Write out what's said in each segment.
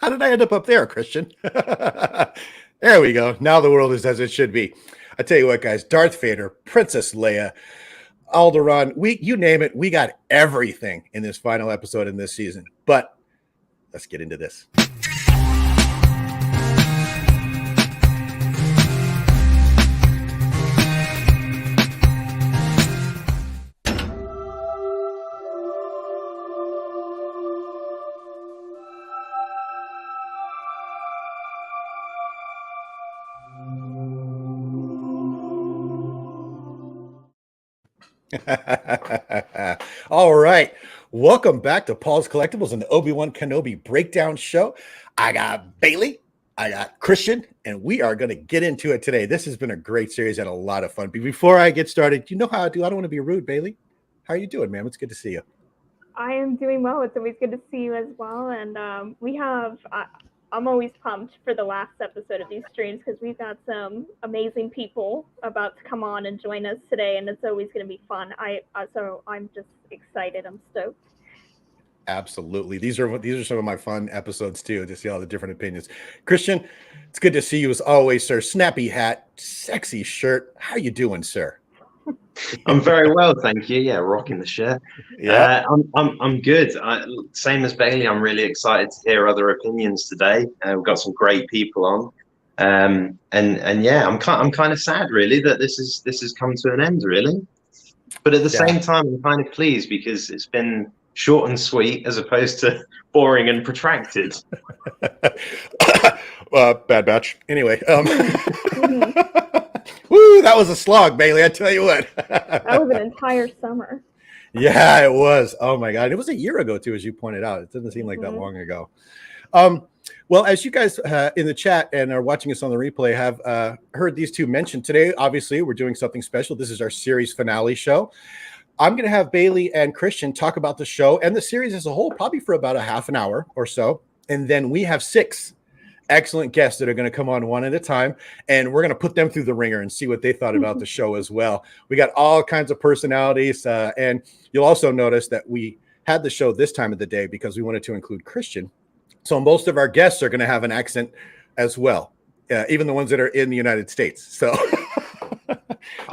How did I end up there, Christian? There we go. Now the world is as it should be. I tell you what, guys, Darth Vader, Princess Leia, Alderaan, you name it, we got everything in this final episode in this season. But let's get into this. All right. Welcome back to Paul's Collectibles and the Obi-Wan Kenobi breakdown show. I got Bailey, I got Christian, and we are going to get into it today. This has been a great series and a lot of fun. But before I get started, you know how I do. I don't want to be rude, Bailey. How are you doing, ma'am? It's good to see you. I am doing well. It's always good to see you as well. And I'm always pumped for the last episode of these streams because we've got some amazing people about to come on and join us today, and it's always going to be fun. So I'm just excited. I'm stoked. Absolutely. These are some of my fun episodes too, to see all the different opinions. Christian, it's good to see you as always, sir. Snappy hat, sexy shirt. How you doing, sir? I'm very well, thank you. Yeah, rocking the shirt. Yeah, I'm good. Same as Bailey. I'm really excited to hear other opinions today. We've got some great people on, and yeah, I'm kind of sad really that this has come to an end really, but at the same time I'm kind of pleased because it's been short and sweet as opposed to boring and protracted. Bad batch. Anyway, woo, that was a slog, Bailey. I tell you what. That was an entire summer. Yeah, it was. Oh my God. It was a year ago too, as you pointed out. It doesn't seem like that long ago. Well, as you guys in the chat and are watching us on the replay have heard these two mentioned today, obviously we're doing something special. This is our series finale show. I'm going to have Bailey and Christian talk about the show and the series as a whole, probably for about a half an hour or so. And then we have 6 excellent guests that are going to come on one at a time, and we're going to put them through the ringer and see what they thought about the show as well. We got all kinds of personalities, and you'll also notice that we had the show this time of the day because we wanted to include Christian. So most of our guests are going to have an accent as well, even the ones that are in the United States. So,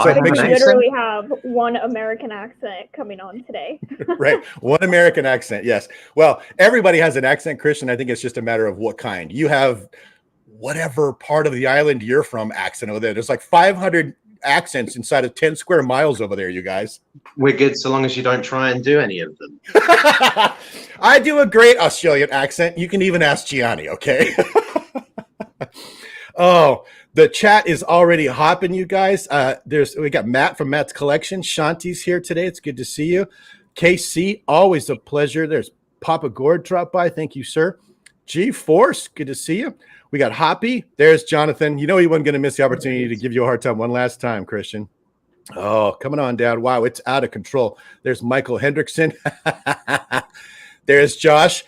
We literally have one American accent coming on today. Right. One American accent. Yes. Well, everybody has an accent, Christian. I think it's just a matter of what kind. You have whatever part of the island you're from accent over there. There's like 500 accents inside of 10 square miles over there, you guys. We're good so long as you don't try and do any of them. I do a great Australian accent. You can even ask Gianni, okay? Oh, the chat is already hopping, you guys. We got Matt from Matt's Collection. Shanti's here today. It's good to see you. KC, always a pleasure. There's Papa Gord dropped by. Thank you, sir. G-Force, good to see you. We got Hoppy. There's Jonathan. You know he wasn't going to miss the opportunity to give you a hard time one last time, Christian. Oh, coming on down. Wow, it's out of control. There's Michael Hendrickson. There's Josh.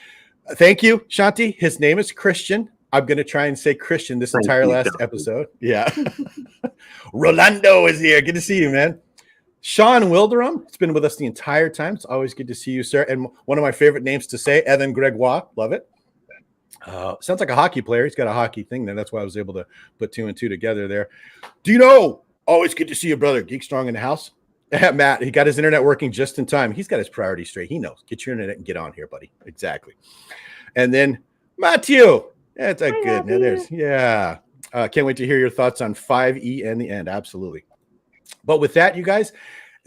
Thank you, Shanti. His name is Christian. I'm going to try and say Christian this entire last episode. Yeah. Rolando is here. Good to see you, man. Sean Wilderum, it's been with us the entire time. It's always good to see you, sir. And one of my favorite names to say, Evan Gregoire. Love it. Sounds like a hockey player. He's got a hockey thing there. That's why I was able to put 2 and 2 together there. Dino, always good to see you, brother. Geek Strong in the house. Matt, he got his internet working just in time. He's got his priorities straight. He knows. Get your internet and get on here, buddy. Exactly. And then Matthew. That's a good. Can't wait to hear your thoughts on 5E and the end. Absolutely. But with that, you guys,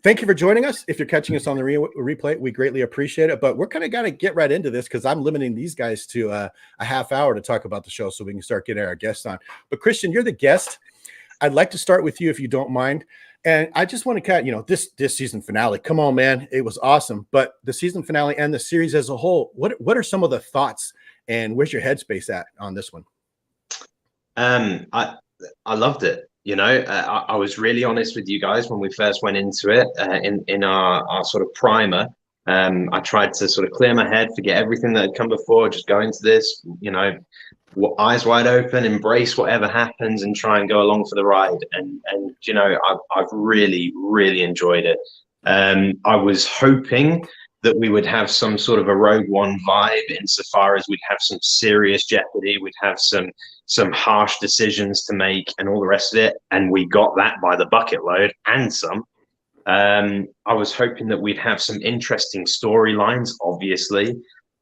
thank you for joining us. If you're catching us on the replay, we greatly appreciate it. But we're kind of got to get right into this because I'm limiting these guys to a half hour to talk about the show so we can start getting our guests on. But Christian, you're the guest. I'd like to start with you if you don't mind. And I just want to kind of, this season finale. Come on, man. It was awesome. But the season finale and the series as a whole, what are some of the thoughts and where's your headspace at on this one? I loved it. I was really honest with you guys when we first went into it in our sort of primer. I tried to sort of clear my head, forget everything that had come before, just go into this, eyes wide open, embrace whatever happens and try and go along for the ride. And I've really, really enjoyed it. I was hoping that we would have some sort of a Rogue One vibe, insofar as we'd have some serious jeopardy, we'd have some harsh decisions to make and all the rest of it. And we got that by the bucket load and some. I was hoping that we'd have some interesting storylines, obviously,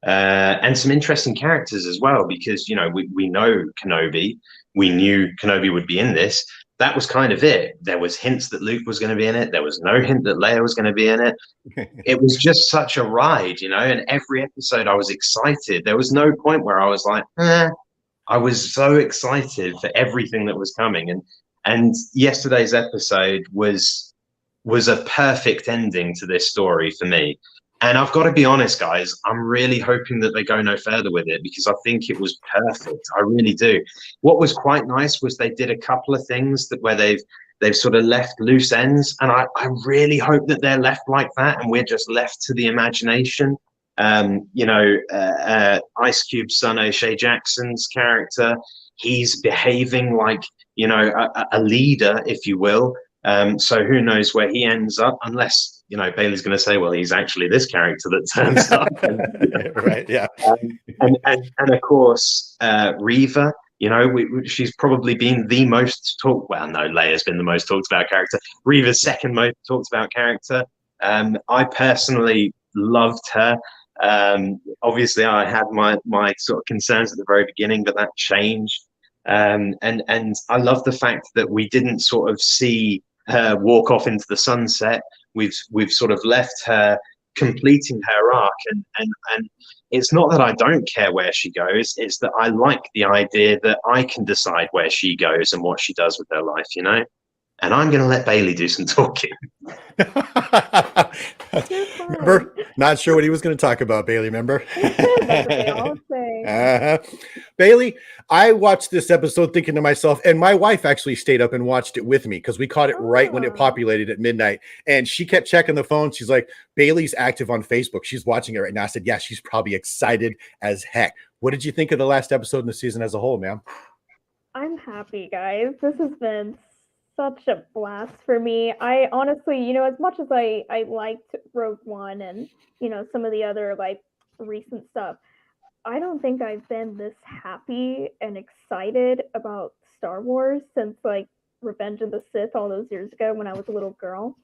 and some interesting characters as well, because, you know, we know Kenobi. We knew Kenobi would be in this. That was kind of it. There was hints that Luke was going to be in it. There was no hint that Leia was going to be in it. It was just such a ride, you know, and every episode I was excited. There was no point where I was like, I was so excited for everything that was coming. And yesterday's episode was a perfect ending to this story for me. And I've got to be honest, guys, I'm really hoping that they go no further with it, because I think it was perfect. I really do. What was quite nice was they did a couple of things where they've sort of left loose ends. And I really hope that they're left like that and we're just left to the imagination. You know, Ice Cube's son, O'Shea Jackson's character, he's behaving like, you know, a leader, if you will. So who knows where he ends up, unless, you know, Bailey's going to say, well, he's actually this character that turns up. And, you know, right, yeah. And of course, Reva, you know, she's probably been the most talked. Well, no, Leia's been the most talked about character. Reva's second most talked about character. I personally loved her. Obviously, I had my sort of concerns at the very beginning, but that changed. And I love the fact that we didn't sort of see her walk off into the sunset. We've sort of left her completing her arc, and it's not that I don't care where she goes, it's that I like the idea that I can decide where she goes and what she does with her life, you know. And I'm going to let Bailey do some talking. Remember, not sure what he was going to talk about, Bailey, remember? Bailey, I watched this episode thinking to myself, and my wife actually stayed up and watched it with me because we caught it right when it populated at midnight. And she kept checking the phone. She's like, Bailey's active on Facebook. She's watching it right now. I said, yeah, she's probably excited as heck. What did you think of the last episode in the season as a whole, ma'am? I'm happy, guys. This has been such a blast for me. I honestly, you know, as much as I liked Rogue One and, you know, some of the other like recent stuff, I don't think I've been this happy and excited about Star Wars since like Revenge of the Sith all those years ago when I was a little girl.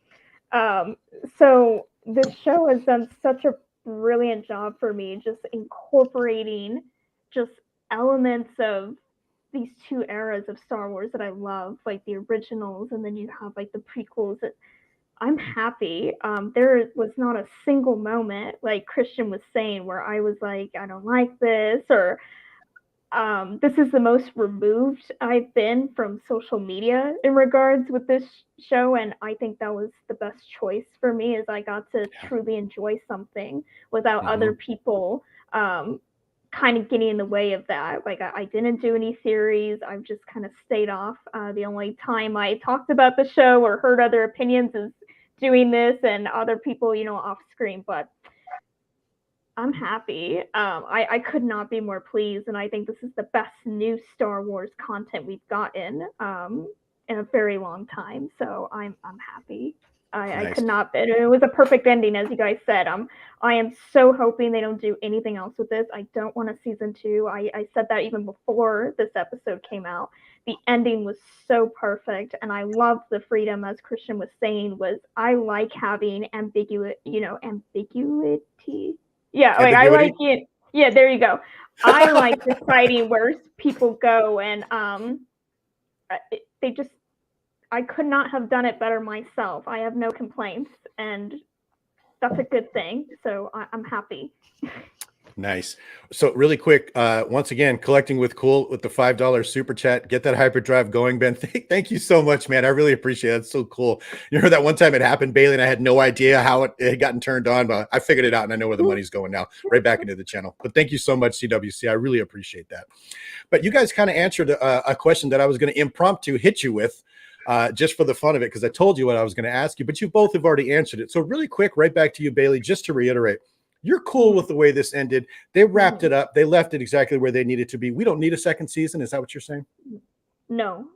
So this show has done such a brilliant job for me, just incorporating just elements of these two eras of Star Wars that I love, like the originals, and then you have like the prequels. I'm happy. There was not a single moment, like Christian was saying, where I was like, I don't like this, or this is the most removed I've been from social media in regards with this show, and I think that was the best choice for me, is I got to truly enjoy something without other people kind of getting in the way of that. Like I didn't do any theories. I've just kind of stayed off. The only time I talked about the show or heard other opinions is doing this and other people, you know, off screen. But I'm happy. I could not be more pleased, and I think this is the best new Star Wars content we've gotten in a very long time. So I'm happy. Nice. I could not. It was a perfect ending, as you guys said. I am so hoping they don't do anything else with this. I don't want a season 2. I said that even before this episode came out. The ending was so perfect, and I love the freedom, as Christian was saying. I like having ambiguity. Yeah, like I like it. Yeah, there you go. I like deciding where people go, and they just. I could not have done it better myself. I have no complaints, and that's a good thing. So I'm happy. Nice. So really quick, once again, Collecting with Cool with the $5 super chat. Get that hyperdrive going, Ben. Thank you so much, man. I really appreciate it. It's so cool. You know that one time it happened, Bailey, and I had no idea how it had gotten turned on, but I figured it out, and I know where the money's going now, right back into the channel. But thank you so much, CWC. I really appreciate that. But you guys kind of answered a question that I was going to impromptu hit you with. Just for the fun of it, because I told you what I was going to ask you, but you both have already answered it. So really quick, right back to you, Bailey, just to reiterate, you're cool with the way this ended. They wrapped it up. They left it exactly where they needed to be. We don't need a second season. Is that what you're saying? No,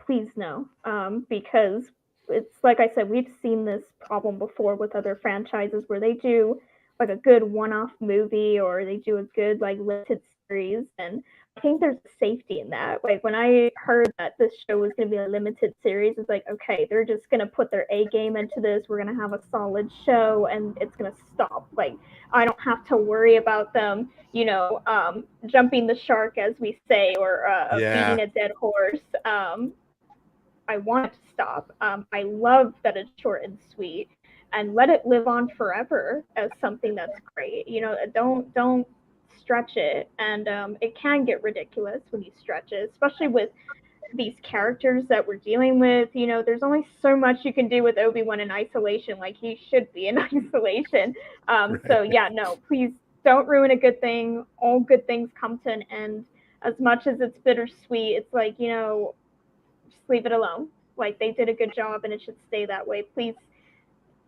please no. Because it's like I said, we've seen this problem before with other franchises where they do like a good one-off movie, or they do a good like limited series, and I think there's safety in that. Like when I heard that this show was going to be a limited series, it's like, okay, they're just going to put their A game into this. We're going to have a solid show, and it's going to stop. Like I don't have to worry about them, jumping the shark, as we say, or beating a dead horse. I want it to stop. I love that it's short and sweet, and let it live on forever as something that's great. Don't stretch it, and it can get ridiculous when you stretch it, especially with these characters that we're dealing with. There's only so much you can do with Obi-Wan in isolation. Like he should be in isolation. So yeah, no, please don't ruin a good thing. All good things come to an end. As much as it's bittersweet, it's like, just leave it alone. Like they did a good job, and it should stay that way. Please,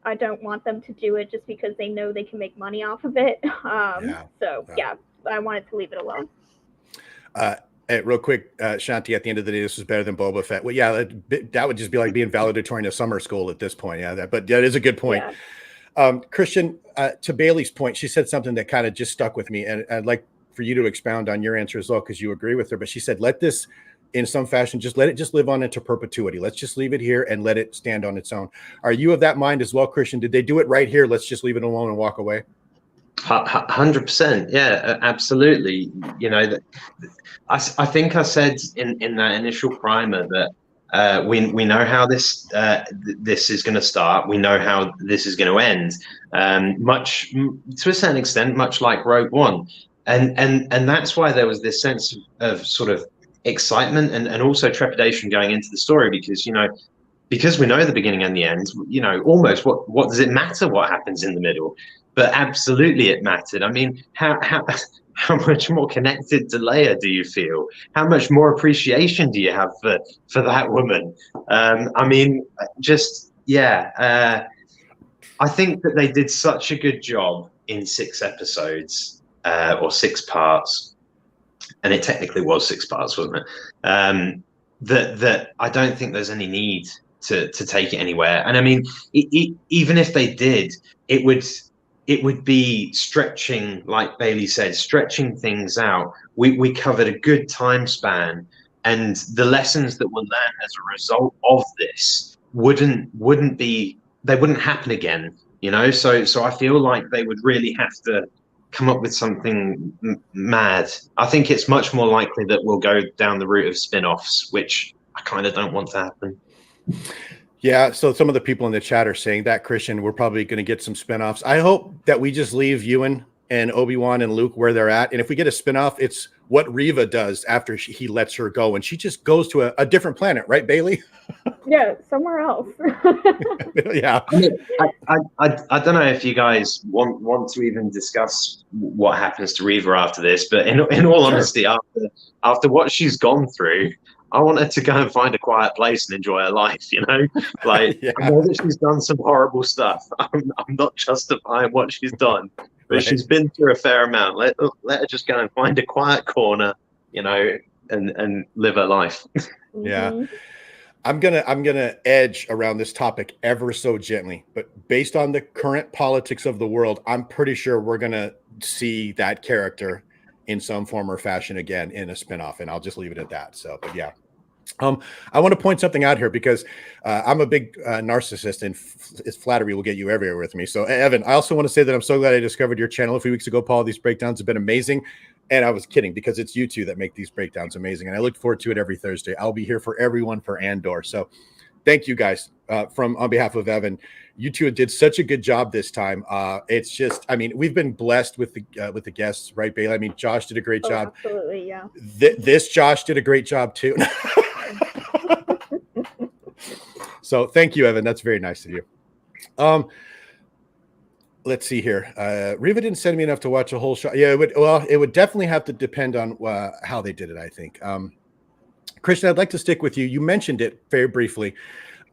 I don't want them to do it just because they know they can make money off of it. I wanted to leave it alone. Real quick, Shanti, at the end of the day, this was better than Boba Fett. Well, yeah, that would just be like being valedictorian of summer school at this point. Yeah, but that is a good point. Yeah. Christian, to Bailey's point, she said something that kind of just stuck with me, and I'd like for you to expound on your answer as well, because you agree with her. But she said, let this, in some fashion, let it live on into perpetuity. Let's just leave it here and let it stand on its own. Are you of that mind as well, Christian? Did they do it right here? Let's just leave it alone and walk away. 100%. Yeah, absolutely. I think I said in that initial primer that we know how this is going to start. We know how this is going to end. Much to a certain extent, much like Rogue One, and that's why there was this sense of sort of excitement and also trepidation going into the story, because we know the beginning and the end. Almost what does it matter what happens in the middle? But absolutely it mattered. I mean, how much more connected to Leia do you feel? How much more appreciation do you have for that woman? I think that they did such a good job in 6 episodes or 6 parts, and it technically was 6 parts, wasn't it? That I don't think there's any need to take it anywhere. And I mean, even if they did, it would be stretching, like Bailey said, stretching things out. We covered a good time span, and the lessons that were learned as a result of this wouldn't happen again. So I feel like they would really have to come up with something mad. I think it's much more likely that we'll go down the route of spin-offs, which I kind of don't want to happen. Yeah, so some of the people in the chat are saying that, Christian, we're probably going to get some spinoffs. I hope that we just leave Ewan and Obi-Wan and Luke where they're at. And if we get a spinoff, it's what Reva does after he lets her go. And she just goes to a different planet, right, Bailey? Yeah, somewhere else. Yeah. I don't know if you guys want to even discuss what happens to Reva after this, but in all honesty, after what she's gone through, I want her to go and find a quiet place and enjoy her life, Like, yeah. I know that she's done some horrible stuff. I'm not justifying what she's done, but right. She's been through a fair amount. Let her just go and find a quiet corner, and live her life. Yeah. I'm gonna edge around this topic ever so gently, but based on the current politics of the world, I'm pretty sure we're gonna see that character in some form or fashion again in a spinoff, and I'll just leave it at that. So, but yeah. I want to point something out here because I'm a big narcissist, and flattery will get you everywhere with me. So, Evan, I also want to say that I'm so glad I discovered your channel a few weeks ago, Paul. These breakdowns have been amazing. And I was kidding, because it's you two that make these breakdowns amazing. And I look forward to it every Thursday. I'll be here for everyone for Andor. So thank you guys on behalf of Evan. You two did such a good job this time. It's just, I mean, we've been blessed with the guests, right, Bailey? I mean, Josh did a great job. Absolutely, yeah. This Josh did a great job too. So thank you, Evan. That's very nice of you. Let's see here. Reva didn't send me enough to watch a whole show. Yeah, it would definitely have to depend on how they did it, I think. Christian, I'd like to stick with you. You mentioned it very briefly.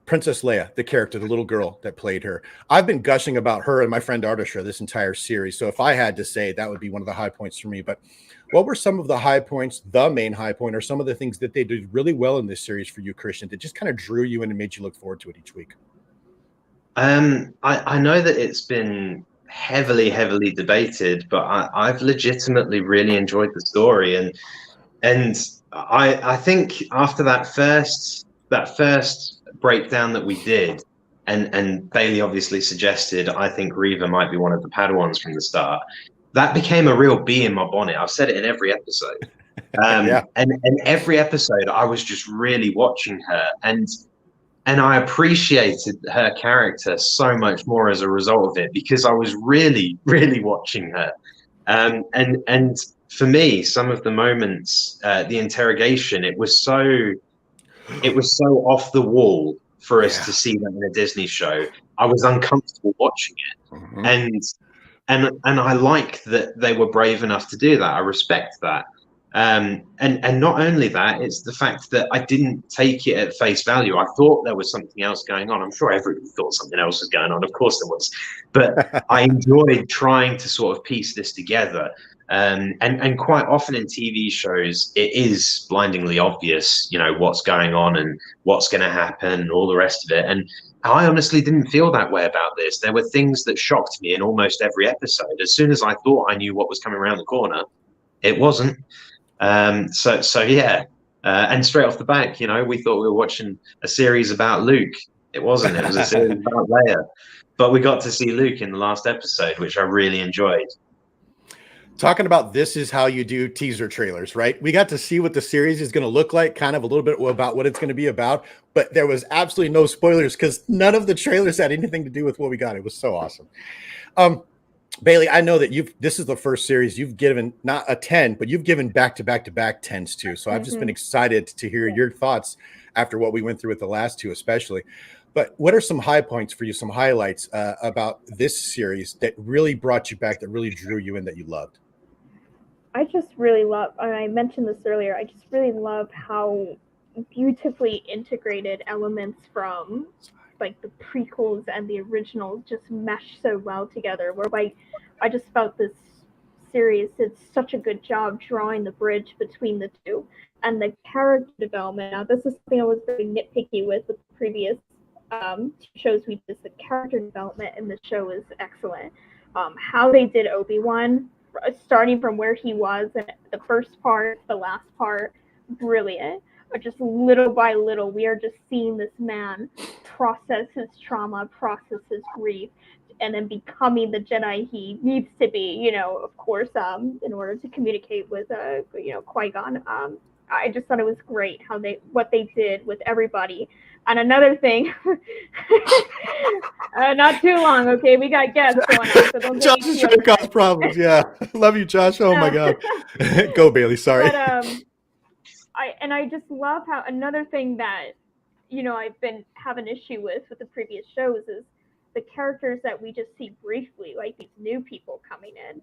Princess Leia, the character, the little girl that played her. I've been gushing about her and my friend Artisha this entire series. So if I had to say, that would be one of the high points for me. But what were some of the high points, the main high point, or some of the things that they did really well in this series for you, Christian, that just kind of drew you in and made you look forward to it each week? I know that it's been heavily debated, but I've legitimately really enjoyed the story, and I think after that first breakdown that we did, and Bailey obviously suggested I think Reva might be one of the Padawans from the start. That became a real bee in my bonnet. I've said it in every episode. Yeah. And every episode I was just really watching her, and I appreciated her character so much more as a result of it, because I was really watching her. And for me, some of the moments, the interrogation, it was so off the wall for us to see that in a Disney show. I was uncomfortable watching it, Mhm. and I like that they were brave enough to do that. I respect that. And not only that, it's the fact that I didn't take it at face value. I thought there was something else going on. I'm sure everybody thought something else was going on. Of course there was, but I enjoyed trying to sort of piece this together. And quite often in TV shows, it is blindingly obvious, what's going on and what's going to happen and all the rest of it. And I honestly didn't feel that way about this. There were things that shocked me in almost every episode. As soon as I thought I knew what was coming around the corner, it wasn't. So yeah. And straight off the back, we thought we were watching a series about Luke. It wasn't. It was a series about Leia. But we got to see Luke in the last episode, which I really enjoyed. Talking about this is how you do teaser trailers, right? We got to see what the series is going to look like, kind of a little bit about what it's going to be about, but there was absolutely no spoilers because none of the trailers had anything to do with what we got. It was so awesome. Bailey, I know that this is the first series you've given not a 10, but you've given back to back 10s too. So I've just been excited to hear your thoughts after what we went through with the last two, especially. But what are some high points for you, some highlights about this series that really brought you back, that really drew you in, that you loved? I just really love, and I mentioned this earlier, I just really love how beautifully integrated elements from like the prequels and the originals just mesh so well together, where like I just felt this series did such a good job drawing the bridge between the two. And the character development, now this is something I was very nitpicky with the previous shows we did. The character development in the show is excellent. How they did Obi-Wan, starting from where he was in the first part, the last part, brilliant. Just little by little, we are just seeing this man process his trauma, process his grief, and then becoming the Jedi he needs to be, of course, in order to communicate with, Qui-Gon. I just thought it was great what they did with everybody. And another thing, not too long, okay? We got guests going on, so don't Josh is trying to cause problems. Yeah, love you, Josh. Oh my God, go Bailey. Sorry. But I just love how another thing that I've been having issue with the previous shows is the characters that we just see briefly, like these new people coming in.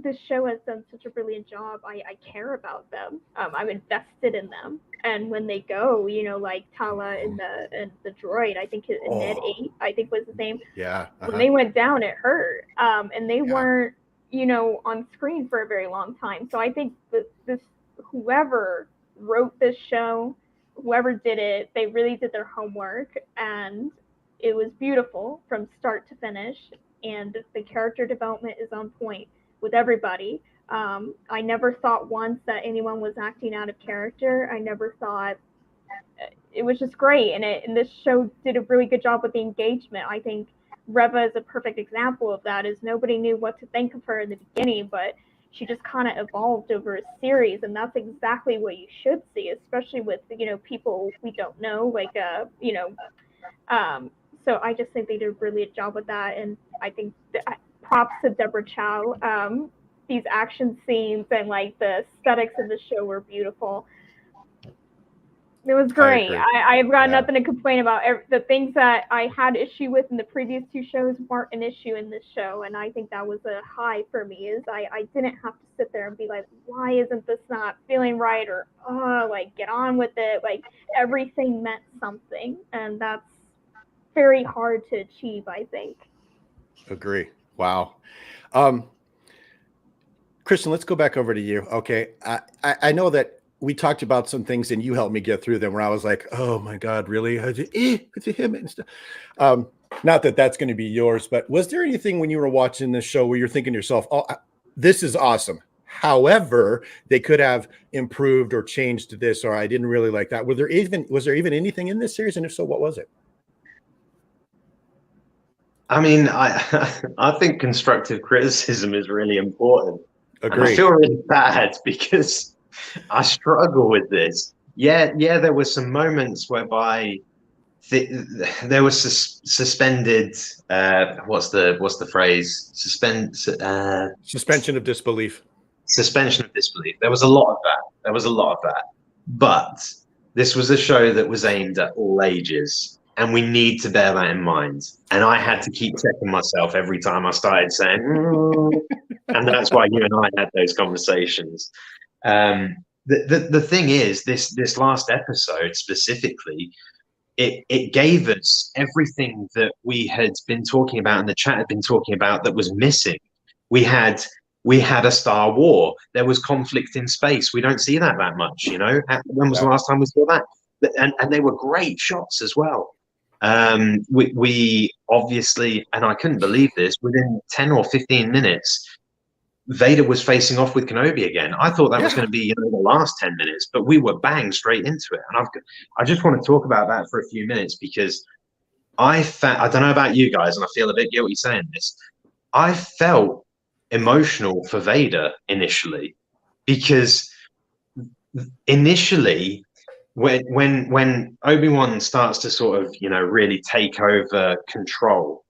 This show has done such a brilliant job. I care about them. I'm invested in them. And when they go, like Tala and the droid, I think Ned 8, I think was his name. Yeah. When they went down, it hurt. And they weren't, on screen for a very long time. So I think this whoever wrote this show, whoever did it, they really did their homework, and it was beautiful from start to finish. And the character development is on point with everybody. I never thought once that anyone was acting out of character. I never thought, it was just great. And this show did a really good job with the engagement. I think Reva is a perfect example of that. Is nobody knew what to think of her in the beginning, but she just kind of evolved over a series, and that's exactly what you should see, especially with people we don't know, like so I just think they did a brilliant job with that. And I think props to Deborah Chow. These action scenes and like the aesthetics of the show were beautiful. It was great. I've got nothing to complain about. The things that I had issue with in the previous two shows weren't an issue in this show, and I think that was a high for me. Is I didn't have to sit there and be like, why isn't this not feeling right, or like get on with it. Like everything meant something, and that's very hard to achieve, I think. Agree. Wow. Kristen, let's go back over to you. Okay. I know that we talked about some things and you helped me get through them where I was like, oh my God, really? It's him and stuff. Not that that's going to be yours, but was there anything when you were watching this show where you're thinking to yourself, oh, this is awesome. However, they could have improved or changed this, or I didn't really like that. Was there even anything in this series? And if so, what was it? I mean, I think constructive criticism is really important. And I Agreed. feel really bad because I struggle with this. Yeah, there were some moments whereby there was suspended. What's the phrase? Suspension of disbelief. Suspension of disbelief. There was a lot of that. But this was a show that was aimed at all ages, and we need to bear that in mind. And I had to keep checking myself every time I started saying, and that's why you and I had those conversations. The thing is, this last episode specifically, it gave us everything that we had been talking about and the chat had been talking about that was missing. We had a Star War. There was conflict in space. We don't see that much, you know. When was the last time we saw that? And they were great shots as well. We obviously, and I couldn't believe this, within 10 or 15 minutes, Vader was facing off with Kenobi again. I thought that was going to be, the last 10 minutes, but we were bang straight into it. And I just want to talk about that for a few minutes because I don't know about you guys, and I feel a bit guilty saying this. I felt emotional for Vader initially because initially when Obi-Wan starts to sort of, really take over control,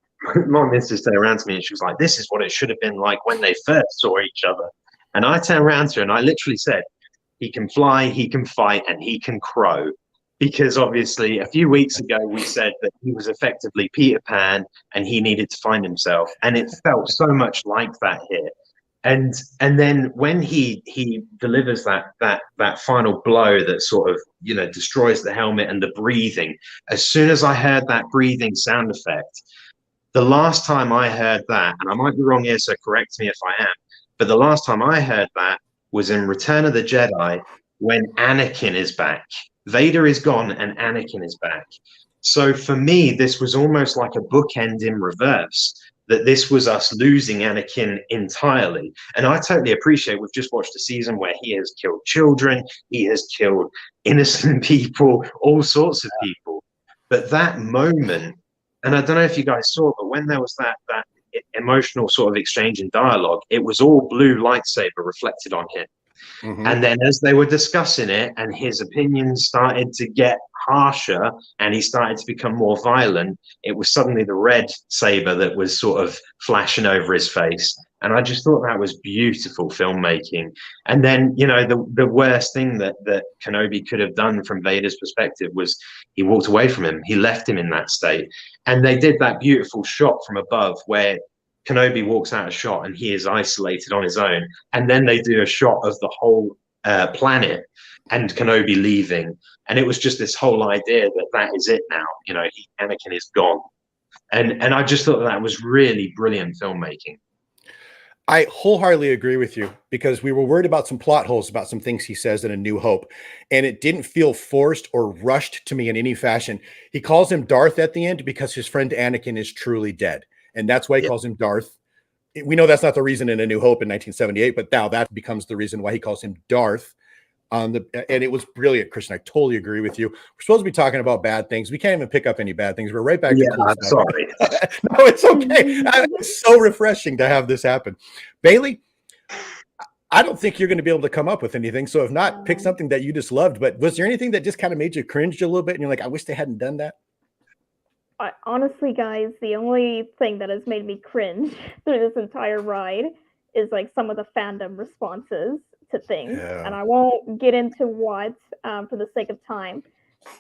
my missus turned around to me and she was like, this is what it should have been like when they first saw each other. And I turned around to her and I literally said, he can fly, he can fight, and he can crow. Because obviously a few weeks ago we said that he was effectively Peter Pan and he needed to find himself. And it felt so much like that here. And then when he delivers that final blow that sort of, destroys the helmet and the breathing, as soon as I heard that breathing sound effect, the last time I heard that, and I might be wrong here, so correct me if I am, but the last time I heard that was in Return of the Jedi when Anakin is back. Vader is gone and Anakin is back. So for me, this was almost like a bookend in reverse, that this was us losing Anakin entirely. And I totally appreciate we've just watched a season where he has killed children, he has killed innocent people, all sorts of people. But that moment, and I don't know if you guys saw, but when there was that emotional sort of exchange in dialogue, it was all blue lightsaber reflected on him. Mm-hmm. And then as they were discussing it and his opinions started to get harsher and he started to become more violent, it was suddenly the red saber that was sort of flashing over his face. And I just thought that was beautiful filmmaking. And then, the worst thing that Kenobi could have done from Vader's perspective was he walked away from him. He left him in that state. And they did that beautiful shot from above where Kenobi walks out of shot and he is isolated on his own. And then they do a shot of the whole planet and Kenobi leaving. And it was just this whole idea that is it now. Anakin is gone. And I just thought that was really brilliant filmmaking. I wholeheartedly agree with you because we were worried about some plot holes about some things he says in A New Hope, and it didn't feel forced or rushed to me in any fashion. He calls him Darth at the end because his friend Anakin is truly dead, and that's why he calls him Darth. We know that's not the reason in A New Hope in 1978, but now that becomes the reason why he calls him Darth. And it was brilliant, Christian. I totally agree with you. We're supposed to be talking about bad things. We can't even pick up any bad things. We're right back to cool I'm sorry. No, it's okay. It's so refreshing to have this happen. Bailey, I don't think you're going to be able to come up with anything. So if not, pick something that you just loved. But was there anything that just kind of made you cringe a little bit? And you're like, I wish they hadn't done that? Honestly, guys, the only thing that has made me cringe through this entire ride is like some of the fandom responses to things, and I won't get into what for the sake of time,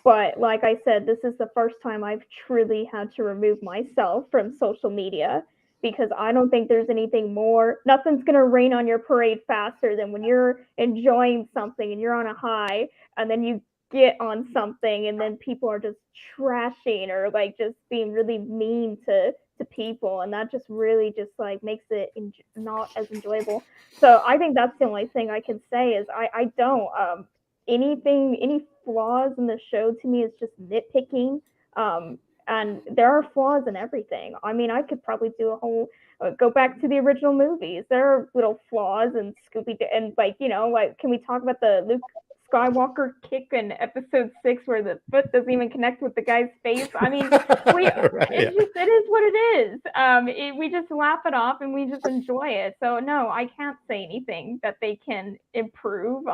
but like I said, this is the first time I've truly had to remove myself from social media because I don't think there's nothing's gonna rain on your parade faster than when you're enjoying something and you're on a high and then you get on something and then people are just trashing or like just being really mean to people, and that just really just like makes it not as enjoyable. So I think that's the only thing I can say is I don't any flaws in the show to me is just nitpicking. and there are flaws in everything. I mean, I could probably do a whole go back to the original movies. There are little flaws in Scooby Doo, and like, you know, like, can we talk about the Luke Skywalker kick in episode 6 where the foot doesn't even connect with the guy's face? I mean, it is what it is. We just laugh it off and we just enjoy it. So no, I can't say anything that they can improve.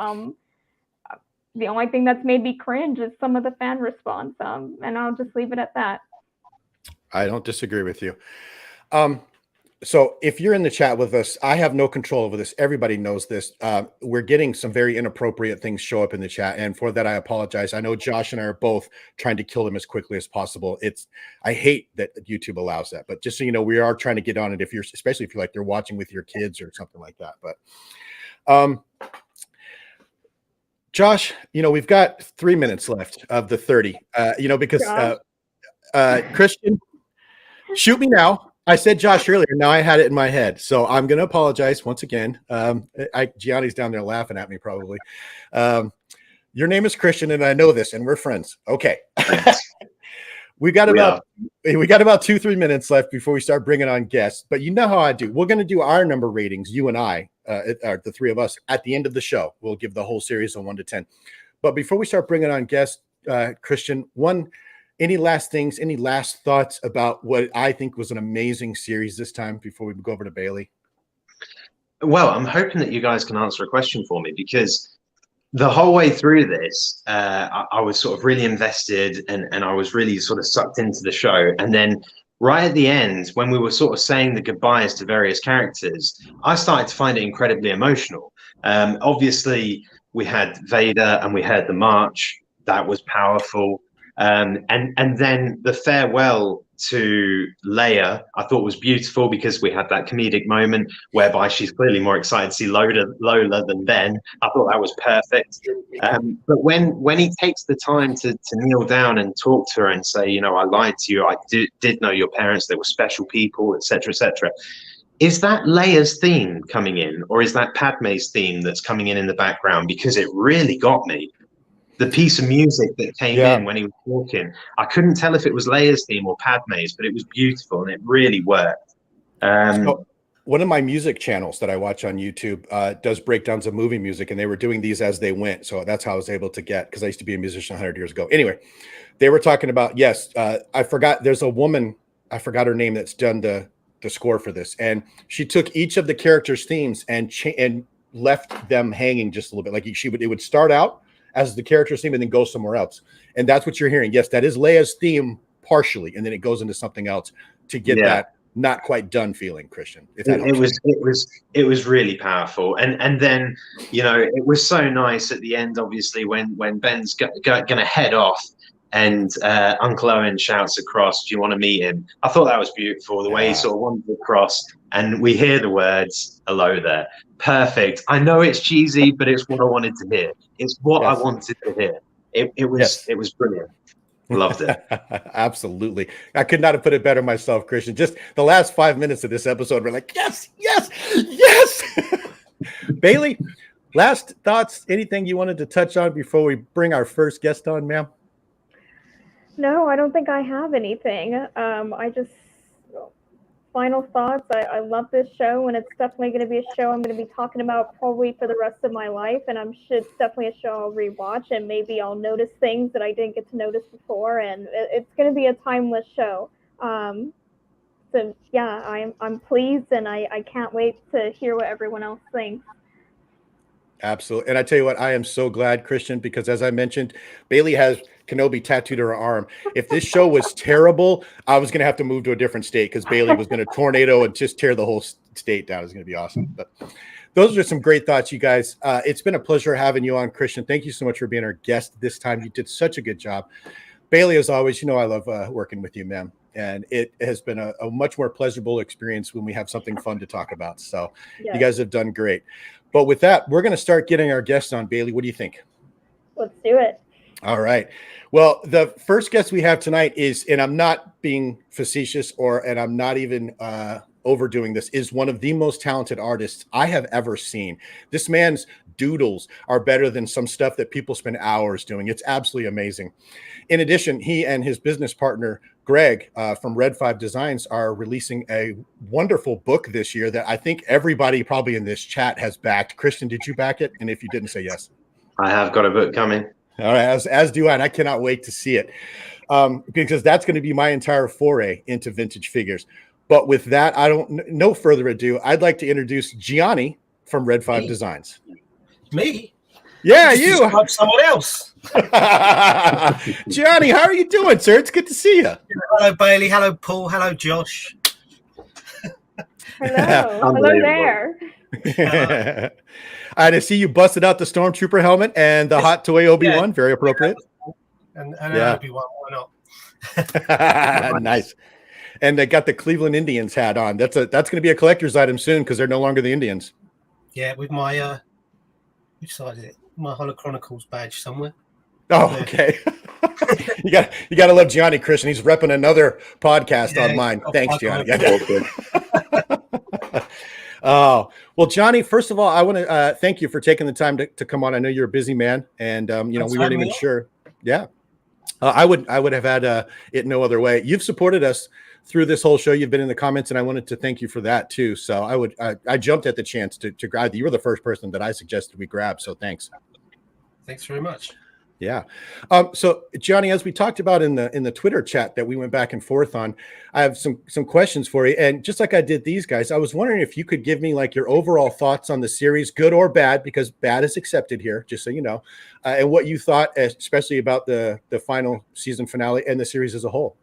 The only thing that's made me cringe is some of the fan response. And I'll just leave it at that. I don't disagree with you. So if you're in the chat with us, I have no control over this. Everybody knows this. We're getting some very inappropriate things show up in the chat. And for that, I apologize. I know Josh and I are both trying to kill them as quickly as possible. I hate that YouTube allows that, but just so you know, we are trying to get on it especially if you're like, they're watching with your kids or something like that. But, Josh, you know, we've got 3 minutes left of the 30, you know, because, Christian, shoot me now. I said Josh earlier. Now I had it in my head, so I'm going to apologize once again. Gianni's down there laughing at me probably. Your name is Christian, and I know this, and we're friends. Okay, we got about 2-3 minutes left before we start bringing on guests. But you know how I do. We're going to do our number ratings, you and I, the three of us, at the end of the show. We'll give the whole series a 1 to 10. But before we start bringing on guests, Christian, any last things, any last thoughts about what I think was an amazing series this time before we go over to Bailey? Well, I'm hoping that you guys can answer a question for me, because the whole way through this, I was sort of really invested and I was really sort of sucked into the show. And then right at the end, when we were sort of saying the goodbyes to various characters, I started to find it incredibly emotional. Obviously, we had Vader and we heard the march. That was powerful. And then the farewell to Leia, I thought was beautiful, because we had that comedic moment whereby she's clearly more excited to see Lola than Ben. I thought that was perfect. But when he takes the time to kneel down and talk to her and say, you know, I lied to you, I did know your parents, they were special people, etc., etc. Is that Leia's theme coming in, or is that Padme's theme that's coming in the background? Because it really got me. The piece of music that came in when he was talking, I couldn't tell if it was Leia's theme or Padme's, but it was beautiful and it really worked. So one of my music channels that I watch on YouTube does breakdowns of movie music, and they were doing these as they went. So that's how I was able to get, because I used to be a musician 100 years ago. Anyway, they were talking about, I forgot, there's a woman, I forgot her name, that's done the score for this. And she took each of the characters' themes and left them hanging just a little bit. Like it would start out as the character's theme and then go somewhere else. And that's what you're hearing. Yes, that is Leia's theme partially, and then it goes into something else to get that not quite done feeling, Christian. If that it was really powerful. And then, you know, it was so nice at the end, obviously, when Ben's gonna head off and Uncle Owen shouts across, do you want to meet him? I thought that was beautiful, the way he sort of wandered across, and we hear the words, hello there. Perfect. I know it's cheesy, but it's what I wanted to hear. It's what I wanted to hear. It was brilliant. Loved it. Absolutely. I could not have put it better myself, Christian. Just the last 5 minutes of this episode, we're like, yes. Bailey, last thoughts, anything you wanted to touch on before we bring our first guest on, ma'am? No, I don't think I have anything. Final thoughts. I love this show, and it's definitely going to be a show I'm going to be talking about probably for the rest of my life. And I'm sure it's definitely a show I'll rewatch, and maybe I'll notice things that I didn't get to notice before. And it's going to be a timeless show. So yeah, I'm pleased, and I can't wait to hear what everyone else thinks. Absolutely. And I tell you what, I am so glad, Christian, because as I mentioned, Bailey has Kenobi tattooed to her arm. If this show was terrible, I was going to have to move to a different state, because Bailey was going to tornado and just tear the whole state down. It's going to be awesome. But those are some great thoughts, you guys. It's been a pleasure having you on, Christian. Thank you so much for being our guest this time. You did such a good job. Bailey, as always, you know I love working with you, ma'am. And it has been a much more pleasurable experience when we have something fun to talk about. So you guys have done great. But with that, we're going to start getting our guests on. Bailey, what do you think? Let's do it. All right. Well, the first guest we have tonight is, and I'm not being facetious and I'm not even overdoing this, is one of the most talented artists I have ever seen. This man's doodles are better than some stuff that people spend hours doing. It's absolutely amazing. In addition, he and his business partner Greg from Red 5 Designs are releasing a wonderful book this year that I think everybody probably in this chat has backed. Christian, did you back it? And if you didn't, say yes. I have got a book coming. All right, as do I, and I cannot wait to see it because that's going to be my entire foray into vintage figures. But with that, no further ado, I'd like to introduce Gianni from Red 5 Designs. Me? Yeah, you. Someone else. Gianni, how are you doing, sir? It's good to see you. Hello, Bailey. Hello, Paul. Hello, Josh. Hello. Hello there. And I see you busted out the Stormtrooper helmet and the hot toy Obi-Wan. Very appropriate. And Obi-Wan, why not? Nice. And they got the Cleveland Indians hat on. That's going to be a collector's item soon because they're no longer the Indians. Yeah, with my which side is it? My Holo Chronicles badge somewhere. Oh, okay. you got to love Gianni, Christian. He's repping another podcast on mine. Thanks, Gianni. Oh, well, Johnny, first of all, I want to thank you for taking the time to come on. I know you're a busy man, and we weren't even sure. Yeah, I would have had it no other way. You've supported us through this whole show. You've been in the comments, and I wanted to thank you for that too. So I jumped at the chance to grab. You were the first person that I suggested we grab. So thanks. Thanks very much. Yeah. So Johnny, as we talked about in the Twitter chat that we went back and forth on, I have some questions for you. And just like I did these guys, I was wondering if you could give me like your overall thoughts on the series, good or bad, because bad is accepted here, just so you know, and what you thought, especially about the final season finale and the series as a whole.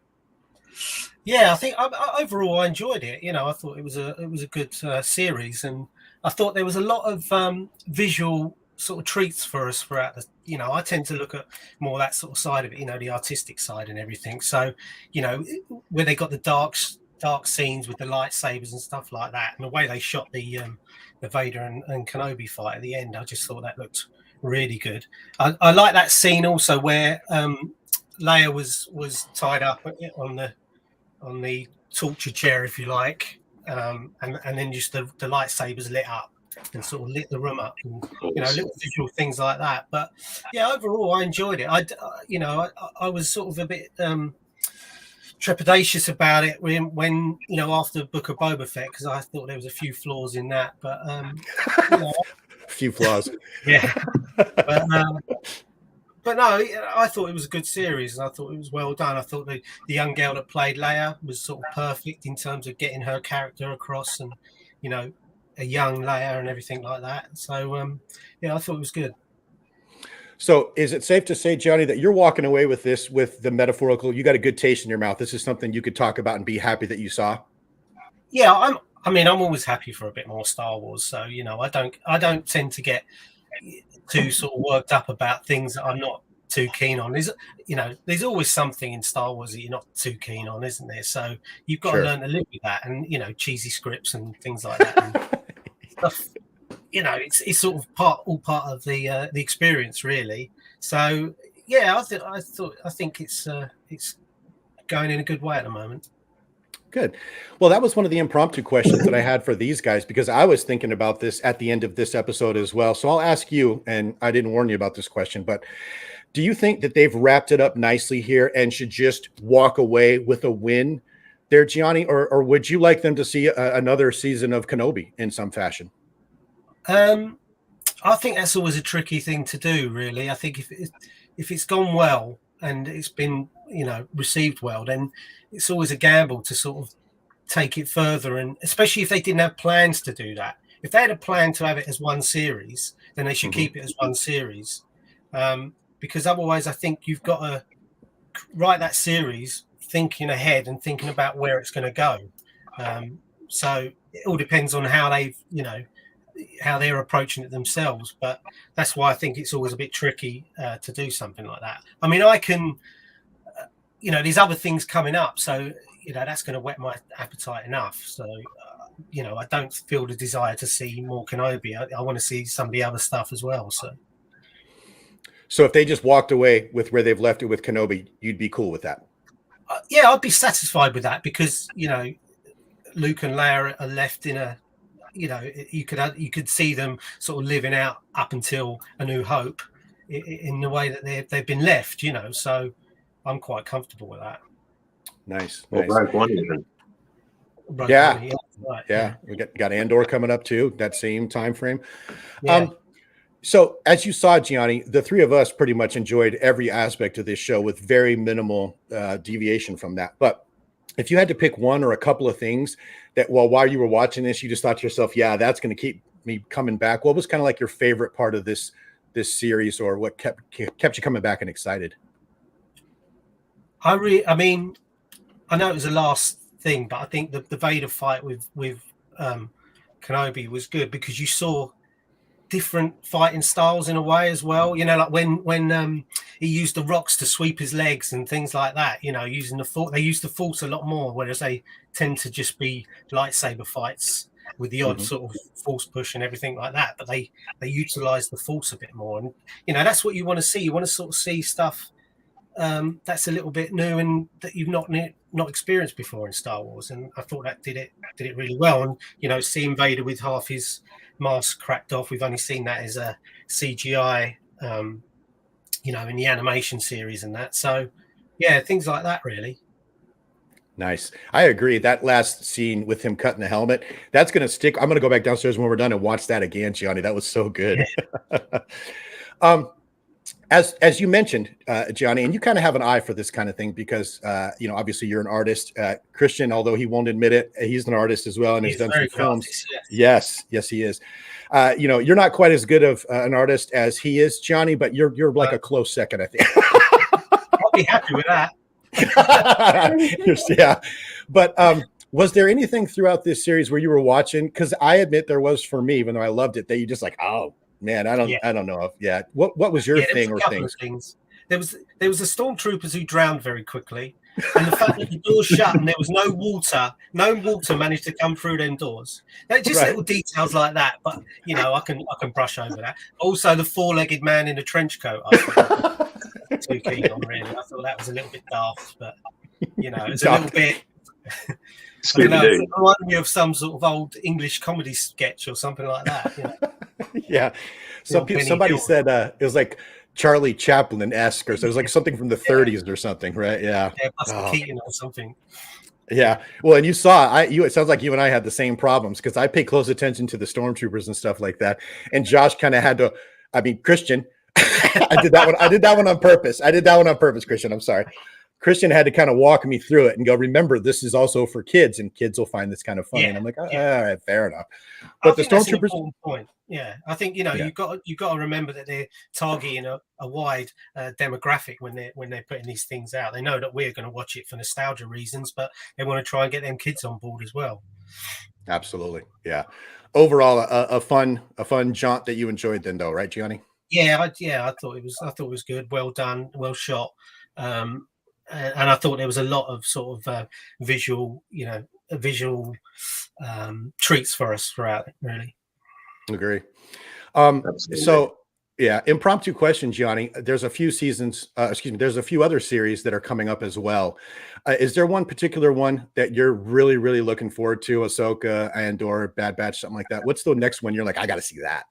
Yeah, I think overall I enjoyed it. I thought it was a good series, and I thought there was a lot of visual sort of treats for us throughout the. I tend to look at more that sort of side of it, the artistic side and everything. So, where they got the dark scenes with the lightsabers and stuff like that, and the way they shot the Vader and Kenobi fight at the end, I just thought that looked really good. I like that scene also where Leia was tied up on the torture chair, if you like, and then just the lightsabers lit up and sort of lit the room up, and little visual things like that. But yeah, overall I enjoyed it. I was sort of a bit trepidatious about it when after Book of Boba Fett, because I thought there was a few flaws in that, but a few flaws. Yeah. But no, I thought it was a good series, and I thought it was well done. I thought the young girl that played Leia was sort of perfect in terms of getting her character across, and a young Leia and everything like that. So I thought it was good. So is it safe to say, Johnny, that you're walking away with this with the metaphorical, you got a good taste in your mouth? This is something you could talk about and be happy that you saw? Yeah, I'm always happy for a bit more Star Wars. So, I don't tend to get too sort of worked up about things that I'm not too keen on. There's always something in Star Wars that you're not too keen on, isn't there? So you've got to learn to live with that, and cheesy scripts and things like that. And stuff, it's sort of all part of the experience, really. So yeah, I think it's going in a good way at the moment. Good. Well, that was one of the impromptu questions that I had for these guys, because I was thinking about this at the end of this episode as well. So I'll ask you, and I didn't warn you about this question, but do you think that they've wrapped it up nicely here and should just walk away with a win there, Gianni? Or would you like them to see another season of Kenobi in some fashion? I think that's always a tricky thing to do, really. I think if it's gone well and it's been, received well, then it's always a gamble to sort of take it further. And especially if they didn't have plans to do that. If they had a plan to have it as one series, then they should keep it as one series. Because otherwise, I think you've got to write that series thinking ahead and thinking about where it's going to go. So it all depends on how how they're approaching it themselves. But that's why I think it's always a bit tricky to do something like that. I mean, I can, there's other things coming up. So, that's going to whet my appetite enough. So, I don't feel the desire to see more Kenobi. I want to see some of the other stuff as well. So if they just walked away with where they've left it with Kenobi, you'd be cool with that? Yeah, I'd be satisfied with that, because, Luke and Leia are left in a, you could see them sort of living out up until A New Hope in the way that they've been left, so I'm quite comfortable with that. Nice. Or Rogue One even. Rogue Yeah. One, right, Yeah. We got Andor coming up too, that same time frame. yeah. So as you saw, Gianni, the three of us pretty much enjoyed every aspect of this show with very minimal deviation from that. But if you had to pick one or a couple of things that, well, while you were watching this, you just thought to yourself, yeah, that's going to keep me coming back. What was kind of like your favorite part of this series, or what kept you coming back and excited? I mean, I know it was the last thing, but I think the Vader fight with Kenobi was good because you saw different fighting styles in a way as well. You know, like when he used the rocks to sweep his legs and things like that. You know, using the force, they use the force a lot more, whereas they tend to just be lightsaber fights with the odd sort of force push and everything like that. But they utilize the force a bit more, and you know that's what you want to see. You want to sort of see stuff that's a little bit new and that you've not experienced before in Star Wars, and I thought that did it really well. And you know, seeing Vader with half his mask cracked off, we've only seen that as a CGI, you know, in the animation series and that. So yeah, things like that really. Nice. I agree. That last scene with him cutting the helmet, that's going to stick. I'm going to go back downstairs when we're done and watch that again, Gianni. That was so good. Yeah. As you mentioned, Gianni, and you kind of have an eye for this kind of thing because, you know, obviously you're an artist. Christian, although he won't admit it, he's an artist as well, and he's done some films. Artist, yes, he is. You know, you're not quite as good of an artist as he is, Gianni, but you're like a close second, I think. I'll be happy with that. Yeah, but was there anything throughout this series where you were watching? Because I admit there was for me, even though I loved it, that you just like, oh man, I don't know if what was your thing or things? There was the stormtroopers who drowned very quickly, and the fact that the doors shut and there was no water managed to come through them doors. They're just little details like that, but you know, I can brush over that. Also, the four-legged man in a trench coat, I thought too keen on really. I thought that was a little bit daft, but you know, it's a little bit. I don't know, it reminded me of some sort of old English comedy sketch or something like that. You know? Yeah. Somebody said it was like Charlie Chaplin-esque, or so it was like something from the 30s or something, right? Yeah. Yeah, Buster Keaton or something. Yeah. Well, and you saw it sounds like you and I had the same problems because I pay close attention to the stormtroopers and stuff like that. And Josh kind of had to, Christian, I did that one on purpose. Christian. I'm sorry. Christian had to kind of walk me through it and go, remember, this is also for kids, and kids will find this kind of funny. And I'm like, all right, fair enough. But the stormtroopers, that's an important point. Yeah, I think you've got to remember that they're targeting a wide demographic when they're putting these things out. They know that we're going to watch it for nostalgia reasons, but they want to try and get them kids on board as well. Absolutely, yeah. Overall, a fun jaunt that you enjoyed, then, though, right, Gianni? Yeah, I thought it was good, well done, well shot. And I thought there was a lot of sort of visual treats for us throughout it, really. Agree. So yeah, impromptu question, Gianni. There's a few seasons, there's a few other series that are coming up as well. Is there one particular one that you're really, really looking forward to? Ahsoka and/or Bad Batch, something like that. What's the next one you're like, I got to see that?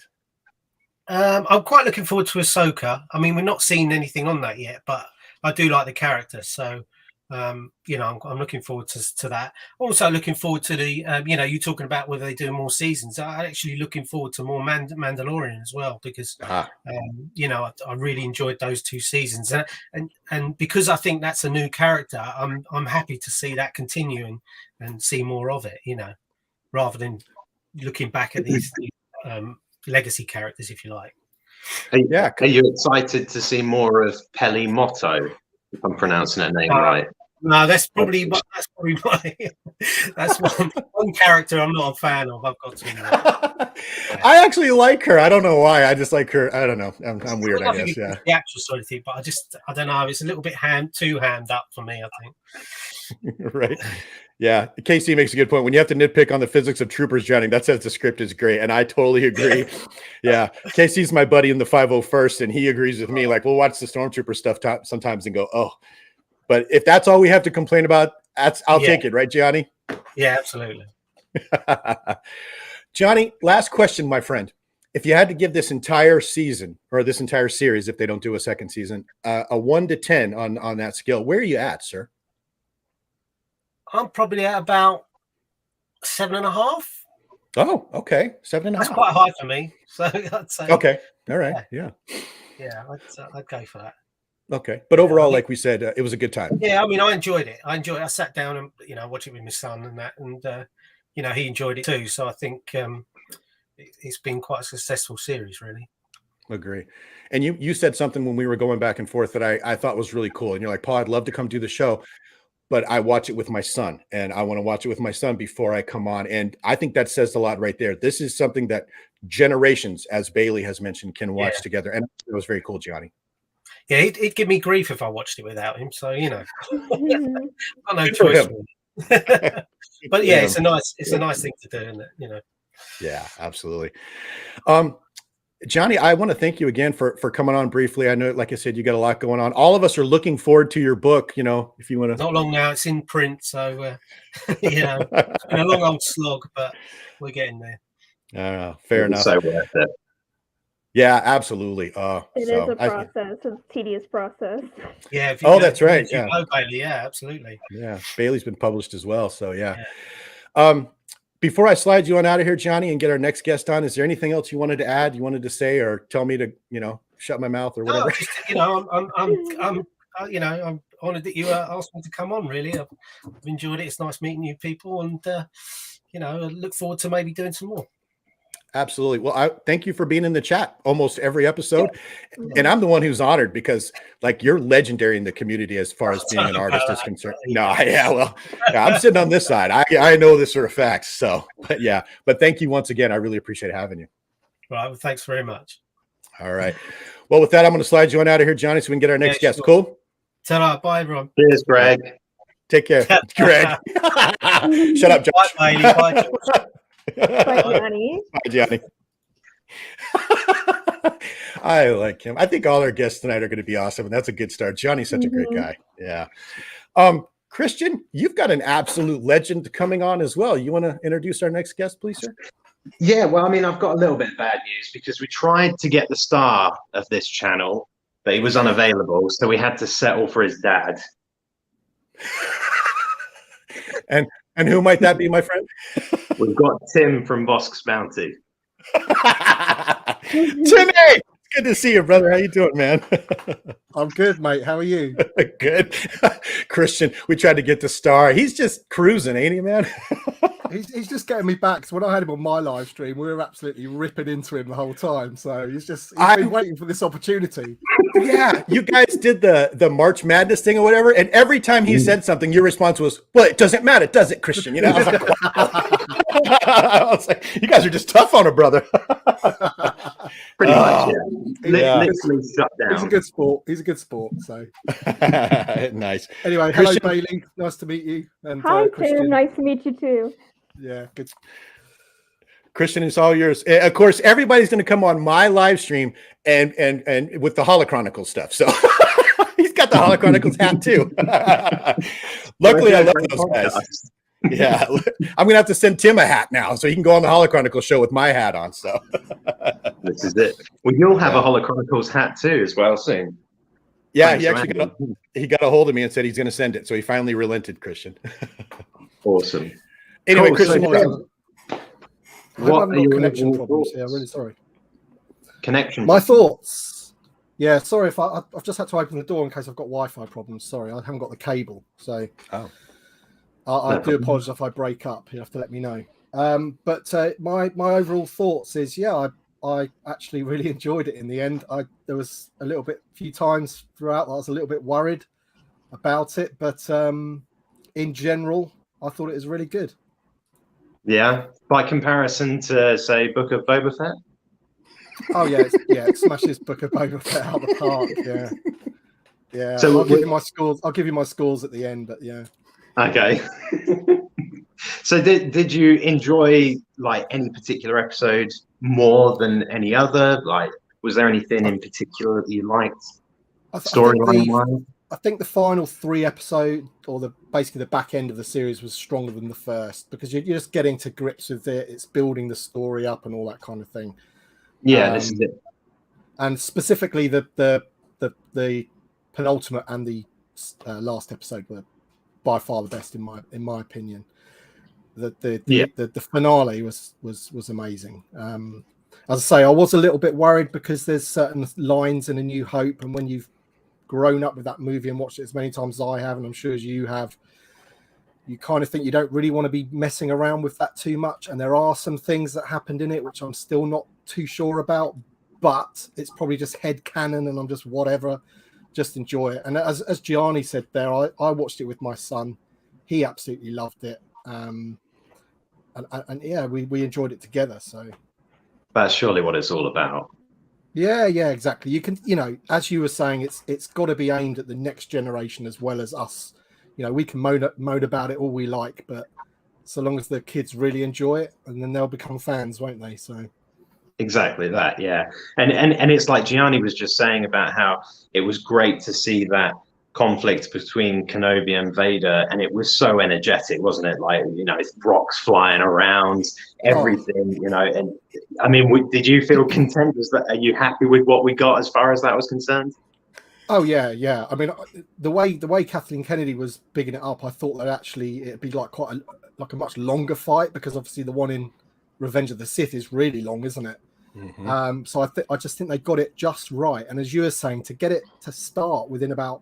I'm quite looking forward to Ahsoka. I mean, we're not seeing anything on that yet, but I do like the character, so you know, I'm looking forward to that. Also, looking forward to the you know, you talking about whether they do more seasons. I'm actually looking forward to more Mandalorian as well because you know, I really enjoyed those 2 seasons, and because I think that's a new character, I'm happy to see that continue and see more of it. You know, rather than looking back at these legacy characters, if you like. Are you excited to see more of Peli Motto, if I'm pronouncing her name right? No, that's probably one character I'm not a fan of. I've got to. I actually like her. I don't know why. I just like her. I don't know. I'm weird, I guess. Yeah. The actress sort of thing, but I don't know. It's a little bit too hammed up for me, I think. Right. Yeah. KC makes a good point. When you have to nitpick on the physics of troopers drowning, that says the script is great. And I totally agree. Yeah. KC's my buddy in the 501st, and he agrees with me. Like, we'll watch the stormtrooper stuff sometimes and go, oh. But if that's all we have to complain about, I'll take it. Right, Gianni? Yeah, absolutely. Johnny, last question, my friend. If you had to give this entire season or this entire series, if they don't do a second season, a 1 to 10 on that scale, where are you at, sir? I'm probably at about 7.5. Oh, okay, 7.5. That's quite high for me. So I'd say. Okay, all right, yeah. I'd go for that. Okay, but overall, like we said, it was a good time. Yeah, I mean, I enjoyed it. I sat down and watched it with my son and that, and he enjoyed it too. So I think it's been quite a successful series, really. Agree. And you said something when we were going back and forth that I thought was really cool. And you're like, Paul, I'd love to come do the show, but I watch it with my son, and I want to watch it with my son before I come on. And I think that says a lot right there. This is something that generations, as Bailey has mentioned, can watch together. And it was very cool, Gianni. Yeah, it'd give me grief if I watched it without him. So got no Good for choice. him. But yeah, it's a nice thing to do, isn't it? Yeah, absolutely. Johnny, I want to thank you again for coming on briefly. I know, like I said, you got a lot going on. All of us are looking forward to your book. If you want to. Not long now, it's in print, so it's been a long old slog, but we're getting there. Fair enough. So worth it. Yeah, absolutely. It is a process. It's a tedious process. Yeah. That's right. Yeah. Bailey. Yeah, absolutely. Yeah, Bailey's been published as well. So yeah. Before I slide you on out of here, Johnny, and get our next guest on, is there anything else you wanted to add, you wanted to say, or tell me to, shut my mouth or whatever? No, I'm honored that you asked me to come on. Really, I've enjoyed it. It's nice meeting new people, and I look forward to maybe doing some more. Absolutely. Well, I thank you for being in the chat almost every episode. And I'm the one who's honored because you're legendary in the community as far as being an artist is concerned. I'm sitting on this side. I know this for a fact. So, but thank you once again. I really appreciate having you. Right. Well, thanks very much. All right. Well, with that, I'm going to slide you on out of here, Johnny, so we can get our next guest. Sure. Cool. Ta-ra. Bye, everyone. Cheers, Greg. Take care. Greg. Shut up, Josh. Bye, Bailey. Bye, George. Bye, Johnny. Bye, Johnny. I like him. I think all our guests tonight are going to be awesome, and that's a good start. Johnny's such a great guy. Yeah. Christian, you've got an absolute legend coming on as well. You want to introduce our next guest, please, sir? Yeah, well, I mean, I've got a little bit of bad news because we tried to get the star of this channel, but he was unavailable, so we had to settle for his dad. And who might that be, my friend? We've got Tim from Bosk's Bounty. Timmy! Good to see you, brother. How you doing, man? I'm good, mate. How are you? Good. Christian, we tried to get the star. He's just cruising, ain't he, man? He's just getting me back. So when I had him on my live stream, we were absolutely ripping into him the whole time. So he's been waiting for this opportunity. Yeah, you guys did the March Madness thing or whatever, and every time he said something, your response was, "Well, it doesn't matter, does it, Christian?" I was like, wow. I was like, you guys are just tough on a brother. Pretty much, yeah. Literally shut down. He's a good sport. So nice. Anyway, hello, Bailey. Nice to meet you. And hi, Christian. Tim. Nice to meet you too. Yeah, good. Christian, it's all yours. Of course, everybody's going to come on my live stream and with the Holochronicles stuff. So he's got the Holochronicles hat too. Luckily, I love those guys. Yeah, I'm going to have to send Tim a hat now so he can go on the Holochronicles show with my hat on. So this is it. Well, you'll have a Holochronicles hat too as well soon. Yeah, he actually got a hold of me and said he's going to send it. So he finally relented, Christian. Awesome. Anyway, cool. Christian, what are your connection problems? Yeah, really sorry. Connection. My thoughts. Yeah, sorry if I've just had to open the door in case I've got Wi-Fi problems. Sorry, I haven't got the cable, so I do apologise if I break up. You have to let me know. But my overall thoughts is, I actually really enjoyed it in the end. There was a few times throughout I was a little bit worried about it, but in general, I thought it was really good. Yeah, by comparison to, say, Book of Boba Fett? Oh, yeah, it smashes Book of Boba Fett out of the park, yeah. Yeah, so I'll give you my scores at the end, but yeah. Okay. So did you enjoy, any particular episode more than any other? Was there anything in particular that you liked, storyline-wise? I think the final 3 episodes, or basically the back end of the series, was stronger than the first because you're just getting to grips with it. It's building the story up and all that kind of thing. Yeah, this is it. And specifically, the penultimate and the last episode were by far the best in my opinion. The finale was amazing. As I say, I was a little bit worried because there's certain lines in A New Hope, and when you've grown up with that movie and watched it as many times as I have, and I'm sure as you have, you kind of think you don't really want to be messing around with that too much. And there are some things that happened in it which I'm still not too sure about, but it's probably just head canon, and I'm just whatever, just enjoy it. And as Gianni said there, I watched it with my son. He absolutely loved it. And yeah, we enjoyed it together. So that's surely what it's all about. Yeah, exactly. You can, as you were saying, it's got to be aimed at the next generation as well as us. We can moan about it all we like, but so long as the kids really enjoy it, and then they'll become fans, won't they? So exactly that, yeah. And it's like Gianni was just saying about how it was great to see that conflict between Kenobi and Vader, and it was so energetic, wasn't it? Like, rocks flying around, everything, and I mean, did you feel content? Are you happy with what we got as far as that was concerned? Oh yeah. I mean, the way Kathleen Kennedy was bigging it up, I thought that actually it'd be like quite a much longer fight, because obviously the one in Revenge of the Sith is really long, isn't it? Mm-hmm. So I just think they got it just right. And as you were saying, to get it to start within about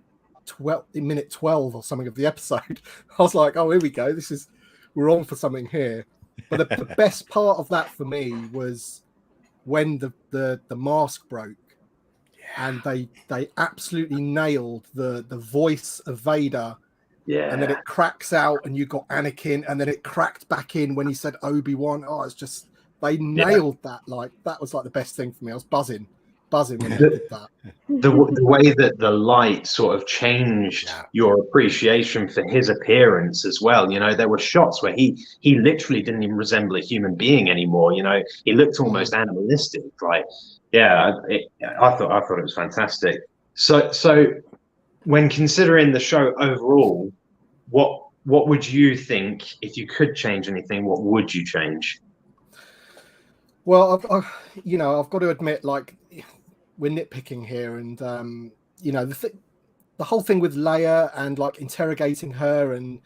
minute 12 or something of the episode, I was like, oh, here we go. We're on for something here. But the best part of that for me was when the mask broke. And they absolutely nailed the voice of Vader. Yeah. And then it cracks out and you got Anakin, and then it cracked back in when he said Obi-Wan. Oh, it's just, they nailed that. Like, that was like the best thing for me. I was buzzing when they did that. The way that the light sort of changed your appreciation for his appearance as well. There were shots where he literally didn't even resemble a human being anymore. He looked almost animalistic. Like, yeah, I thought it was fantastic. So when considering the show overall, what would you think, if you could change anything, what would you change? Well, I've got to admit, like, we're nitpicking here, and the whole thing with Leia and like interrogating her and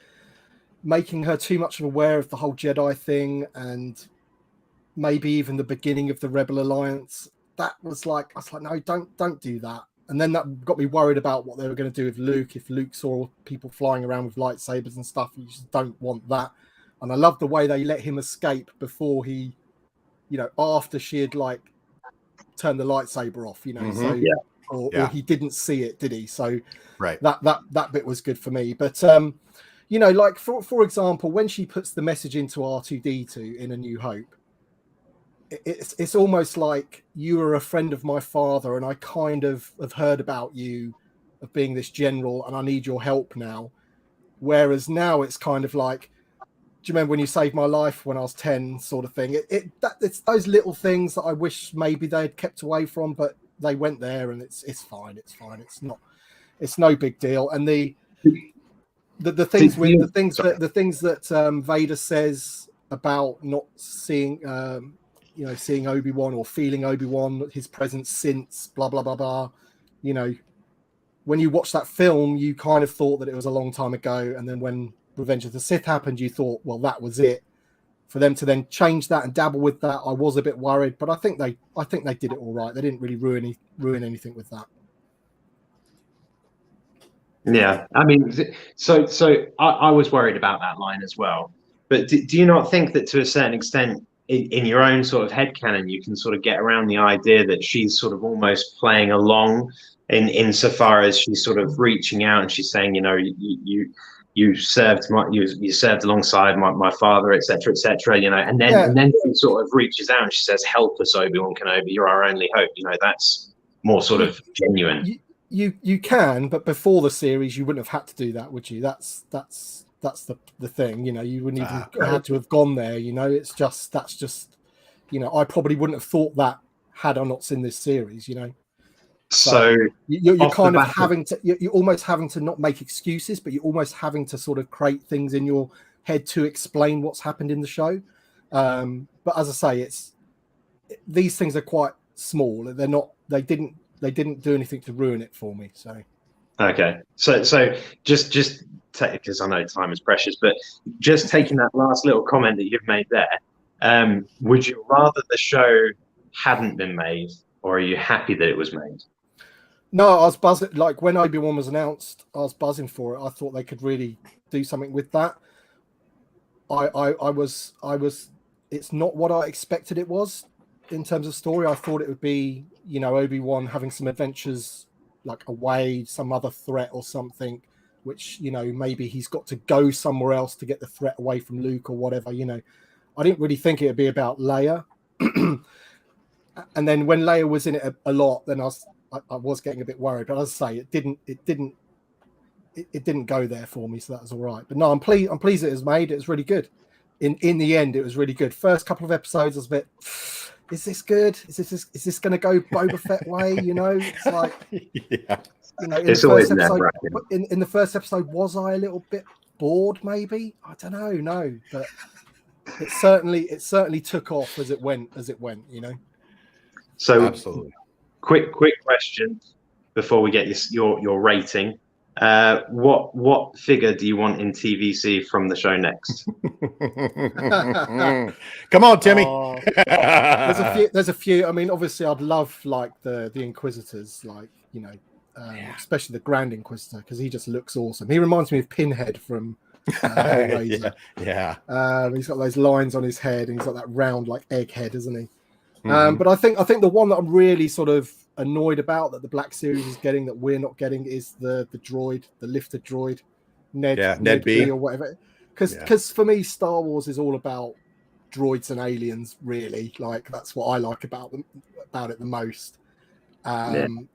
making her too much aware of the whole Jedi thing, and maybe even the beginning of the Rebel Alliance. That was like, I was like, no, don't do that. And then that got me worried about what they were going to do with Luke. If Luke saw people flying around with lightsabers and stuff, you just don't want that. And I love the way they let him escape before he, after she had like turned the lightsaber off, Mm-hmm. Or he didn't see it, did he? So right. That bit was good for me. But like for example, when she puts the message into R2-D2 in A New Hope, it's almost like, you were a friend of my father, and I kind of have heard about you of being this general, and I need your help now. Whereas now it's kind of like, do you remember when you saved my life when I was 10, sort of thing? It's those little things that I wish maybe they had kept away from, but they went there, and it's fine. It's no big deal. And the things that Vader says about not seeing seeing Obi-Wan or feeling Obi-Wan, his presence since blah blah blah blah. When you watch that film, you kind of thought that it was a long time ago, and then when Revenge of the Sith happened, you thought, well, that was it. For them to then change that and dabble with that, I was a bit worried, but I think they did it all right. They didn't really ruin anything with that. Yeah, I mean, so I was worried about that line as well. But do you not think that to a certain extent, in your own sort of headcanon, you can sort of get around the idea that she's sort of almost playing along insofar as she's sort of reaching out and she's saying, you served alongside my father, etc., and then she sort of reaches out and she says, "Help us, Obi-Wan Kenobi, you're our only hope." That's more sort of genuine. You can, but before the series, you wouldn't have had to do that, would you? That's the thing. You wouldn't even had to have gone there. It's just I probably wouldn't have thought that had I not seen this series. So you're kind of having to, you're almost having to not make excuses, but you're almost having to sort of create things in your head to explain what's happened in the show. But as I say, these things are quite small. They're not. They didn't do anything to ruin it for me. So okay, so just because I know time is precious, but just taking that last little comment that you've made there, would you rather the show hadn't been made, or are you happy that it was made? No, I was buzzing. Like when Obi-Wan was announced, I was buzzing for it. I thought they could really do something with that. I was. It's not what I expected it was in terms of story. I thought it would be, you know, Obi-Wan having some adventures like away, some other threat or something, which, you know, maybe he's got to go somewhere else to get the threat away from Luke or whatever. You know, I didn't really think it would be about Leia. And then when Leia was in it a lot, then I was getting a bit worried. But as I say, it didn't go there for me, so that was all right. But no, I'm pleased it was made. It was really good. In the end, it was really good. First couple of episodes, I was a bit, is this good? Is this going to go Boba Fett way? You know, it's like, Yeah. you know, It's always nerve-wracking. in the first episode, was I a little bit bored? Maybe, I don't know. No, but it certainly took off as it went. You know. So Absolutely. Quick question before we get your rating. What figure do you want in TVC from the show next? Come on, Timmy. There's a few. I mean, obviously, I'd love like the Inquisitors, like, you know, especially the Grand Inquisitor, because he just looks awesome. He reminds me of Pinhead from Hellraiser. Yeah. He's got those lines on his head, and he's got that round like egg head, isn't he? Mhm. But I think the one that I'm really sort of annoyed about that the Black Series is getting that we're not getting is the droid, the lifter droid, Ned B or whatever. Because for me, Star Wars is all about droids and aliens, really. Like that's what I like about it the most. And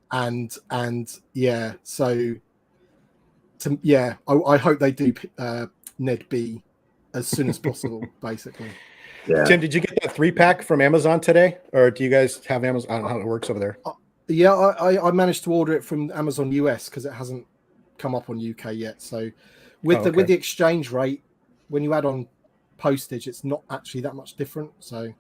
yeah, so I hope they do Ned B as soon as possible, basically. Yeah. Tim, did you get that 3-pack from Amazon today, or do you guys have Amazon? I don't know how it works over there. Yeah, I managed to order it from Amazon US because it hasn't come up on UK yet. So with the exchange rate, when you add on postage, it's not actually that much different. So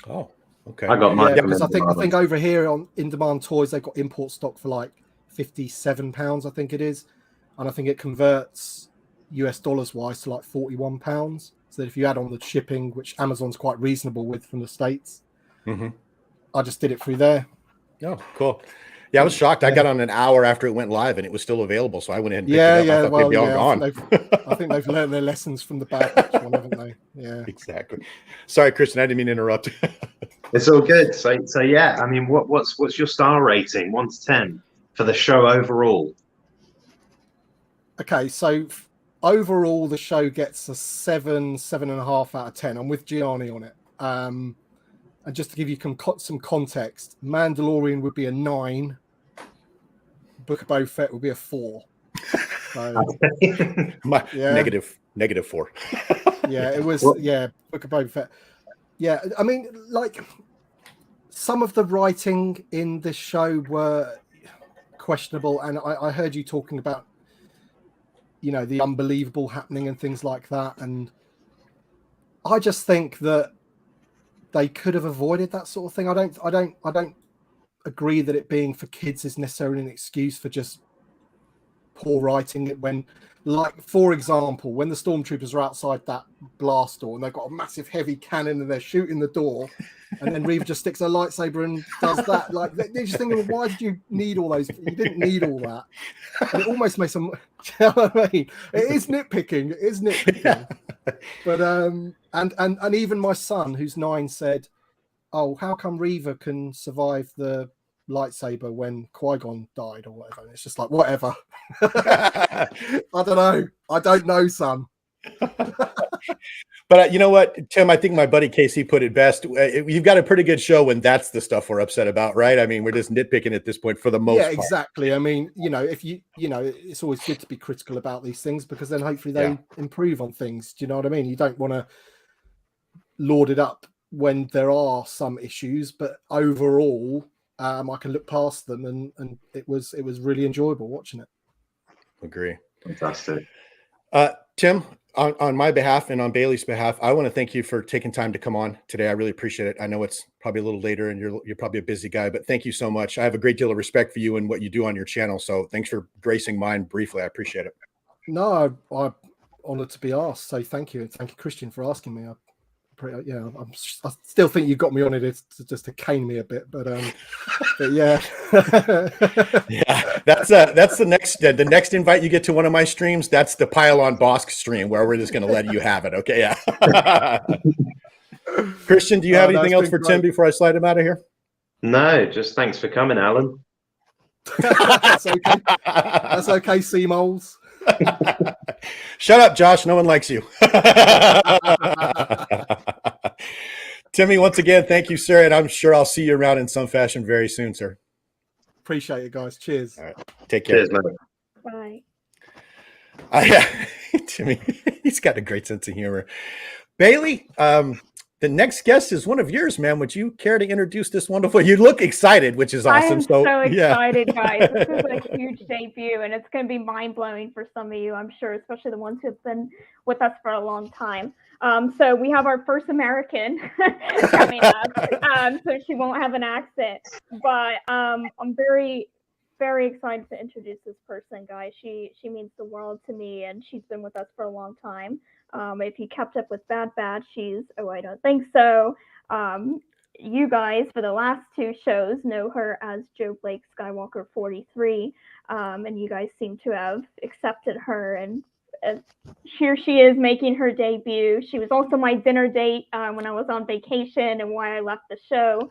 okay. I got mine. because I think over here on In Demand Toys they've got import stock for like £57, I think it is, and I think it converts US dollars wise to like £41. So that if you add on the shipping, which Amazon's quite reasonable with from the States, I just did it through there. Oh, cool. Yeah, I was shocked. I got on an hour after it went live and it was still available. So I went ahead and picked it up. I thought they'd be all gone. I think they've learned their lessons from the Bad Batch one, haven't they? Yeah. Exactly. Sorry, Christian, I didn't mean to interrupt. It's all good. So yeah, I mean, what's your star rating, 1 to 10, for the show overall? Okay, so overall, the show gets a 7.5 out of 10. I'm with Gianni on it. And just to give you some context, Mandalorian would be a 9. Book of Boba Fett would be a 4. So, Negative 4. Yeah, it was. Yeah, Book of Boba Fett. Yeah, I mean, like some of the writing in this show were questionable, and I heard you talking about, you know, the unbelievable happening and things like that, and I just think that they could have avoided that sort of thing. I don't agree that it being for kids is necessarily an excuse for just poor writing. When, like, for example, when the stormtroopers are outside that blast door and they've got a massive heavy cannon and they're shooting the door, and then Reva just sticks her lightsaber and does that. Like, they're just thinking, well, why did you need all those? You didn't need all that. And it almost makes them. You know what I mean? It is nitpicking. Yeah. But and even my son, who's 9, said, "Oh, how come Reva can survive the lightsaber when Qui-Gon died or whatever?" And it's just like, whatever. I don't know, son. But you know what, Tim, I think my buddy Casey put it best. You've got a pretty good show when that's the stuff we're upset about, right? I mean, we're just nitpicking at this point for the most part. Exactly. I mean, you know, if you know, it's always good to be critical about these things because then hopefully they improve on things. Do you know what I mean? You don't want to laud it up when there are some issues, but overall, I can look past them, and it was really enjoyable watching it. Agree. Fantastic. Tim, on my behalf and on Bailey's behalf, I want to thank you for taking time to come on today. I really appreciate it. I know it's probably a little later and you're probably a busy guy, but thank you so much. I have a great deal of respect for you and what you do on your channel. So thanks for gracing mine briefly. I appreciate it. No, I'm honoured to be asked. So thank you, and thank you, Christian, for asking me. I still think you got me on it just to cane me a bit, but yeah. Yeah, that's the next invite you get to one of my streams. That's the Pile on Bosk stream where we're just going to let you have it. Okay, yeah. Christian, do you have anything else for Tim before I slide him out of here? No, just thanks for coming, Alan. That's okay. That's okay, Seamoles. Shut up, Josh. No one likes you. Timmy, once again, thank you, sir. And I'm sure I'll see you around in some fashion very soon, sir. Appreciate it, guys. Cheers. All right. Take care. Cheers, man. Bye. Timmy, he's got a great sense of humor. Bailey, the next guest is one of yours, man. Would you care to introduce this wonderful? You look excited, which is awesome. I am so excited, yeah. guys. This is a huge debut, and it's going to be mind-blowing for some of you, I'm sure, especially the ones who've been with us for a long time. So we have our first American coming up, so she won't have an accent. But I'm very, very excited to introduce this person, guys. She means the world to me, and she's been with us for a long time. If you kept up with Bad Batch, I don't think so. You guys, for the last two shows, know her as Joe Blake Skywalker 43, and you guys seem to have accepted her, and here she is making her debut. She was also my dinner date when I was on vacation, and why I left the show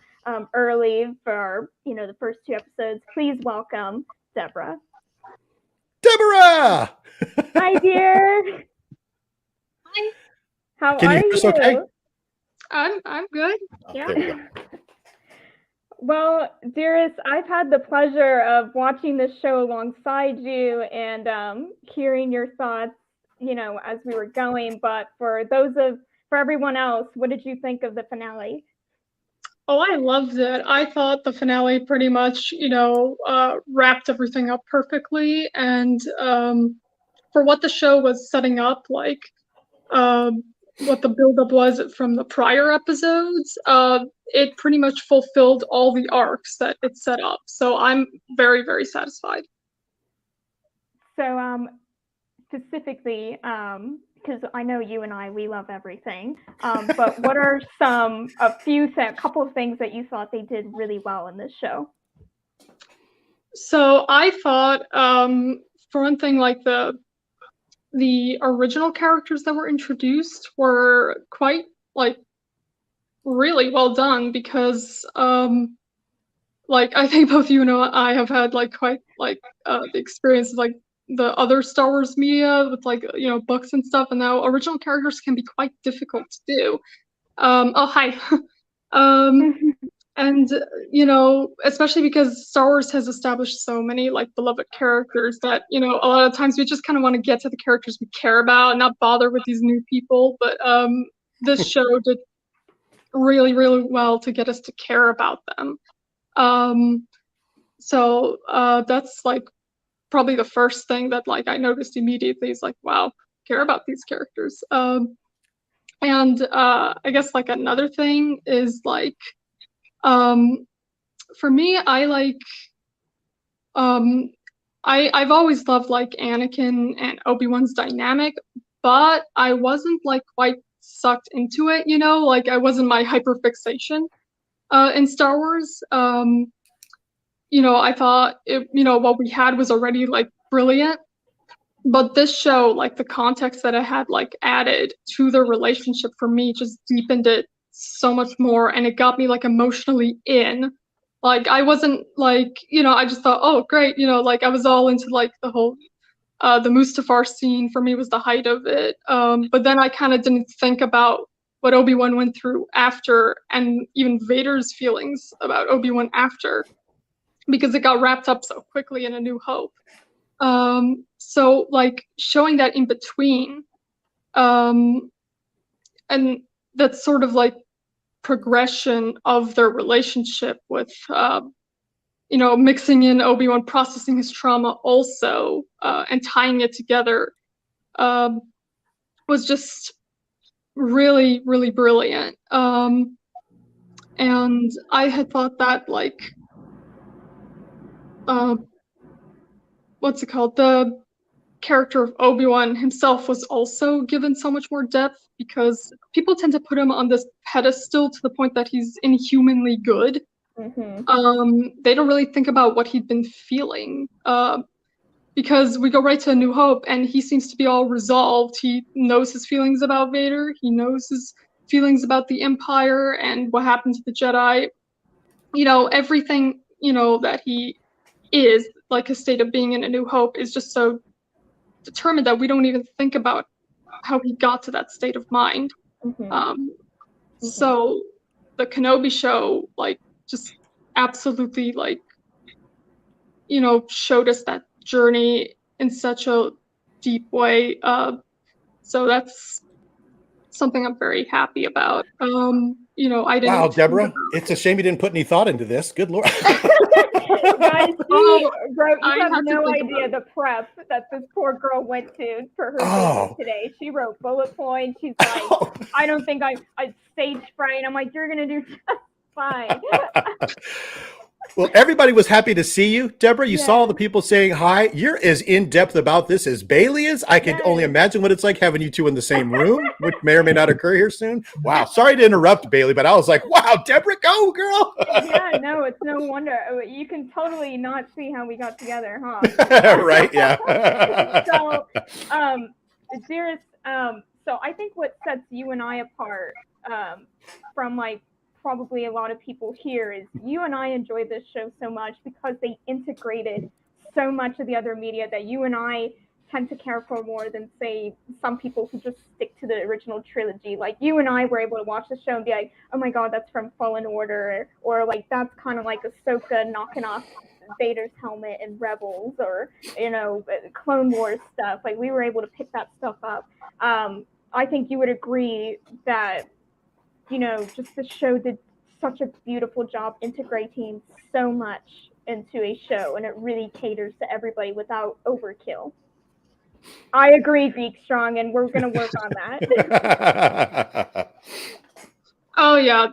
early for the first two episodes. Please welcome Deborah. Deborah! Hi, dear. Hi. How Can are you hear you? us okay? I'm good. Yeah. Well, dearest, I've had the pleasure of watching this show alongside you and hearing your thoughts, as we were going. But for everyone else, what did you think of the finale? Oh, I loved it. I thought the finale pretty much, wrapped everything up perfectly. And for what the show was setting up, like what the buildup was from the prior episodes, it pretty much fulfilled all the arcs that it set up. So I'm very, very satisfied. So specifically, because I know you and we love everything, but what are a couple of things that you thought they did really well in this show? So I thought, for one thing, like the original characters that were introduced were quite really well done, because I think both you and I have had quite the experience of the other Star Wars media with books and stuff, and now original characters can be quite difficult to do. Oh, hi. And especially because Star Wars has established so many beloved characters that a lot of times we just kind of want to get to the characters we care about and not bother with these new people. But this show did really, really well to get us to care about them. So that's probably the first thing that I noticed immediately is wow, care about these characters. And I guess another thing is for me, I've always loved Anakin and Obi-Wan's dynamic, but I wasn't quite sucked into it, I wasn't my hyperfixation in Star Wars. I thought what we had was already brilliant, but this show, the context that it had added to the relationship for me just deepened it so much more, and it got me emotionally in. I wasn't I just thought, oh great, I was all into the whole the Mustafar scene for me was the height of it, but then I kind of didn't think about what Obi-Wan went through after, and even Vader's feelings about Obi-Wan after, because it got wrapped up so quickly in A New Hope. So showing that in between, and that sort of progression of their relationship with mixing in Obi-Wan processing his trauma also, and tying it together, was just really, really brilliant. And I had thought that what's it called? character of Obi-Wan himself was also given so much more depth, because people tend to put him on this pedestal to the point that he's inhumanly good. They don't really think about what he'd been feeling, because we go right to A New Hope and he seems to be all resolved. He knows his feelings about Vader. He knows his feelings about the Empire and what happened to the Jedi. You know, everything, you know, that he is, like his state of being in A New Hope, is just so determined that we don't even think about how he got to that state of mind. So the Kenobi show, like, just absolutely, like, you know, showed us that journey in such a deep way. So that's something I'm very happy about. You know, I didn't. Wow, Deborah, it's a shame you didn't put any thought into this. Good Lord. Guys, you I have had to no think idea the prep that this poor girl went to for her paper today. She wrote bullet points. She's like, I don't think I stage fright. I'm like, you're gonna do just fine. Well, everybody was happy to see you, Deborah. You saw all the people saying hi. You're as in-depth about this as Bailey is. I can only imagine what it's like having you two in the same room, which may or may not occur here soon. Wow. Sorry to interrupt, Bailey, but I was like, wow, Deborah, go, girl. Yeah, no, it's no wonder. You can totally not see how we got together, huh? Right, yeah. So, dearest, so I think what sets you and I apart from, like, probably a lot of people here is you and I enjoy this show so much because they integrated so much of the other media that you and I tend to care for more than, say, some people who just stick to the original trilogy. Like, you and I were able to watch the show and be like, oh my god, that's from Fallen Order, or like, that's kind of like Ahsoka knocking off Vader's helmet in Rebels, or, you know, Clone Wars stuff. Like, we were able to pick that stuff up. I think you would agree that, you know, just the show did such a beautiful job integrating so much into a show, and it really caters to everybody without overkill. I agree, Geek Strong, and we're going to work on that. Oh yeah,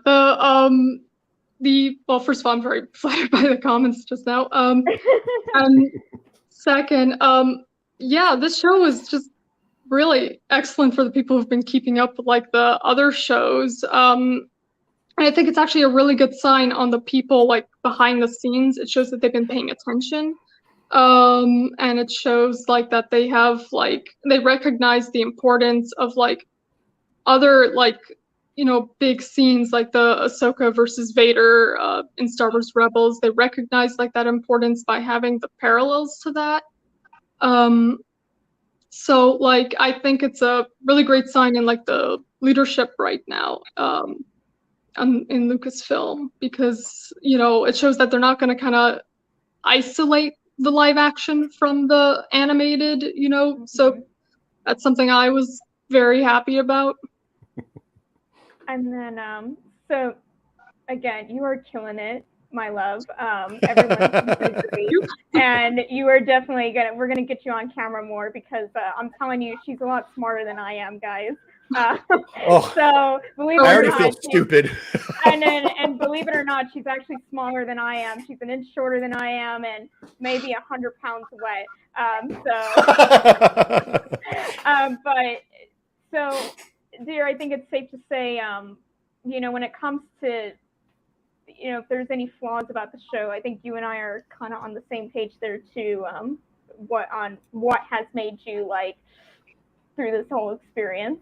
well, first of all, I'm very flattered by the comments just now. And second, yeah, this show was just really excellent for the people who've been keeping up with, like, the other shows. And I think it's actually a really good sign on the people, like, behind the scenes. It shows that they've been paying attention. And it shows, like, that they have, like, they recognize the importance of, like, other, like, you know, big scenes, like the Ahsoka versus Vader in Star Wars Rebels. They recognize, like, that importance by having the parallels to that. So, like, I think it's a really great sign in, like, the leadership right now in Lucasfilm, because, you know, it shows that they're not going to kind of isolate the live action from the animated, you know. So that's something I was very happy about. And then, so again, you are killing it, my love. Everyone agree. And you are definitely we're gonna get you on camera more, because I'm telling you, she's a lot smarter than I am, guys. So believe it or not, I already feel stupid. and believe it or not, she's actually smaller than I am. She's an inch shorter than I am, and maybe 100 pounds away. But so, dear, I think it's safe to say, you know, when it comes to, you know, if there's any flaws about the show, I think you and I are kind of on the same page there too. What has made you like through this whole experience?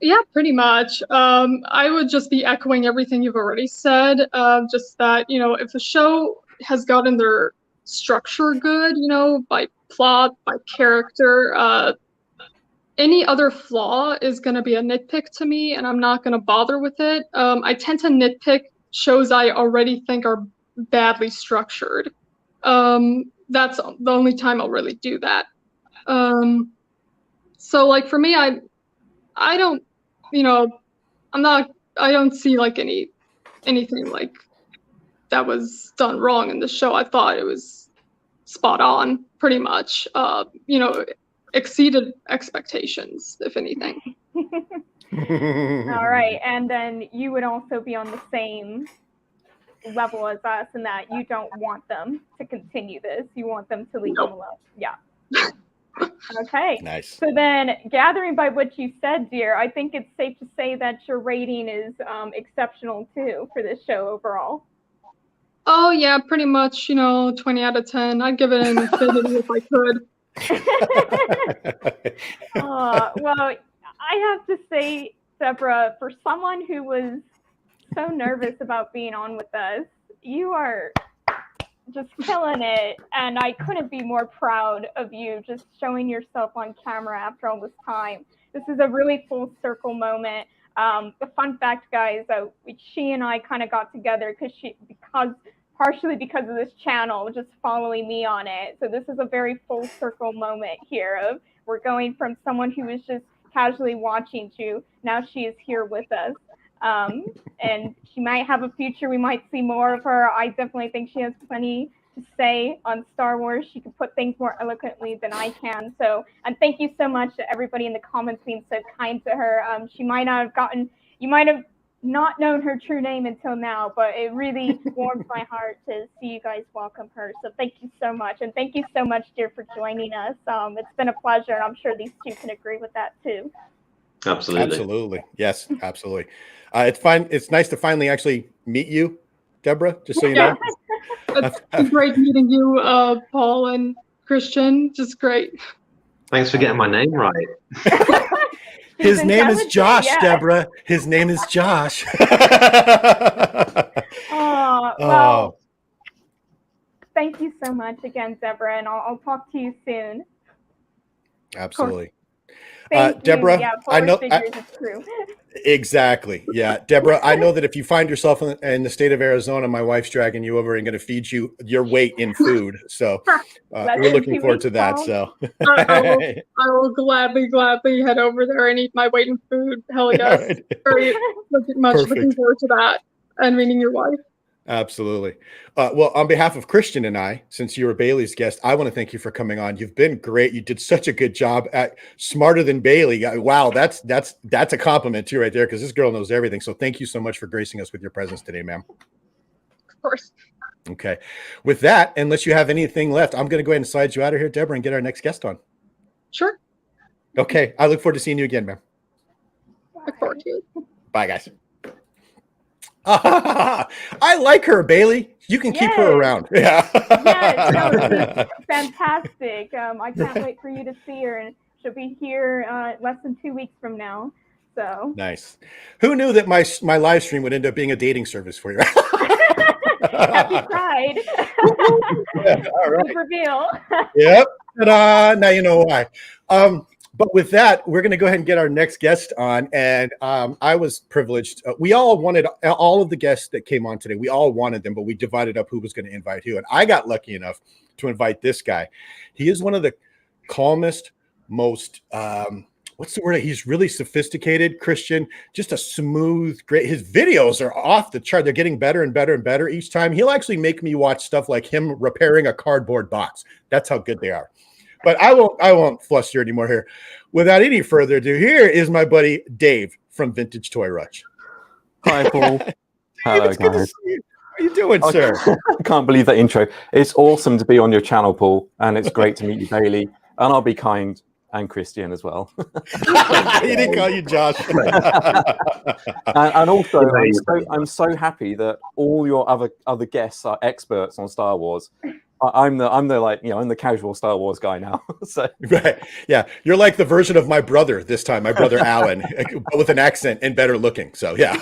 Yeah, pretty much. I would just be echoing everything you've already said. Just that, you know, if a show has gotten their structure good, you know, by plot, by character, any other flaw is going to be a nitpick to me, and I'm not going to bother with it. I tend to nitpick shows I already think are badly structured. That's the only time I'll really do that. So, like, for me, I don't, you know, I don't see, like, anything, like, that was done wrong in the show. I thought it was spot on, pretty much. You know, exceeded expectations, if anything. All right, and then you would also be on the same level as us in that you don't want them to continue this. You want them to leave them alone. Yeah. Okay. Nice. So then, gathering by what you said, dear, I think it's safe to say that your rating is exceptional too for this show overall. Oh yeah, pretty much. 20 out of 10. I'd give it an infinity if I could. Well, I have to say, Deborah, for someone who was so nervous about being on with us, you are just killing it, and I couldn't be more proud of you just showing yourself on camera after all this time. This is a really full circle moment. The fun fact, guys, she and I kind of got together partially because of this channel, just following me on it. So this is a very full circle moment here of we're going from someone who was just casually watching to now she is here with us. And she might have a future. We might see more of her. I definitely think she has plenty to say on Star Wars. She can put things more eloquently than I can. So, and thank you so much to everybody in the comments being so kind to her. You might have not known her true name until now, but it really warms my heart to see you guys welcome her. So thank you so much. And thank you so much, dear, for joining us. It's been a pleasure, and I'm sure these two can agree with that too. Absolutely. Yes, absolutely. It's nice to finally actually meet you, Deborah, just so you know. It's been great meeting you, Paul and Christian. Just great. Thanks for getting my name right. His name is Josh, yeah. Deborah. His name is Josh. Well, thank you so much again, Deborah, and I'll talk to you soon. Absolutely. Deborah, yeah, I know. Exactly. Yeah. Deborah, I know that if you find yourself in the state of Arizona, my wife's dragging you over and going to feed you your weight in food. So we're looking forward to that. So I will gladly head over there and eat my weight in food. Hell yes. Right. Very much looking forward to that and meeting your wife. Absolutely. Well, on behalf of Christian and I, since you were Bailey's guest, I want to thank you for coming on. You've been great. You did such a good job at Smarter Than Bailey. Wow, that's a compliment too right there, because this girl knows everything. So thank you so much for gracing us with your presence today, ma'am. Of course. Okay. With that, unless you have anything left, I'm going to go ahead and slide you out of here, Deborah, and get our next guest on. Sure. Okay. I look forward to seeing you again, ma'am. Look forward to it. Bye, guys. I like her, Bailey. You can keep her around. Yeah. Yes, no, she's fantastic. I can't wait for you to see her, and she'll be here less than 2 weeks from now. So nice. Who knew that my live stream would end up being a dating service for you? Happy Pride. Yeah, all right. Big reveal. Yep. Ta-da. Now you know why. But with that, we're going to go ahead and get our next guest on. And I was privileged. We all wanted all of the guests that came on today. We all wanted them, but we divided up who was going to invite who. And I got lucky enough to invite this guy. He is one of the calmest, most, what's the word? He's really sophisticated, Christian, just a smooth, great. His videos are off the chart. They're getting better and better and better each time. He'll actually make me watch stuff like him repairing a cardboard box. That's how good they are. But I won't fluster anymore here. Without any further ado, here is my buddy Dave from Vintage Toy Rush. Hi, Paul. Hello, guys. How are you doing, sir? I can't believe that intro. It's awesome to be on your channel, Paul, and it's great to meet you, Bailey. And I'll be kind, and Christian as well. He didn't call you Josh. and also, I'm so happy that all your other guests are experts on Star Wars. I'm the casual Star Wars guy now. So right, yeah, you're like the version of my brother this time, my brother Alan, but with an accent and better looking. So yeah.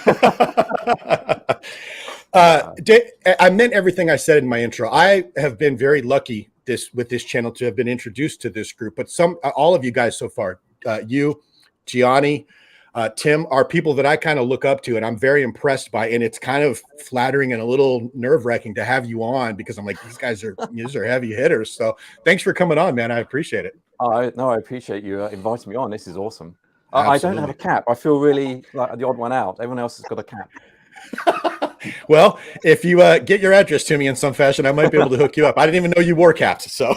I meant everything I said in my intro. I have been very lucky with this channel to have been introduced to this group, but all of you guys so far, you, Gianni, Tim, are people that I kind of look up to and I'm very impressed by, and it's kind of flattering and a little nerve-wracking to have you on, because I'm like, these are heavy hitters. So thanks for coming on, man. I appreciate it. I appreciate you inviting me on. This is awesome. I don't have a cap. I feel really like the odd one out. Everyone else has got a cap. Well, if you get your address to me in some fashion, I might be able to hook you up. I didn't even know you wore caps. So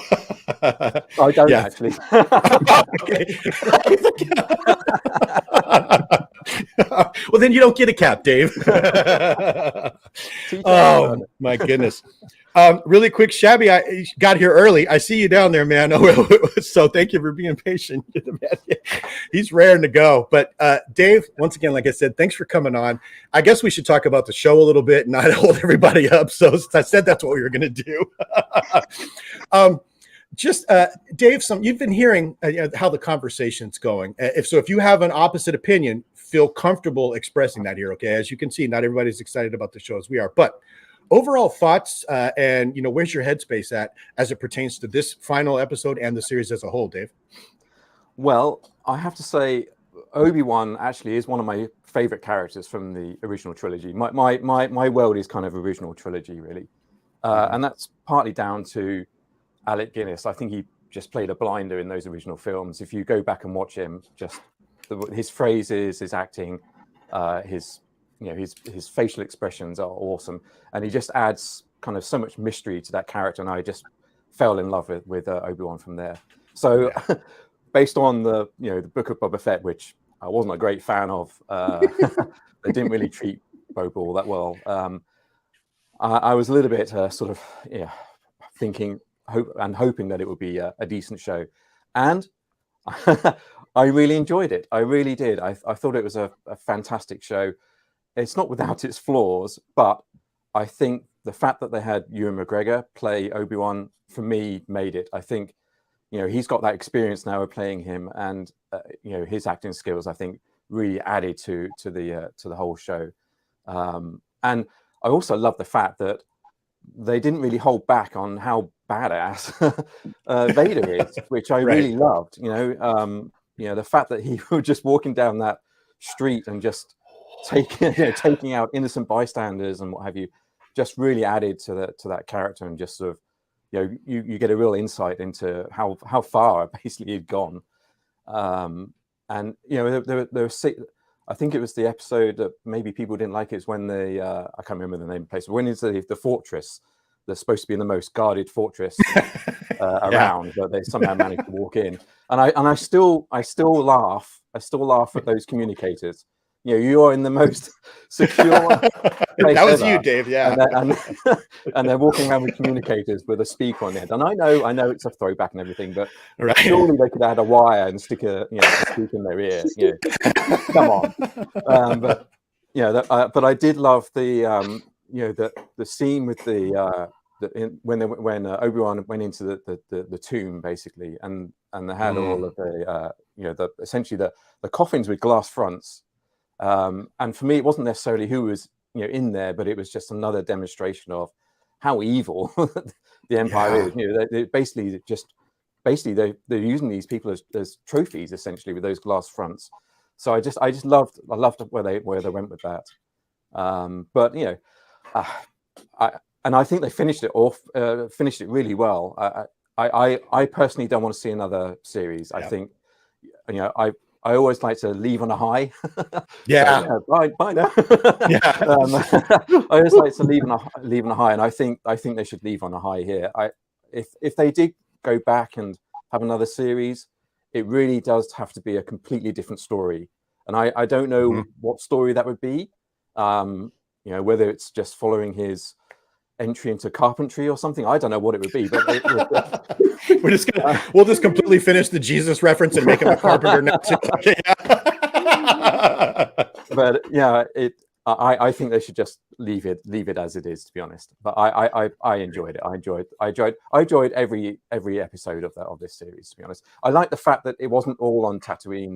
I don't actually. Well, then you don't get a cap, Dave. Oh my goodness. Really quick, Shabby, I got here early. I see you down there, man. So thank you for being patient. He's raring to go. But Dave, once again, like I said, thanks for coming on. I guess we should talk about the show a little bit and not hold everybody up. So I said that's what we were going to do. Dave, you've been hearing how the conversation's going. If you have an opposite opinion, feel comfortable expressing that here. Okay, as you can see, not everybody's excited about the show as we are, but overall thoughts and where's your headspace at as it pertains to this final episode and the series as a whole, Dave? Well, I have to say, Obi-Wan actually is one of my favorite characters from the original trilogy. My world is kind of original trilogy, really, and that's partly down to Alec Guinness. I think he just played a blinder in those original films. If you go back and watch him, just his phrases, his acting, his facial expressions are awesome, and he just adds kind of so much mystery to that character. And I just fell in love with Obi-Wan from there. So, based on the Book of Boba Fett, which I wasn't a great fan of, they didn't really treat Boba all that well. I was a little bit thinking. Hoping that it would be a decent show, and I really enjoyed it. I really did. I thought it was a fantastic show. It's not without its flaws, but I think the fact that they had Ewan McGregor play Obi-Wan, for me, made it. I think he's got that experience now of playing him, and his acting skills, I think, really added to the whole show. And I also love the fact that they didn't really hold back on how badass Vader is, which I really loved. The fact that he was just walking down that street and just taking out innocent bystanders and what have you, just really added to that character, and just sort of you get a real insight into how far basically he'd gone. And there were I think it was the episode that maybe people didn't like. It's when they I can't remember the name of the place, but when it's the fortress, they're supposed to be in the most guarded fortress around, but they somehow managed to walk in. And I still laugh at those communicators. You are in the most secure place that was ever, you, Dave. Yeah, and they're walking around with communicators with a speaker on it. And I know it's a throwback and everything, but surely they could add a wire and stick a speaker in their ear. Come on. But I did love the the scene with when Obi-Wan went into the tomb, basically, and they had all of the essentially the coffins with glass fronts. And for me, it wasn't necessarily who was in there, but it was just another demonstration of how evil the Empire is. They basically they're using these people as trophies, essentially, with those glass fronts. So I just loved where they went with that. I think they finished it really well. I personally don't want to see another series. I think I always like to leave on a high. Yeah. So, bye now. Yeah. I always like to leave on a high, and I think they should leave on a high here. If they did go back and have another series, it really does have to be a completely different story. And I don't know what story that would be. Whether it's just following his entry into carpentry or something. I don't know what it would be, but we'll just completely finish the Jesus reference and make him a carpenter now too. But I think they should just leave it as it is, to be honest. But I enjoyed it. I enjoyed every episode of this series, to be honest. I like the fact that it wasn't all on Tatooine.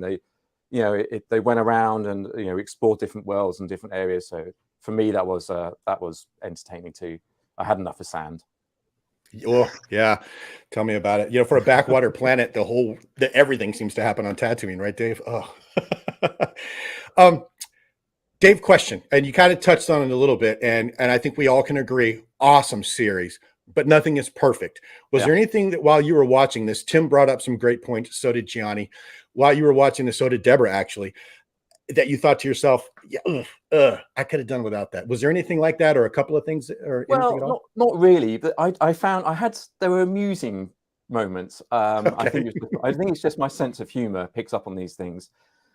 They went around and explored different worlds and different areas. So for me, that was entertaining too. I had enough of sand. Oh yeah, tell me about it. For a backwater planet, everything seems to happen on Tatooine, right, Dave? Oh, Dave, question, and you kind of touched on it a little bit, and I think we all can agree, awesome series, but nothing is perfect. Was there anything that while you were watching this, Tim brought up some great points, so did Gianni. While you were watching this, so did Deborah, actually, that you thought to yourself, I could have done without that. Was there anything like that, or a couple of things, or anything at all? Not really, but I found there were amusing moments. Okay. I think it's just my sense of humor picks up on these things.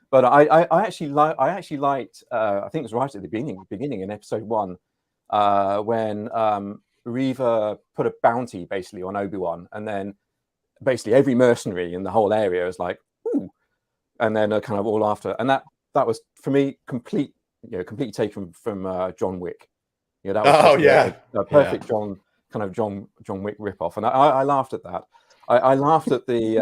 But I actually liked. I think it was right at the beginning in episode 1, when Reva put a bounty basically on Obi-Wan, and then basically every mercenary in the whole area is like, ooh, and then kind of all after. And that was for me completely taken from John Wick. That was a perfect John Wick ripoff, and I laughed at that. I laughed at the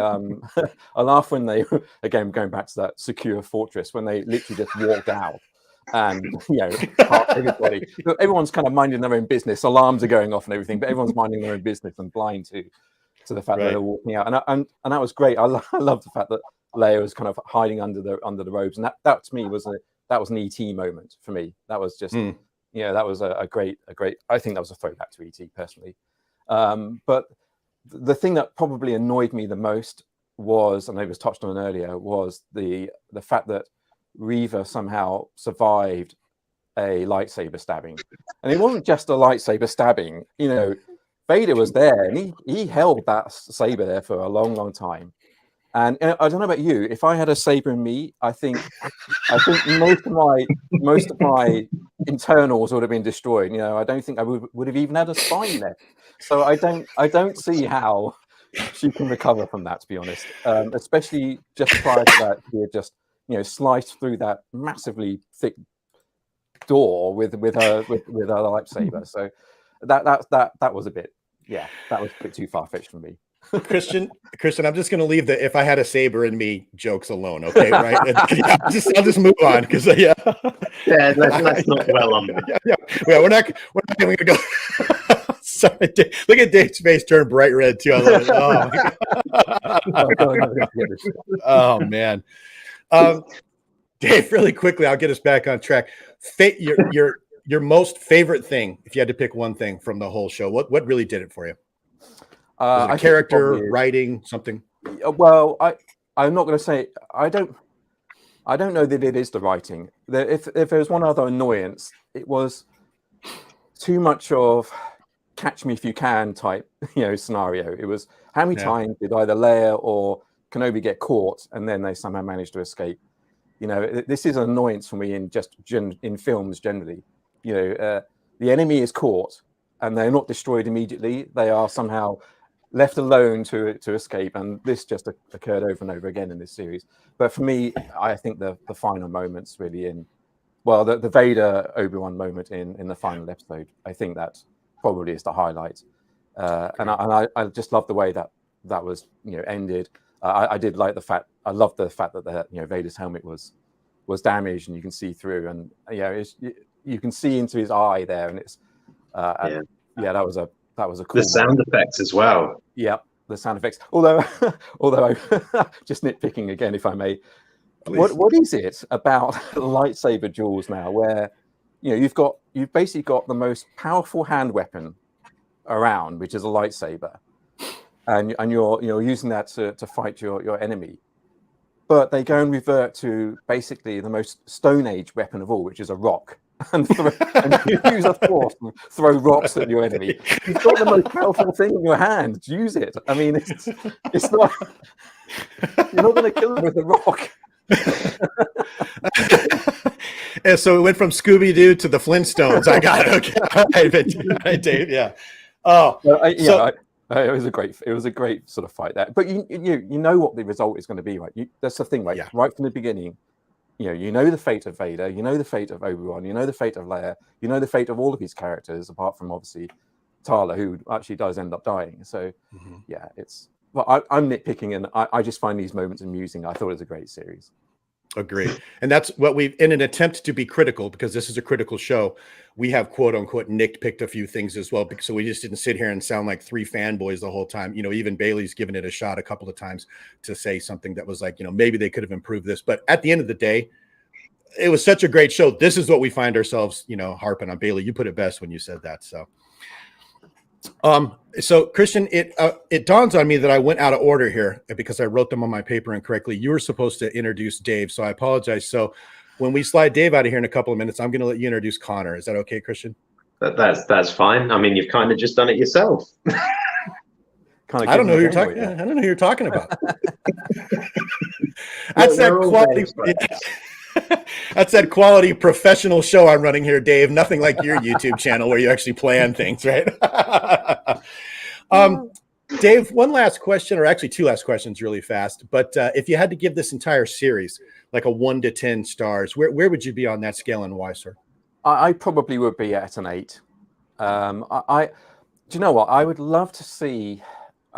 I laughed when they, again going back to that secure fortress, when they literally just walked out, and everybody, everyone's kind of minding their own business, alarms are going off and everything, but everyone's minding their own business and blind to the fact that they're walking out, and that was great. I love the fact that Leia was kind of hiding under the robes, and that to me was an ET moment for me. That was just that was a great. I think that was a throwback to ET personally. But the thing that probably annoyed me the most was, and it was touched on earlier, was the fact that Reva somehow survived a lightsaber stabbing, and it wasn't just a lightsaber stabbing. Vader was there, and he held that saber there for a long, long time. And I don't know about you, if I had a saber in me, I think most of my internals would have been destroyed. I don't think I would have even had a spine left. So I don't see how she can recover from that, to be honest. Especially just prior to that, she had just sliced through that massively thick door with her lightsaber. So that was a bit too far-fetched for me. Christian, I'm just going to leave the "if I had a saber in me" jokes alone, okay? Right? I'll just move on because let's not dwell on that. Yeah, we're not going to go. Sorry, look at Dave's face turn bright red too. I love it. Oh man, Dave, really quickly, I'll get us back on track. Your most favorite thing, if you had to pick one thing from the whole show, what really did it for you? A character, writing, something. Well, I'm not going to say I don't know that it is the writing. If there was one other annoyance, it was too much of catch me if you can type scenario. It was how many times did either Leia or Kenobi get caught and then they somehow managed to escape. This is an annoyance for me in films generally. The enemy is caught and they're not destroyed immediately. They are somehow left alone to escape, and this just occurred over and over again in this series. But for me, I think the final moments really the Vader Obi-Wan moment in the final episode, I think that probably is the highlight. And I just love the way that was ended. I did like the fact. I loved the fact that Vader's helmet was damaged and you can see through, and you can see into his eye there, and it's that was a cool. The sound effects as well. Yeah, the sound effects. Although just nitpicking again, if I may, what is it about lightsaber duels now, where you've basically got the most powerful hand weapon around, which is a lightsaber, and you're using that to fight your enemy, but they go and revert to basically the most Stone Age weapon of all, which is a rock. And you use a force and throw rocks at your enemy. You've got the most powerful thing in your hand. Use it. I mean, it's not. You're not going to kill him with a rock. And so it went from Scooby-Doo to the Flintstones. I got it. Okay, all right, Dave. Yeah. Oh, it was a great sort of fight there. But you know what the result is going to be, right? That's the thing, right? Yeah. Right from the beginning. You know the fate of Vader, you know the fate of Obi-Wan, you know the fate of Leia, you know the fate of all of his characters, apart from obviously Tala, who actually does end up dying. So, I'm nitpicking, and I just find these moments amusing. I thought it was a great series. Agree. And that's what we've, in an attempt to be critical, because this is a critical show, we have quote unquote picked a few things as well, so we just didn't sit here and sound like three fanboys the whole time. Even Bailey's given it a shot a couple of times to say something that was like, maybe they could have improved this. But at the end of the day, it was such a great show. This is what we find ourselves, harping on. Bailey, you put it best when you said that. So Christian, it dawns on me that I went out of order here because I wrote them on my paper incorrectly. You were supposed to introduce Dave, so I apologize. So when we slide Dave out of here in a couple of minutes, I'm going to let you introduce Connor. Is that okay, Christian? That's fine. I mean, you've kind of just done it yourself. I don't know who you're talking. I don't know who you're talking about. That's that quality. That's that quality professional show I'm running here, Dave. Nothing like your YouTube channel where you actually plan things, right? Dave, one last question, or actually two last questions really fast. But if you had to give this entire series like a 1 to 10 stars, where would you be on that scale and why, sir? I probably would be at an 8. Do you know what? I would love to see,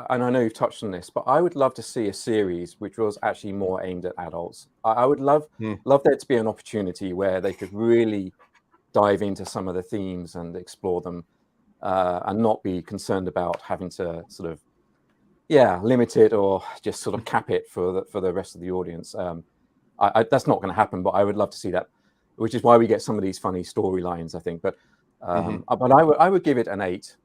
and I know you've touched on this, but I would love to see a series which was actually more aimed at adults. I would love there to be an opportunity where they could really dive into some of the themes and explore them, and not be concerned about having to sort of, limit it or just sort of cap it for the rest of the audience. That's not going to happen, but I would love to see that, which is why we get some of these funny storylines, I think. But I would give it an 8.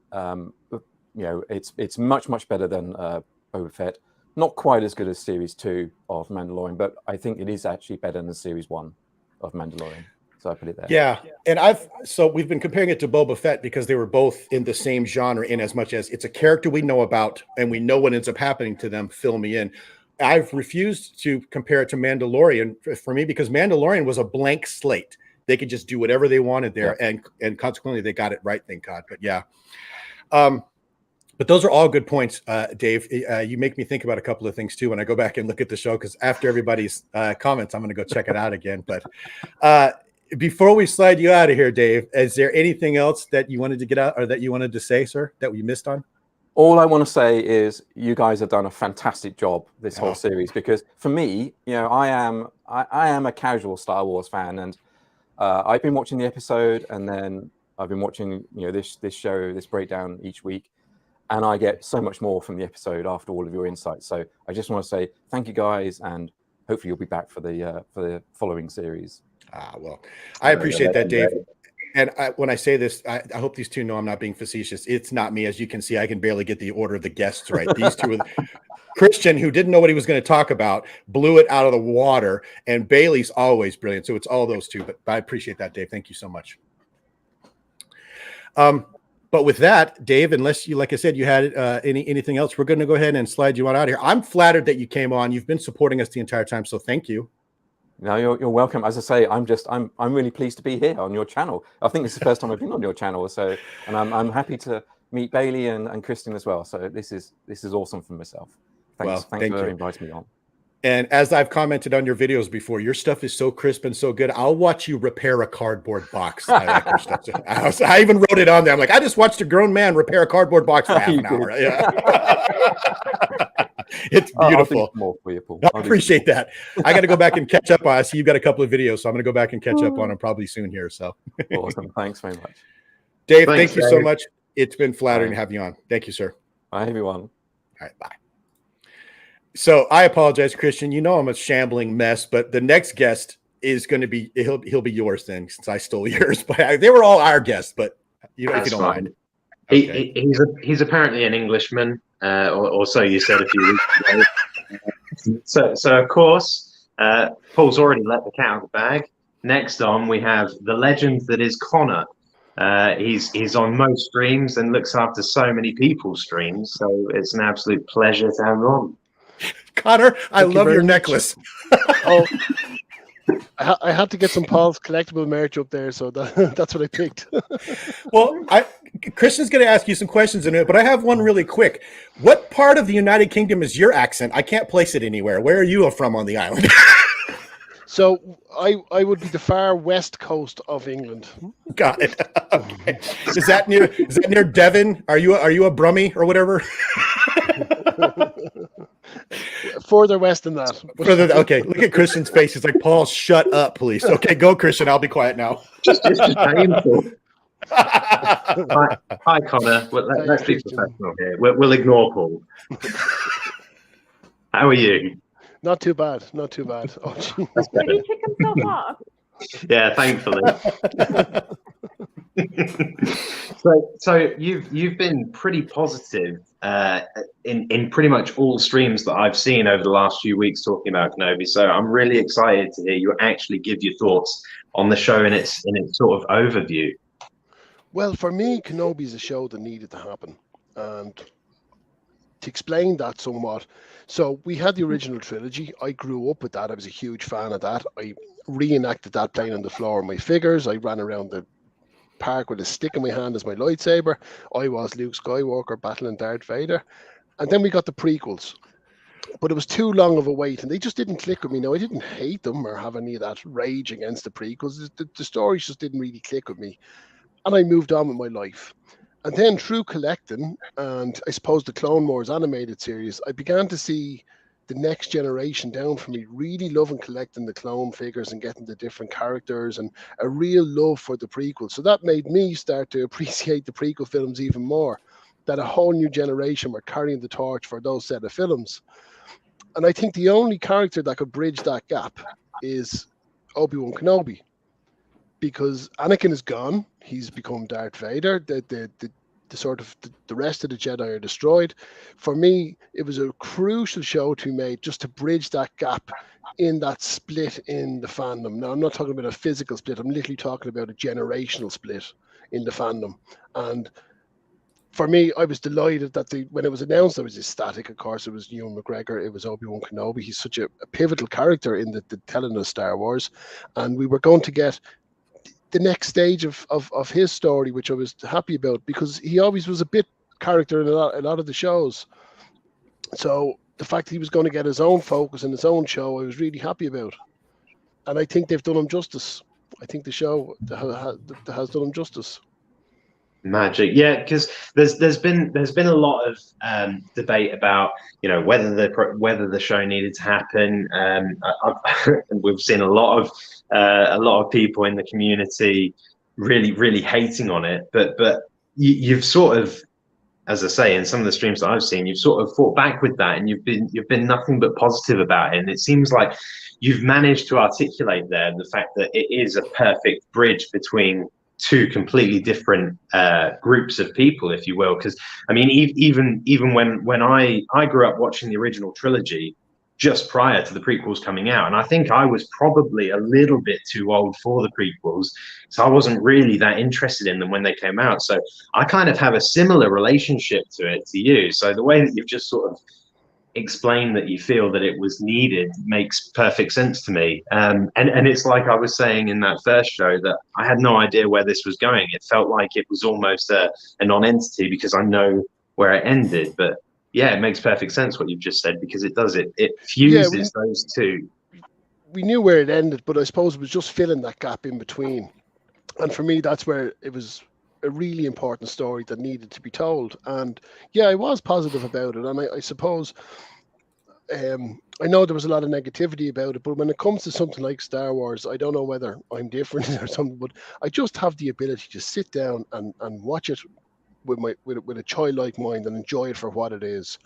It's much better than Boba Fett. Not quite as good as Series 2 of Mandalorian, but I think it is actually better than Series 1 of Mandalorian. So I put it there. Yeah, and we've been comparing it to Boba Fett because they were both in the same genre, in as much as it's a character we know about and we know what ends up happening to them. Fill me in. I've refused to compare it to Mandalorian for me because Mandalorian was a blank slate. They could just do whatever they wanted there, and consequently they got it right. Thank God. But yeah. But those are all good points, Dave. You make me think about a couple of things too when I go back and look at the show, because after everybody's comments, I'm going to go check it out again. But before we slide you out of here, Dave, is there anything else that you wanted to get out or that you wanted to say, sir, that we missed on? All I want to say is you guys have done a fantastic job this whole series, because for me, I am a casual Star Wars fan, and I've been watching the episode, and then I've been watching this show, this breakdown each week. And I get so much more from the episode after all of your insights. So I just want to say thank you, guys, and hopefully you'll be back for the following series. Well, I appreciate that, Dave. And when I say this, I hope these two know I'm not being facetious. It's not me. As you can see, I can barely get the order of the guests right. These two, Christian, who didn't know what he was going to talk about, blew it out of the water, and Bailey's always brilliant. So it's all those two. But I appreciate that, Dave. Thank you so much. But with that, Dave, unless you, like I said, you had anything else, we're going to go ahead and slide you on out of here. I'm flattered that you came on. You've been supporting us the entire time, so thank you. No, you're welcome. As I say, I'm really pleased to be here on your channel. I think this is the first time I've been on your channel, so and I'm happy to meet Bailey and Kristen as well. So this is awesome for myself. Thanks for inviting me on. And as I've commented on your videos before, your stuff is so crisp and so good. I'll watch you repair a cardboard box. I like your stuff. I even wrote it on there. I'm like, I just watched a grown man repair a cardboard box for half an hour. Yeah. It's beautiful. More for you, Paul. I appreciate that. I got to go back and catch up on. I see you've got a couple of videos, so I'm going to go back and catch up on them probably soon here. So awesome. Thanks very much, Dave. Thank you so much. It's been flattering to have you on. Thank you, sir. Bye, everyone. All right, bye. So I apologize, Christian. I'm a shambling mess, but the next guest is going to be he'll be yours then, since I stole yours. But they were all our guests. But if you don't mind, okay. He's apparently an Englishman, or so you said a few weeks ago. So of course, Paul's already let the cat out of the bag. Next on, we have the legend that is Connor. He's on most streams and looks after so many people's streams. So it's an absolute pleasure to have him on. Connor, I love your necklace. I had to get some Paul's collectible merch up there, so that's what I picked. Well, Christian's going to ask you some questions in a minute, but I have one really quick. What part of the United Kingdom is your accent? I can't place it anywhere. Where are you from on the island? So I would be the far west coast of England. Got it. Okay. Is that near Devon? Are you a Brummie or whatever? Further west than that. Okay, look at Christian's face. He's like, Paul, shut up, please. Okay, go, Christian. I'll be quiet now. Just painful. Hi, Connor. Let's be professional here. We'll ignore Paul. How are you? Not too bad. Not too bad. Oh, did he kick himself off? Yeah, thankfully. So you've been pretty positive in pretty much all streams that I've seen over the last few weeks talking about Kenobi. So I'm really excited to hear you actually give your thoughts on the show in its sort of overview. Well, for me, Kenobi is a show that needed to happen, and to explain that somewhat. So we had the original trilogy. I grew up with that. I was a huge fan of that. I reenacted that playing on the floor of my figures. I ran around the park with a stick in my hand as my lightsaber. I was Luke Skywalker battling Darth Vader. And then we got the prequels. But it was too long of a wait, and they just didn't click with me. Now, I didn't hate them or have any of that rage against the prequels. The stories just didn't really click with me. And I moved on with my life. And then through collecting, and I suppose the Clone Wars animated series, I began to see the next generation down from me really loving collecting the clone figures and getting the different characters and a real love for the prequels. So that made me start to appreciate the prequel films even more, that a whole new generation were carrying the torch for those set of films. And I think the only character that could bridge that gap is Obi-Wan Kenobi, because Anakin is gone. He's become Darth Vader. The rest of the Jedi are destroyed. For me, it was a crucial show to be made just to bridge that gap in that split in the fandom. Now, I'm not talking about a physical split. I'm literally talking about a generational split in the fandom. And for me, I was delighted that when it was announced, I was ecstatic. Of course, it was Ewan McGregor. It was Obi-Wan Kenobi. He's such a pivotal character in the telling of Star Wars. And we were going to get the next stage of his story, which I was happy about, because he always was a bit character in a lot of the shows. So the fact that he was going to get his own focus and his own show, I was really happy about. And I think they've done him justice. I think the show has done him justice. Magic, yeah, because there's been a lot of debate about, you know, whether the show needed to happen. We've seen a lot of people in the community really hating on it, but you've sort of, as I say, in some of the streams that I've seen, you've sort of fought back with that, and you've been nothing but positive about it, and it seems like you've managed to articulate there the fact that it is a perfect bridge between two completely different groups of people, if you will. Because I mean, even when I grew up watching the original trilogy just prior to the prequels coming out, and I think I was probably a little bit too old for the prequels, so I wasn't really that interested in them when they came out. So I kind of have a similar relationship to it to you. So the way that you've just sort of explain that you feel that it was needed makes perfect sense to me. And it's like I was saying in that first show, that I had no idea where this was going. It felt like it was almost a non-entity because I know where it ended. But yeah, it makes perfect sense what you've just said, because it does. It fuses those two. We knew where it ended, but I suppose it was just filling that gap in between. And for me, that's where it was a really important story that needed to be told. And yeah, I was positive about it. And I suppose I know there was a lot of negativity about it, but when it comes to something like Star Wars, I don't know whether I'm different or something, but I just have the ability to sit down and watch it with a childlike mind and enjoy it for what it is.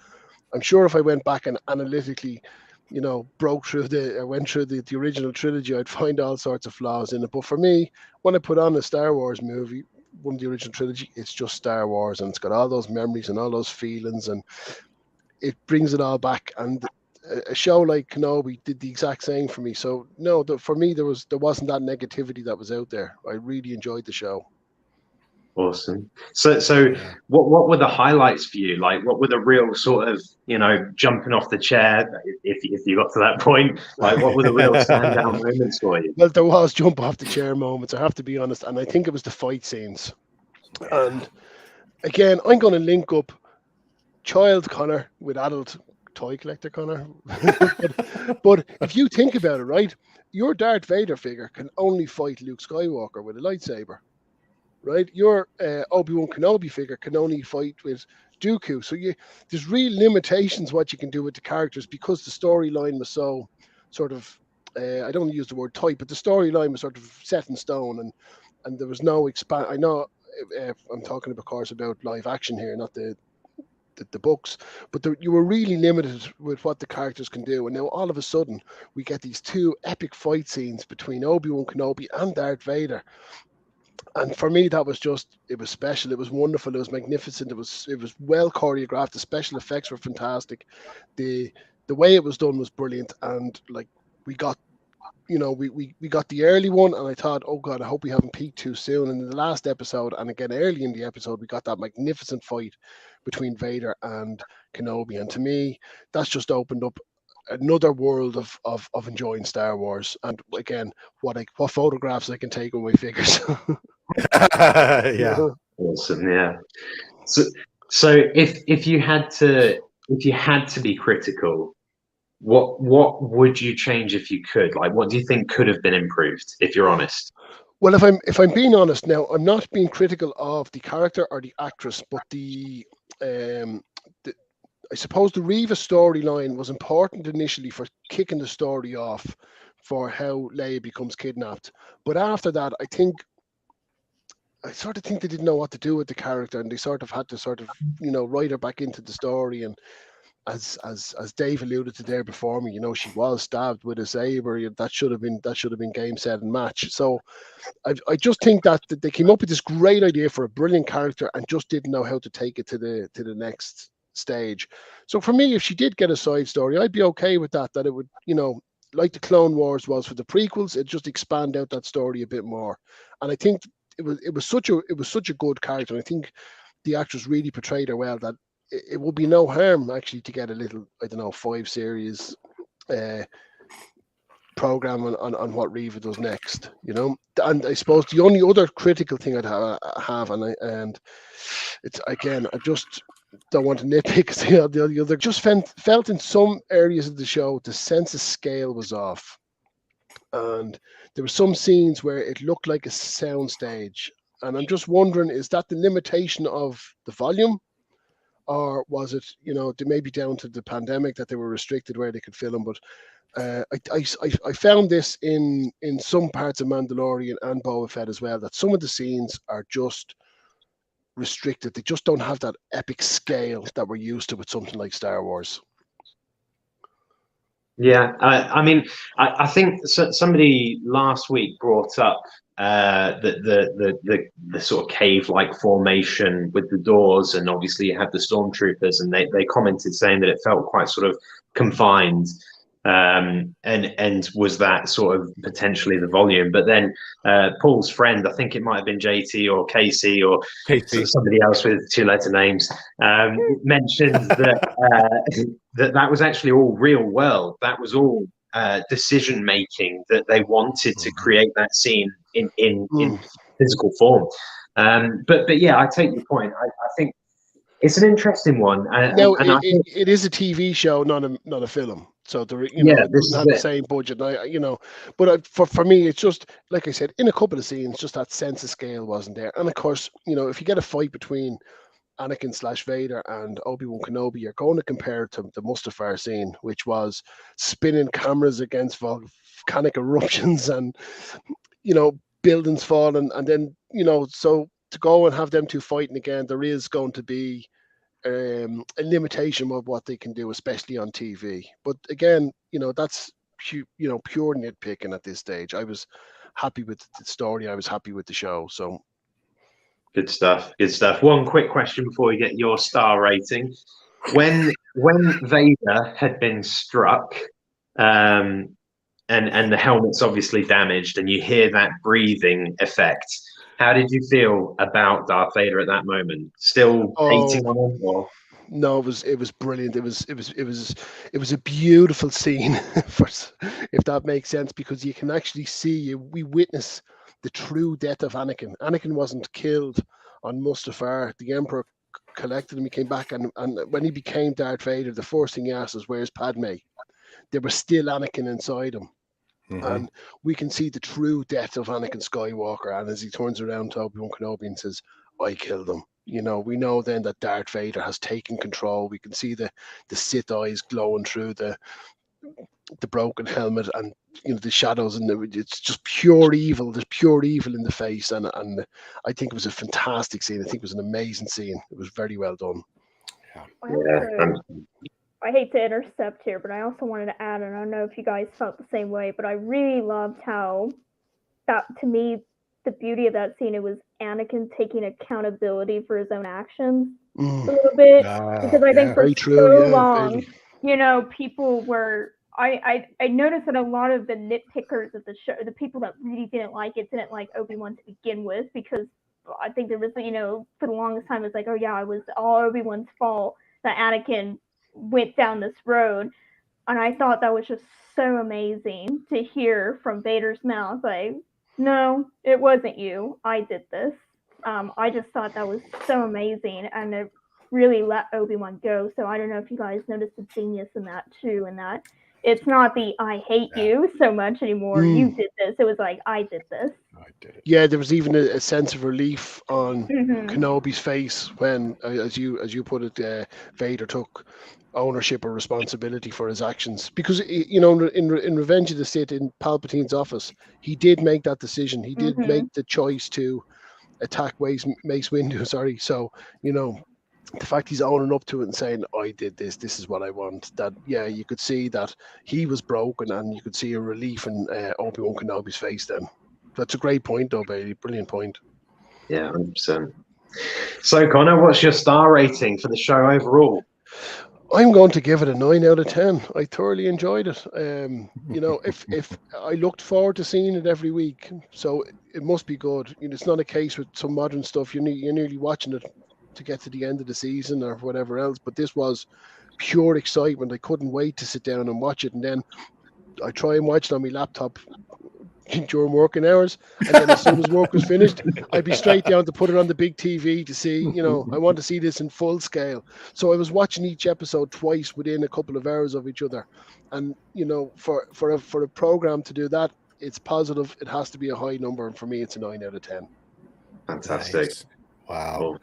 I'm sure if I went back and analytically, you know, went through the original trilogy, I'd find all sorts of flaws in it. But for me, when I put on a Star Wars movie, one of the original trilogy, it's just Star Wars, and it's got all those memories and all those feelings, and it brings it all back. And a show like Kenobi did the exact same for me. So no, for me, there wasn't that negativity that was out there. I really enjoyed the show. Awesome. So what were the highlights for you? Like, what were the real sort of, you know, jumping off the chair, if you got to that point? Like, what were the real standout moments for you? Well, there was jump off the chair moments, I have to be honest, and I think it was the fight scenes. And again, I'm going to link up child Connor with adult toy collector Connor. but if you think about it, right, your Darth Vader figure can only fight Luke Skywalker with a lightsaber. Right, your Obi-Wan Kenobi figure can only fight with Dooku. So there's real limitations what you can do with the characters, because the storyline was so sort of, I don't want to use the word tight, but the storyline was sort of set in stone, and there was no expand. I know I'm talking, of course, about live action here, not the books, but you were really limited with what the characters can do. And now all of a sudden we get these two epic fight scenes between Obi-Wan Kenobi and Darth Vader. And for me, that was it was special. It was wonderful. It was magnificent. It was well choreographed. The special effects were fantastic. The way it was done was brilliant. And like, we got, you know, we got the early one, and I thought, oh God, I hope we haven't peaked too soon. And in the last episode, and again early in the episode, we got that magnificent fight between Vader and Kenobi. And to me, that's just opened up another world of enjoying Star Wars. And again, what photographs I can take with my figures. Yeah. Awesome. Yeah. So if you had to be critical, what would you change if you could? Like, what do you think could have been improved, if you're honest? Well, if I'm being honest now, I'm not being critical of the character or the actress, but I suppose the Reva storyline was important initially for kicking the story off for how Leia becomes kidnapped. But after that, I sort of think they didn't know what to do with the character, and they sort of had to write her back into the story. And as Dave alluded to there before me, she was stabbed with a saber. That should have been game, set, and match. So I just think that they came up with this great idea for a brilliant character and just didn't know how to take it to the next stage. So for me, if she did get a side story, I'd be okay with that. That it would, like the Clone Wars was for the prequels, it just expand out that story a bit more. And I think it was such a good character. And I think the actress really portrayed her well, that it would be no harm actually to get a little, 5-series program on what Reva does next, And I suppose the only other critical thing I'd have, and it's, again, I just don't want to nitpick the other. Just felt in some areas of the show the sense of scale was off, and there were some scenes where it looked like a soundstage, and I'm just wondering, is that the limitation of the volume? Or was it, maybe down to the pandemic that they were restricted where they could film? But I found this in some parts of Mandalorian and Boba Fett as well, that some of the scenes are just restricted. They just don't have that epic scale that we're used to with something like Star Wars. Yeah, I mean, I think somebody last week brought up the sort of cave-like formation with the doors, and obviously you had the stormtroopers, and they commented saying that it felt quite sort of confined, and was that sort of potentially the volume. But then Paul's friend, I think it might have been JT or Casey or somebody else with 2-letter names, mentioned that that was actually all real world. That was all decision making, that they wanted to create that scene in physical form. But yeah, I take your point. I think it's an interesting one. Now, it is a TV show, not a film. So there, it doesn't have the same budget. But for me, it's just, like I said, in a couple of scenes, just that sense of scale wasn't there. And of course, if you get a fight between Anakin / Vader and Obi-Wan Kenobi, you're going to compare it to the Mustafar scene, which was spinning cameras against volcanic eruptions and, buildings falling. And then, so to go and have them two fighting again, there is going to be a limitation of what they can do, especially on TV. But again, that's pure nitpicking at this stage. I was happy with the story. I was happy with the show. So good stuff. One quick question before we get your star rating. When Vader had been struck, and the helmet's obviously damaged, and you hear that breathing effect, how did you feel about Darth Vader at that moment? Still hating on him, or? No, it was brilliant. It was a beautiful scene, if that makes sense, because you can actually see, we witness the true death of Anakin. Anakin wasn't killed on Mustafar. The Emperor collected him. He came back, and when he became Darth Vader, the first thing he asked was, "Where's Padme?" There was still Anakin inside him. And we can see the true death of Anakin Skywalker. And as he turns around to Obi-Wan Kenobi and says, "I killed him," we know then that Darth Vader has taken control. We can see the Sith eyes glowing through the broken helmet, and the shadows, and it's just pure evil. There's pure evil in the face, and I think it was a fantastic scene. I think it was an amazing scene. It was very well done. I hate to intercept here, but I also wanted to add, and I don't know if you guys felt the same way, but I really loved how that, to me, the beauty of that scene, it was Anakin taking accountability for his own actions a little bit, because I think for so long, people were. I noticed that a lot of the nitpickers of the show, the people that really didn't like Obi-Wan to begin with, because I think there was, for the longest time, it's like, oh yeah, it was all Obi-Wan's fault. that Anakin went down this road. And I thought that was just so amazing to hear from Vader's mouth, like, no, it wasn't you. I did this. I just thought that was so amazing, and it really let Obi-Wan go. So I don't know if you guys noticed the genius in that too, and that it's not the I hate you so much anymore. You did this. It was like, I did this. I did it. Yeah, there was even a sense of relief on Kenobi's face when, as you put it, Vader took ownership or responsibility for his actions. Because, you know, in Revenge of the Sith, in Palpatine's office, he did make that decision. He did make the choice to attack Mace Windu. Sorry, so you know, the fact he's owning up to it and saying, I did this, this is what I want, that, yeah, you could see that he was broken, and you could see a relief in Obi-Wan Kenobi's face then. That's a great point, though, Bailey. Brilliant point. Yeah, 100%. So, Connor, what's your star rating for the show overall? I'm going to give it a 9 out of 10. I thoroughly enjoyed it. You know, if I looked forward to seeing it every week, so it must be good. You know, it's not a case with some modern stuff. You're nearly watching it to get to the end of the season or whatever else. But this was pure excitement. I couldn't wait to sit down and watch it. And then I try and watch it on my laptop during working hours, and then as soon as work was finished, I'd be straight down to put it on the big TV to see, you know, I want to see this in full scale. So I was watching each episode twice within a couple of hours of each other. And, you know, for a program to do that, it's positive. It has to be a high number, and for me, it's a 9 out of 10. Fantastic. Nice. Wow.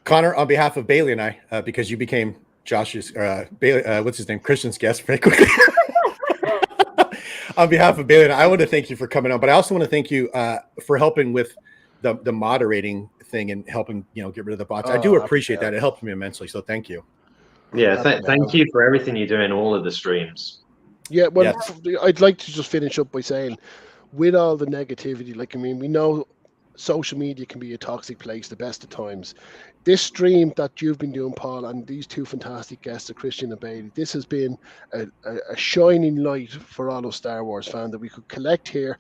Connor, on behalf of Bailey and I, because you became Josh's Bailey, what's his name, Christian's guest very quickly. On behalf of Bailey and I want to thank you for coming on, but I also want to thank you for helping with the moderating thing and helping, you know, get rid of the bots. I do appreciate that. It helped me immensely. So thank you. Yeah, thank you for everything you do in all of the streams. Yeah, well, I'd like to just finish up by saying, with all the negativity, like, I mean, we know social media can be a toxic place the best of times. This stream that you've been doing, Paul, and these two fantastic guests, Christian and Bailey, this has been a shining light for all of Star Wars fans, that we could collect here,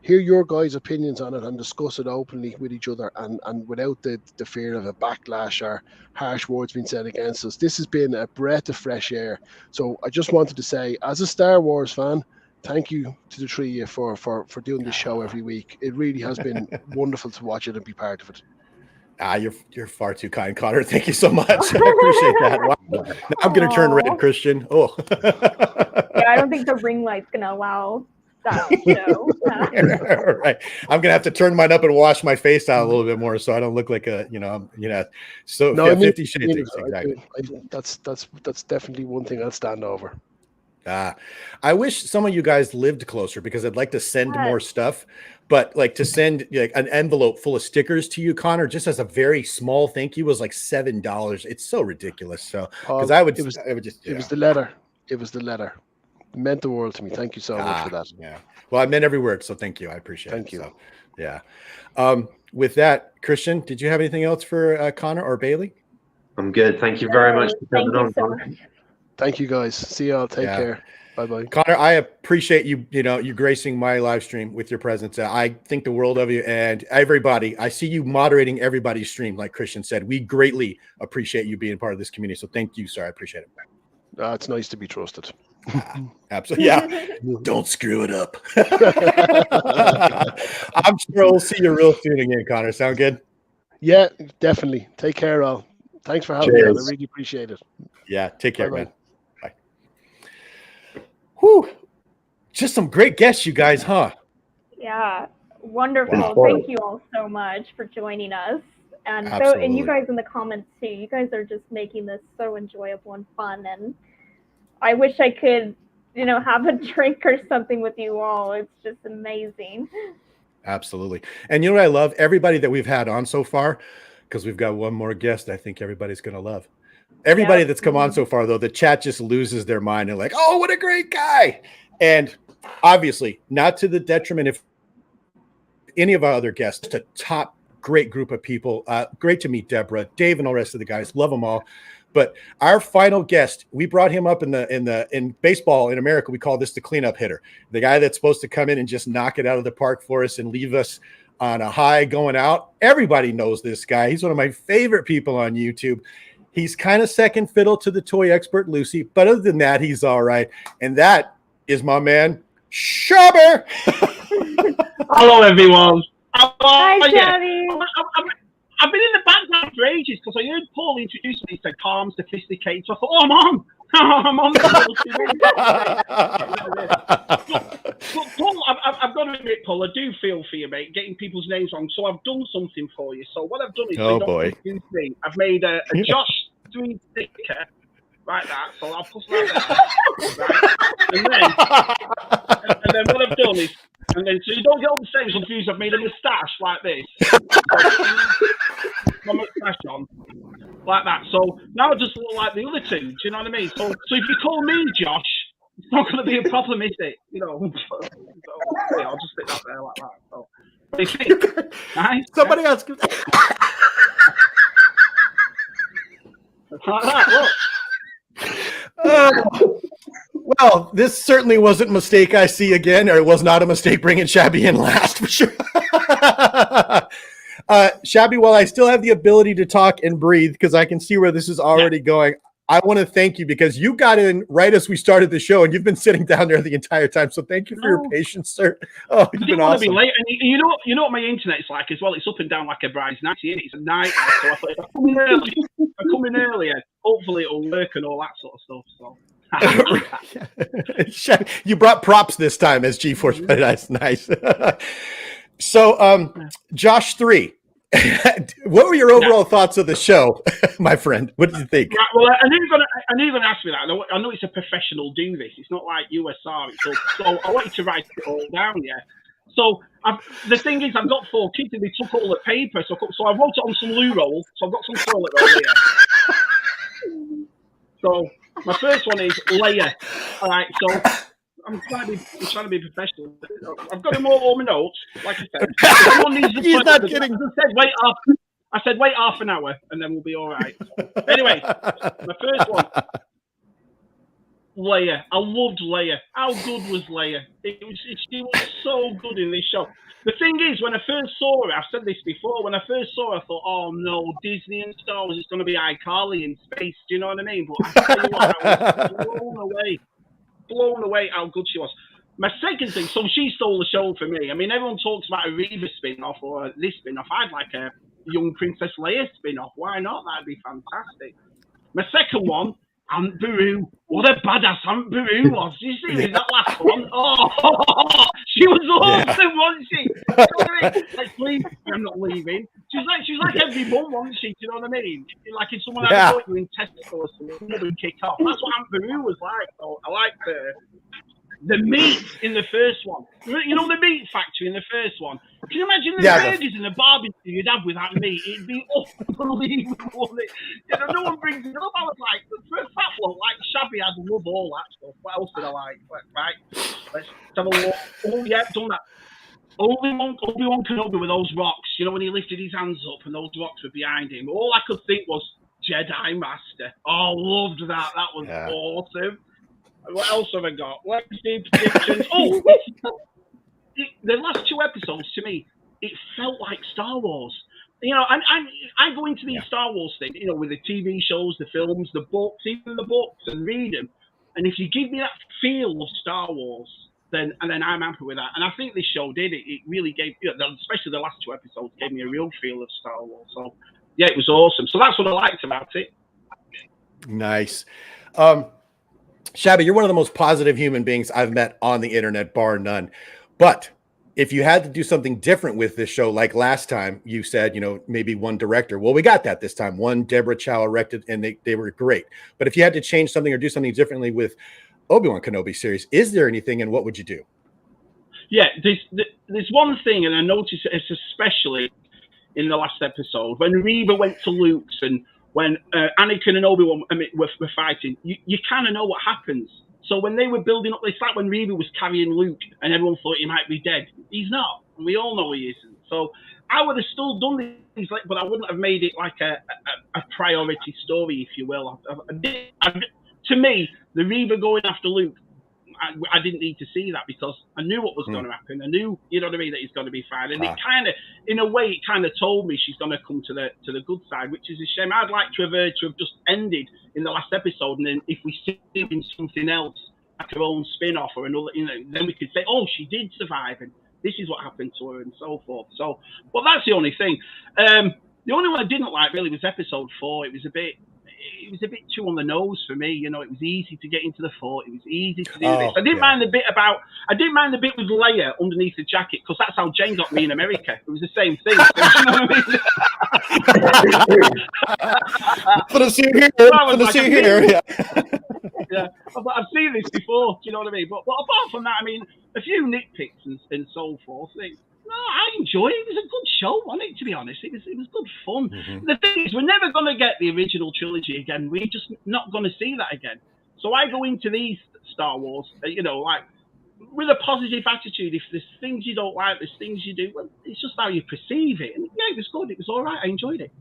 hear your guys' opinions on it, and discuss it openly with each other, and without the fear of a backlash or harsh words being said against us. This has been a breath of fresh air. So I just wanted to say, as a Star Wars fan, thank you to the three of you for doing this show every week. It really has been wonderful to watch it and be part of it. You're far too kind, Connor. Thank you so much. I appreciate that. Wow. Now I'm going to turn red, Christian. Oh. Yeah, I don't think the ring light's going to allow that show. Right. I'm going to have to turn mine up and wash my face out a little bit more so I don't look like a, so no, yeah, I mean, 50 Shades. Exactly. That's definitely one thing I'll stand over. I wish some of you guys lived closer, because I'd like to send more stuff, but like to send like an envelope full of stickers to you, Connor, just as a very small thank you was like $7. It's so ridiculous. So because it was the letter. It was the letter. It meant the world to me. Thank you so much for that. Yeah. Well, I meant every word. So thank you. I appreciate it. Thank you. So, yeah. With that, Christian, did you have anything else for Connor or Bailey? I'm good. Thank you very much for coming on. So much. Thank you, guys. See y'all. Take care. Bye-bye. Connor, I appreciate you, you gracing my live stream with your presence. I think the world of you, and everybody. I see you moderating everybody's stream, like Christian said. We greatly appreciate you being part of this community. So thank you, sir. I appreciate it. It's nice to be trusted. Absolutely. Yeah. Don't screw it up. I'm sure we'll see you real soon again, Connor. Sound good? Yeah, definitely. Take care, all. Thanks for having me. I really appreciate it. Yeah. Take care, Bye-bye. man. Whew. Just some great guests, you guys, huh? Yeah, wonderful. Wow. Thank you all so much for joining us. And and you guys in the comments too. You guys are just making this so enjoyable and fun. And I wish I could, have a drink or something with you all. It's just amazing. Absolutely. And you know what I love? Everybody that we've had on so far, because we've got one more guest I think everybody's going to love. Everybody that's come on so far, though, the chat just loses their mind and like, oh, what a great guy. And obviously, not to the detriment of any of our other guests, just a top great group of people. Great to meet Deborah, Dave, and all the rest of the guys. Love them all. But our final guest, we brought him up in baseball in America. We call this the cleanup hitter, the guy that's supposed to come in and just knock it out of the park for us and leave us on a high going out. Everybody knows this guy. He's one of my favorite people on YouTube. He's kind of second fiddle to the toy expert Lucy, but other than that, he's all right. And that is my man, Shabby. Hello, everyone. Hi, Shabby. I've been in the background for ages because I heard Paul introduce me. He said calm, sophisticated. So I thought, oh, I'm on. I'm on. But Paul, I've got to admit, Paul, I do feel for you, mate, getting people's names wrong. So I've done something for you. So what I've done is, confuse me. I've made a Josh 3 sticker, like that. So I'll put that there. Right? And then what I've done is, and then so you don't get all the same confused, I've made a moustache like this. My moustache on. Like that. So now I just look like the other two. Do you know what I mean? So if you call me Josh, it's not going to be a problem, is it? You know, so, yeah, I'll just stick that there like that. So, what do you think? Nice. Somebody else. Like that, look. Well, this certainly wasn't a mistake I see again, or it was not a mistake bringing Shabby in last for sure. Shabby, while I still have the ability to talk and breathe, because I can see where this is already going, I want to thank you because you got in right as we started the show, and you've been sitting down there the entire time. So thank you for your patience, sir. Oh, you've been awesome. Be late. And you know what my internet's like as well. It's up and down like a bride's night. It's a nightmare. So I thought if I come in earlier, hopefully it'll work and all that sort of stuff. So you brought props this time as G-Force. That's nice. So, Josh 3. What were your overall thoughts of the show, my friend? What did you think? Right, well, I knew you were going to ask me that. I know it's a professional do this. It's not like USR. So I wanted to write it all down, yeah. So the thing is, I've got 4 kids and they took all the paper. So I wrote it on some loo roll. So I've got some toilet roll here. So my first one is Leia. All right, so I'm trying to be professional. I've got them all on my notes, like I said. He's not kidding. I said wait half an hour, and then we'll be all right. Anyway, my first one, Leia. I loved Leia. How good was Leia? She was so good in this show. The thing is, when I first saw her, I've said this before, when I first saw her, I thought, oh no, Disney and Star Wars is going to be iCarly in space. Do you know what I mean? But I tell you what, I was blown away how good she was. My second thing, so she stole the show for me. I mean, everyone talks about a Reva spin-off or this spin-off. I'd like a young Princess Leia spin-off. Why not? That'd be fantastic. My second one, Aunt Beru. What a badass Aunt Beru was. Did you see that last one? Oh, she was awesome, wasn't she? Like, please, I'm not leaving. She's like every mum, wasn't she? Do you know what I mean? Like if someone had to put you in testicles or something, and kick off. That's what Aunt Beru was like. So I liked her. The meat in the first one. You know the meat factory in the first one? Can you imagine the burgers and the barbecue you'd have with that meat? It'd be unbelievable. You know, no one brings it up. I was like, for a fat bloke like Shabby, I'd love all that stuff. What else did I like? Right, let's have a look. Oh, yeah, done that. Obi-Wan Kenobi with those rocks. You know, when he lifted his hands up and those rocks were behind him. All I could think was Jedi Master. Oh, loved that. That was awesome. What else have I got? Let's see predictions. Oh, the last 2 episodes to me, it felt like Star Wars. You know, I go into these Star Wars things, you know, with the TV shows, the films, the books, even the books, and read them. And if you give me that feel of Star Wars, then I'm happy with that. And I think this show did it. It really gave, you know, especially the last 2 episodes, gave me a real feel of Star Wars. So yeah, it was awesome. So that's what I liked about it. Nice. Shabby, you're one of the most positive human beings I've met on the internet, bar none. But if you had to do something different with this show, like last time, you said, you know, maybe one director. Well, we got that this time. One Deborah Chow erected, and they were great. But if you had to change something or do something differently with Obi-Wan Kenobi series, is there anything, and what would you do? Yeah, there's one thing, and I noticed it especially in the last episode, when Reva went to Luke's and when Anakin and Obi-Wan were fighting, you kind of know what happens. So when they were building up, it's like when Reva was carrying Luke and everyone thought he might be dead. He's not. And we all know he isn't. So I would have still done these, but I wouldn't have made it like a priority story, if you will. To me, the Reva going after Luke, I didn't need to see that because I knew what was going to happen. I knew, you know what I mean, that he's going to be fine. And it kind of, in a way, it kind of told me she's going to come to the good side, which is a shame. I'd like to have just ended in the last episode, and then if we see her in something else, like her own spin-off or another, you know, then we could say, oh, she did survive, and this is what happened to her, and so forth. So, but that's the only thing. The only one I didn't like really was episode 4. It was a bit too on the nose for me. You know, it was easy to get into the fort. It was easy to do this. I didn't mind the bit with Leia underneath the jacket because that's how Jane got me in America. It was the same thing. You know what I mean? Yeah, I've seen this before. Do you know what I mean? But apart from that, I mean, a few nitpicks and so forth. No, I enjoyed it. It was a good show, wasn't it? To be honest, it was good fun. The thing is, we're never going to get the original trilogy again. We're just not going to see that again. So I go into these Star Wars, you know, like with a positive attitude. If there's things you don't like, there's things you do. Well, it's just how you perceive it. And yeah, it was good. It was all right. I enjoyed it.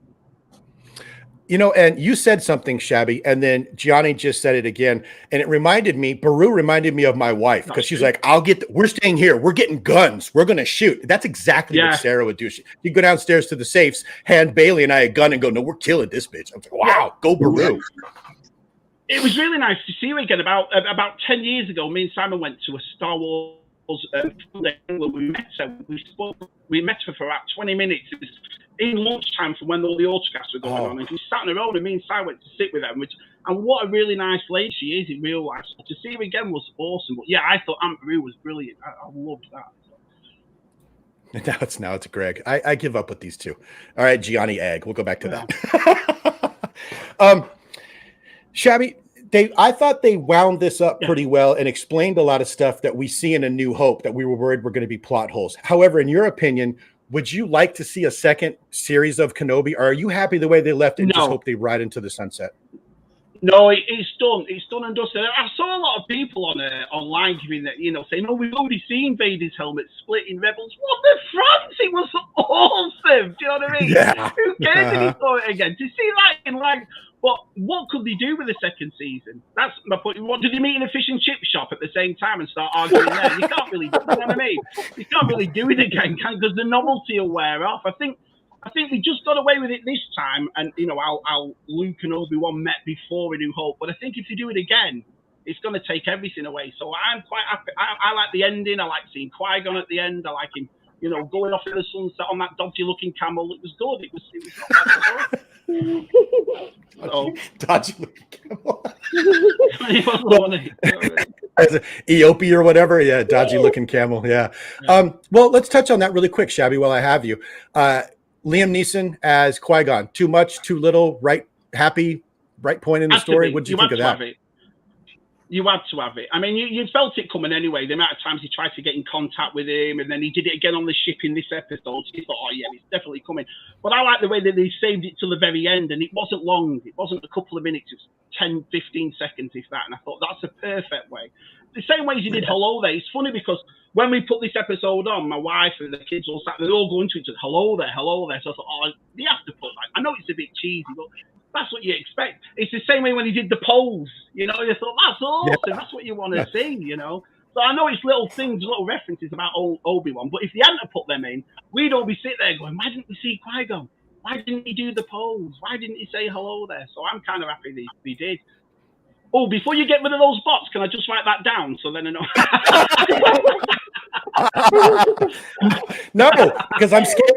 You know, and you said something, Shabby, and then Gianni just said it again, and it reminded me, Baru reminded me of my wife, because she's like, we're staying here, we're getting guns, we're going to shoot. That's exactly what Sarah would do. She'd go downstairs to the safes, hand Bailey and I a gun and go, no, we're killing this bitch. I was like, wow, go Baru. It was really nice to see her again. About 10 years ago, me and Simon went to a Star Wars we met her. We met her for about 20 minutes. It was in lunchtime from when all the autographs were going on, and she sat on her own, and me and Si went to sit with her. And what a really nice lady she is in real life. So to see her again was awesome. But yeah, I thought Aunt Beru was brilliant. I loved that. Now it's Greg. I give up with these two. All right, Gianni Egg. We'll go back to that. Shabby, I thought they wound this up pretty well and explained a lot of stuff that we see in A New Hope that we were worried were going to be plot holes. However, in your opinion, would you like to see a second series of Kenobi, or are you happy the way they left it and just hope they ride into the sunset? No, it's done. It's done and dusted. I saw a lot of people online giving that, you know, saying, "Oh, we've already seen Vader's helmet split in Rebels." What the France? It was awesome. Do you know what I mean? Yeah. Who cares if he saw it again? To see that in like, what could they do with the second season? That's my point. What did they meet in a fish and chip shop at the same time and start arguing there? You can't really, you know what I mean? You can't really do it again, because the novelty will wear off. I think we just got away with it this time, and you know how Luke and Obi-Wan met before A New Hope. But I think if you do it again, it's going to take everything away. So I'm quite happy. I like the ending. I like seeing Qui-Gon at the end. I like him, you know, going off in the sunset on that dodgy-looking camel. It was good. It was not bad at all. Dodgy-looking camel. Eopie or whatever. Yeah, dodgy-looking camel. Yeah. Well, let's touch on that really quick, Shabby, while I have you. Liam Neeson as Qui-Gon. Too much, too little, right point in the story? What did you think of that? You had to have it. I mean, you felt it coming anyway. The amount of times he tried to get in contact with him, and then he did it again on the ship in this episode. So you thought, oh, yeah, it's definitely coming. But I like the way that they saved it till the very end, and it wasn't long. It wasn't a couple of minutes. It was 10, 15 seconds, if that. And I thought, that's a perfect way. The same way as you did Hello There. It's funny because when we put this episode on, my wife and the kids all sat, they all go into it and hello there. So I thought, oh, you have to put that. I know it's a bit cheesy, but that's what you expect. It's the same way when he did the polls. You know, you thought, that's awesome. Yeah. That's what you want to see, you know. So I know it's little things, little references about Obi-Wan, but if he hadn't put them in, we'd all be sitting there going, why didn't we see Qui-Gon? Why didn't he do the polls? Why didn't he say hello there? So I'm kind of happy that he did. Oh, before you get rid of those bots, can I just write that down so then I know? No, because I'm scared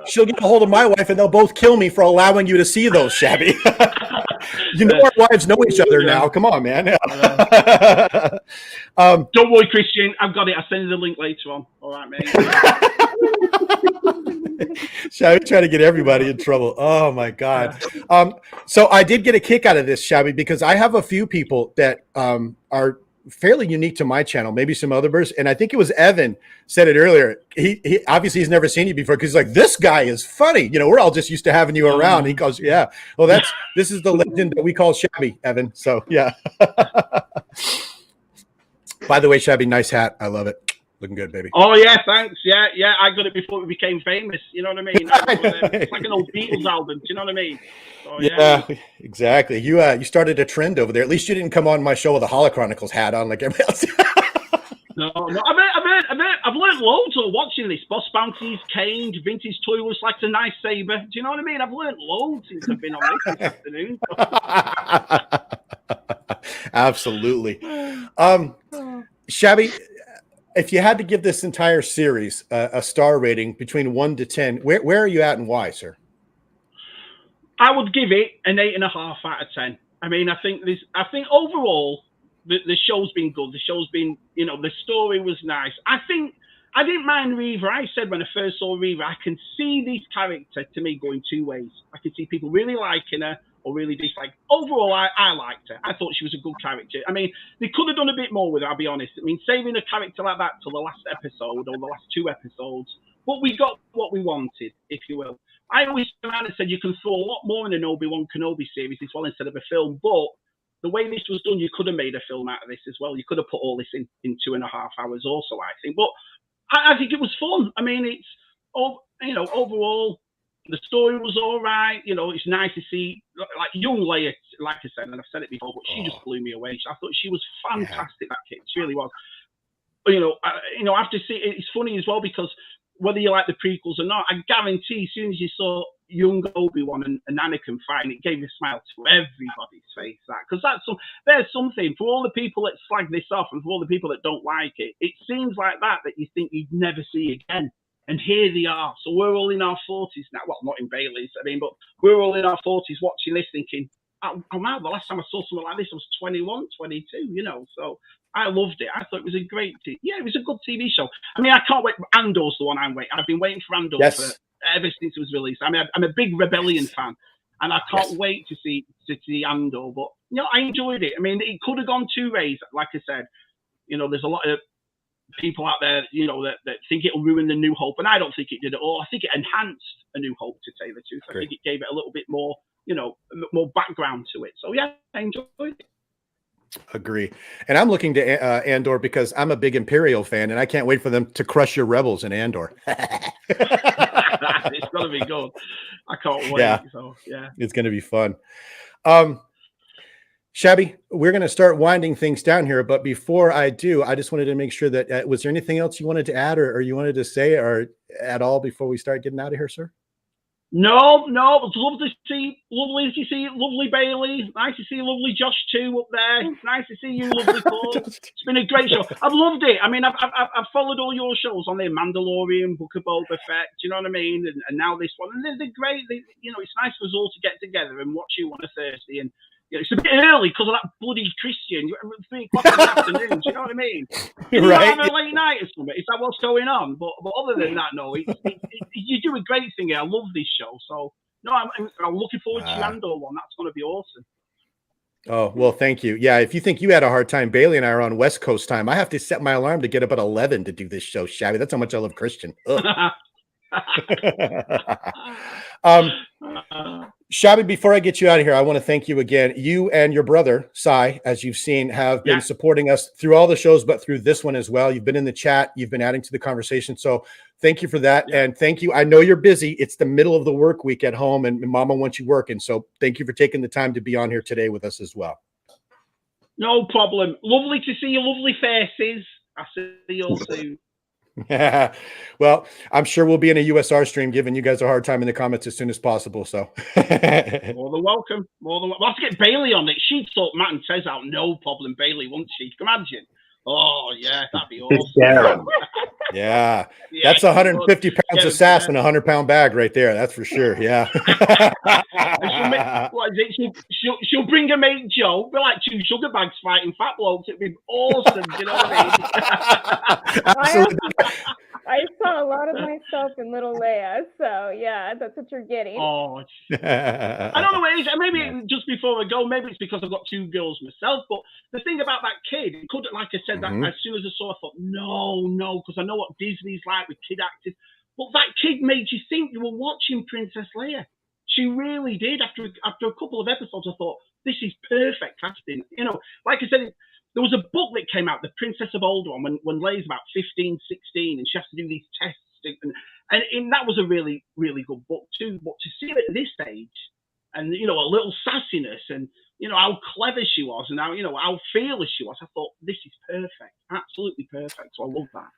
she'll get a hold of my wife and they'll both kill me for allowing you to see those, Shabby. You know our wives know each other now. Come on, man. Don't worry, Christian. I've got it. I'll send you the link later on. All right, mate. Shabby trying to get everybody in trouble. Oh my God. So I did get a kick out of this, Shabby, because I have a few people that are fairly unique to my channel, maybe some other birds. And I think it was Evan said it earlier. He obviously he's never seen you before because he's like, this guy is funny. You know, we're all just used to having you around. He goes, yeah. Well, this is the legend that we call Shabby, Evan. So yeah. By the way, Shabby, nice hat. I love it. Looking good, baby. Oh yeah, thanks. Yeah, I got it before we became famous. You know what I mean? It's like an old Beatles album. Do you know what I mean? So, yeah, exactly. You started a trend over there. At least you didn't come on my show with a Holochronicles hat on like everybody else. No. I've learned loads of watching this. Boss Bounties, Caned, Vintage Toilers like a nice saber. Do you know what I mean? I've learned loads since I've been on this afternoon. Absolutely. Shabby, if you had to give this entire series a star rating between 1 to 10, where are you at and why, sir? I would give it an 8.5 out of 10. I mean, I think overall the show's been good. The show's been, the story was nice. I didn't mind Reva. I said when I first saw Reva, I can see this character to me going two ways. I can see people really liking her or really dislike. Overall, I liked her. I thought she was a good character. I mean, they could have done a bit more with her, I'll be honest. I mean, saving a character like that till the last episode or the last 2 episodes, but we got what we wanted, if you will. I always turned around and said you can throw a lot more in an Obi-Wan Kenobi series as well instead of a film, but the way this was done, you could have made a film out of this as well. You could have put all this in 2.5 hours also, I think. But I think it was fun. I mean, it's, overall, the story was all right. It's nice to see, like, young Leia, like I said, and I've said it before, but she just blew me away. I thought she was fantastic, that kid. She really was. After seeing it's funny as well because whether you like the prequels or not, I guarantee as soon as you saw young Obi-Wan and Anakin fighting, it gave a smile to everybody's face. Because there's something for all the people that slag this off and for all the people that don't like it. It seems like that you think you'd never see again. And here they are. So we're all in our 40s now. Well, not in Bailey's, but we're all in our 40s watching this thinking, oh wow, the last time I saw something like this I was 21, 22, So I loved it. I thought it was a great it was a good TV show. I mean, I can't wait. Andor's the one I'm waiting. I've been waiting for Andor ever since it was released. I mean, I'm a big Rebellion fan, and I can't wait to see Andor. But I enjoyed it. I mean, it could have gone 2 ways. Like I said, there's a lot of people out there, that think it'll ruin the New Hope, and I don't think it did at all. I think it enhanced a New Hope, to tell you the truth. I think it gave it a little bit more, more background to it. So yeah, I enjoyed it. Agree. And I'm looking to Andor because I'm a big Imperial fan, and I can't wait for them to crush your rebels in Andor. It's gonna be good. I can't wait. Yeah. So yeah, it's gonna be fun. Shabby, we're going to start winding things down here, but before I do, I just wanted to make sure that was there anything else you wanted to add or you wanted to say or at all before we start getting out of here, sir? No, it's lovely to see lovely Bailey. Nice to see lovely Josh too up there. Nice to see you, lovely Paul. It's been a great show. I've loved it. I mean, I've followed all your shows on there, Mandalorian, Book of Boba Fett. Do you know what I mean? And now this one, and they're great. It's nice for us all to get together and watch you on a Thursday. And it's a bit early because of that bloody Christian. 3 o'clock in the afternoon. Do you know what I mean? You have a late night or something. Is that what's going on? But other than that, no. You do a great thing here. I love this show. So no, I'm looking forward to Andor one. That's going to be awesome. Oh, well, thank you. Yeah, if you think you had a hard time, Bailey and I are on West Coast time. I have to set my alarm to get up at 11 to do this show, Shabby. That's how much I love Christian. Shabby, before I get you out of here, I want to thank you again. You and your brother, Sai, as you've seen, have been supporting us through all the shows, but through this one as well. You've been in the chat. You've been adding to the conversation. So thank you for that. Yeah. And thank you. I know you're busy. It's the middle of the work week at home, and Mama wants you working. So thank you for taking the time to be on here today with us as well. No problem. Lovely to see your lovely faces. I'll see you all soon. Yeah, well, I'm sure we'll be in a USR stream giving you guys a hard time in the comments as soon as possible. So more than welcome. We'll have to get Bailey on it. She'd sort Matt and Tez out, no problem. Bailey, wouldn't she? Can you imagine? Oh yeah, that'd be awesome. Yeah, that's 150 pounds of sass in a 100-pound bag right there. That's for sure. Yeah. What is it? She'll bring her mate Joe. We're like 2 sugar bags fighting fat blokes. It'd be awesome. Do you know what I mean? Absolutely. I saw a lot of myself in little Leia, so yeah, that's what you're getting. Oh, I don't know what it is. Maybe just before I go, maybe it's because I've got 2 girls myself. But the thing about that kid, it could, like I said, that as soon as I saw, I thought, no, because I know what Disney's like with kid actors. But that kid made you think you were watching Princess Leia. She really did. After a couple of episodes, I thought, this is perfect casting. Like I said, there was a book that came out, The Princess of Alderaan, when Leia's about 15, 16, and she has to do these tests. And that was a really, really good book too. But to see it at this age, and a little sassiness, and how clever she was, and how fearless she was, I thought this is perfect, absolutely perfect. So I love that.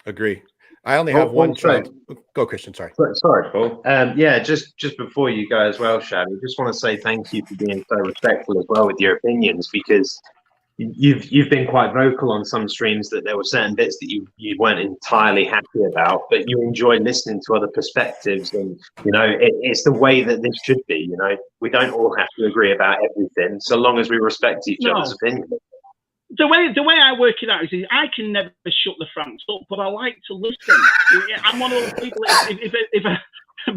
Agree. I only have one child. Go, Christian. Sorry. Sorry, Paul. Yeah, just before you go as well, Shabby, just want to say thank you for being so respectful as well with your opinions, because you've been quite vocal on some streams that there were certain bits that you weren't entirely happy about, but you enjoy listening to other perspectives, and it's the way that this should be. We don't all have to agree about everything, so long as we respect each other's opinions. The way I work it out is I can never shut the France up, but I like to listen. I'm one of those people. If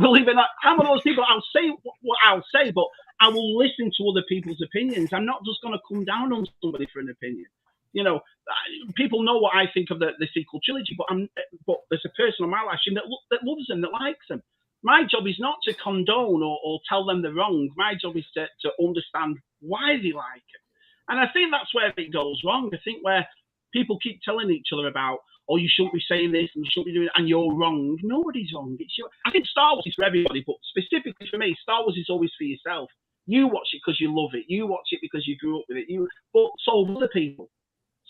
believe it or not, I'm one of those people. I'll say what I'll say, but I will listen to other people's opinions. I'm not just going to come down on somebody for an opinion. People know what I think of the sequel trilogy, but there's a person on my live stream that loves them, that likes them. My job is not to condone or tell them they're wrong. My job is to understand why they like it. And I think that's where it goes wrong. I think where people keep telling each other about, oh, you shouldn't be saying this and you shouldn't be doing it, and you're wrong. Nobody's wrong. I think Star Wars is for everybody, but specifically for me, Star Wars is always for yourself. You watch it because you love it. You watch it because you grew up with it. But so do other people.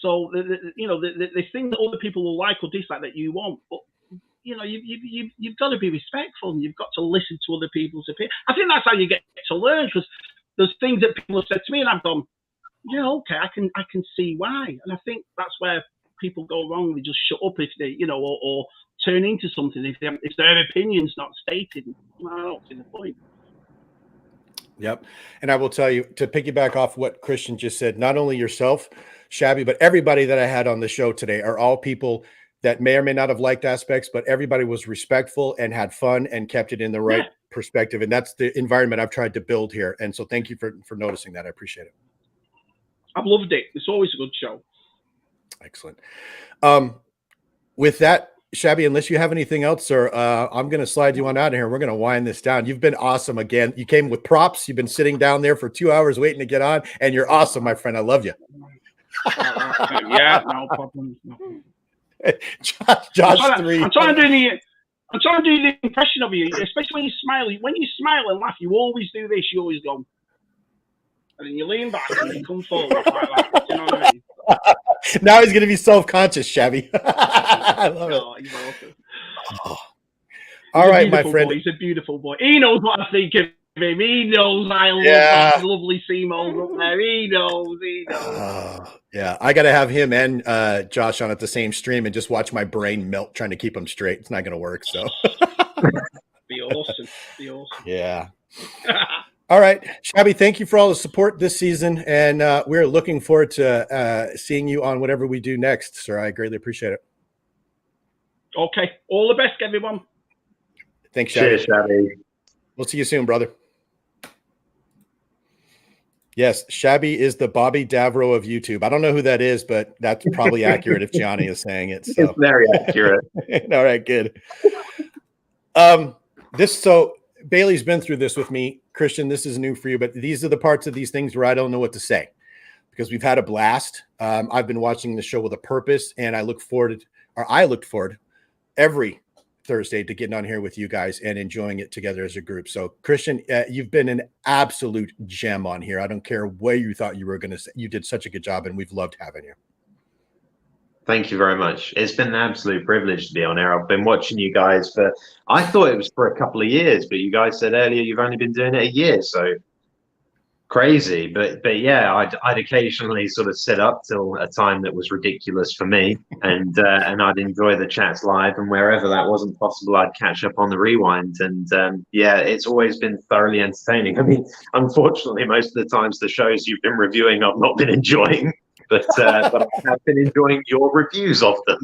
So the thing that other people will like or dislike that you want, but you've got to be respectful, and you've got to listen to other people's opinions. I think that's how you get to learn, because there's things that people have said to me, and I've gone, yeah, okay, I can see why. And I think that's where people go wrong. They just shut up if they, or turn into something if their opinion's not stated. I don't see the point. Yep. And I will tell you, to piggyback off what Christian just said, not only yourself, Shabby, but everybody that I had on the show today are all people that may or may not have liked aspects, but everybody was respectful and had fun and kept it in the right perspective. And that's the environment I've tried to build here. And so thank you for noticing that. I appreciate it. I've loved it. It's always a good show. Excellent. With that, Shabby, unless you have anything else, sir, I'm going to slide you on out of here. We're going to wind this down. You've been awesome again. You came with props. You've been sitting down there for 2 hours waiting to get on, and you're awesome, my friend. I love you. Yeah, no problem. No. Josh 3. I'm trying to do the impression of you, especially when you smile. When you smile and laugh, you always do this. You always go, and then you lean back and you come forward like that. You know what I mean? Now he's going to be self-conscious, Shabby. I love it. Awesome. Oh. All right, my friend. Boy. He's a beautiful boy. He knows what I think of him. He knows I love that lovely Seymour up there. He knows. Yeah, I got to have him and Josh on at the same stream and just watch my brain melt trying to keep him straight. It's not going to work. So be awesome. Yeah. All right, Shabby, thank you for all the support this season, and we're looking forward to seeing you on whatever we do next, sir. I greatly appreciate it. Okay, all the best, everyone. Thanks, Shabby. Cheers, Shabby. We'll see you soon, brother. Yes, Shabby is the Bobby Davro of YouTube. I don't know who that is, but that's probably accurate if Gianni is saying it. So. It's very accurate. All right, good. Bailey's been through this with me. Christian, this is new for you, but these are the parts of these things where I don't know what to say because we've had a blast. I've been watching the show with a purpose, and I looked forward every Thursday to getting on here with you guys and enjoying it together as a group. So, Christian, you've been an absolute gem on here. I don't care what you thought you were going to say. You did such a good job, and we've loved having you. Thank you very much. It's been an absolute privilege to be on air. I've been watching you guys I thought it was for a couple of years, but you guys said earlier you've only been doing it a year. So crazy. But yeah, I'd occasionally sort of sit up till a time that was ridiculous for me. And I'd enjoy the chats live, and wherever that wasn't possible, I'd catch up on the rewind. And yeah, it's always been thoroughly entertaining. I mean, unfortunately, most of the times the shows you've been reviewing, I've not been enjoying. But I have been enjoying your reviews of them.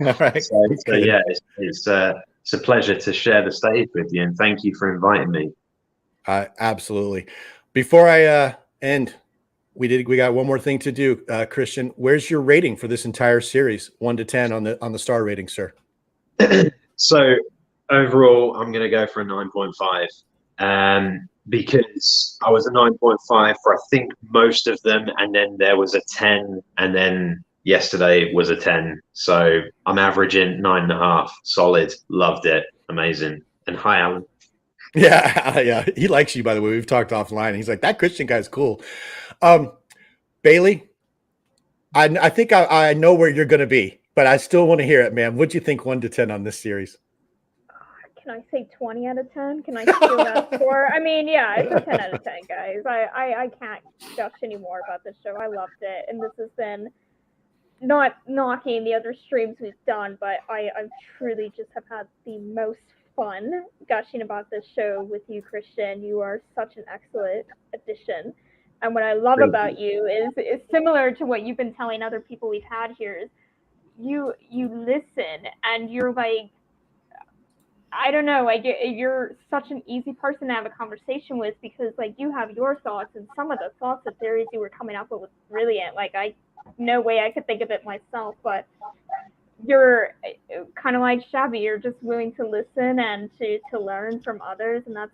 All right. So yeah, it's a pleasure to share the stage with you, and thank you for inviting me. Absolutely. Before I end, we got one more thing to do. Christian, where's your rating for this entire series, 1 to 10 on the star rating, sir? So overall, I'm going to go for a 9.5. because I was a 9.5 for I think most of them, and then there was a 10, and then yesterday was a 10. So I'm averaging 9.5. Solid. Loved it. Amazing. And hi, Alan. Yeah, yeah. He likes you, by the way. We've talked offline. He's like, that Christian guy's cool. Bailey, I think I know where you're going to be, but I still want to hear it, man. What'd you think 1 to 10 on this series? Can I say 20 out of 10? Can I steal that score? I mean, yeah, it's a 10 out of 10, guys. I can't gush anymore about this show. I loved it. And this has been not knocking the other streams we've done, but I truly just have had the most fun gushing about this show with you, Christian. You are such an excellent addition. And what I love about you is similar to what you've been telling other people we've had here, is you listen and you're like, I don't know, like you're such an easy person to have a conversation with, because like you have your thoughts, and some of the thoughts and theories you were coming up with was brilliant. Like no way I could think of it myself, but you're kind of like Shabby. You're just willing to listen and to learn from others, and that's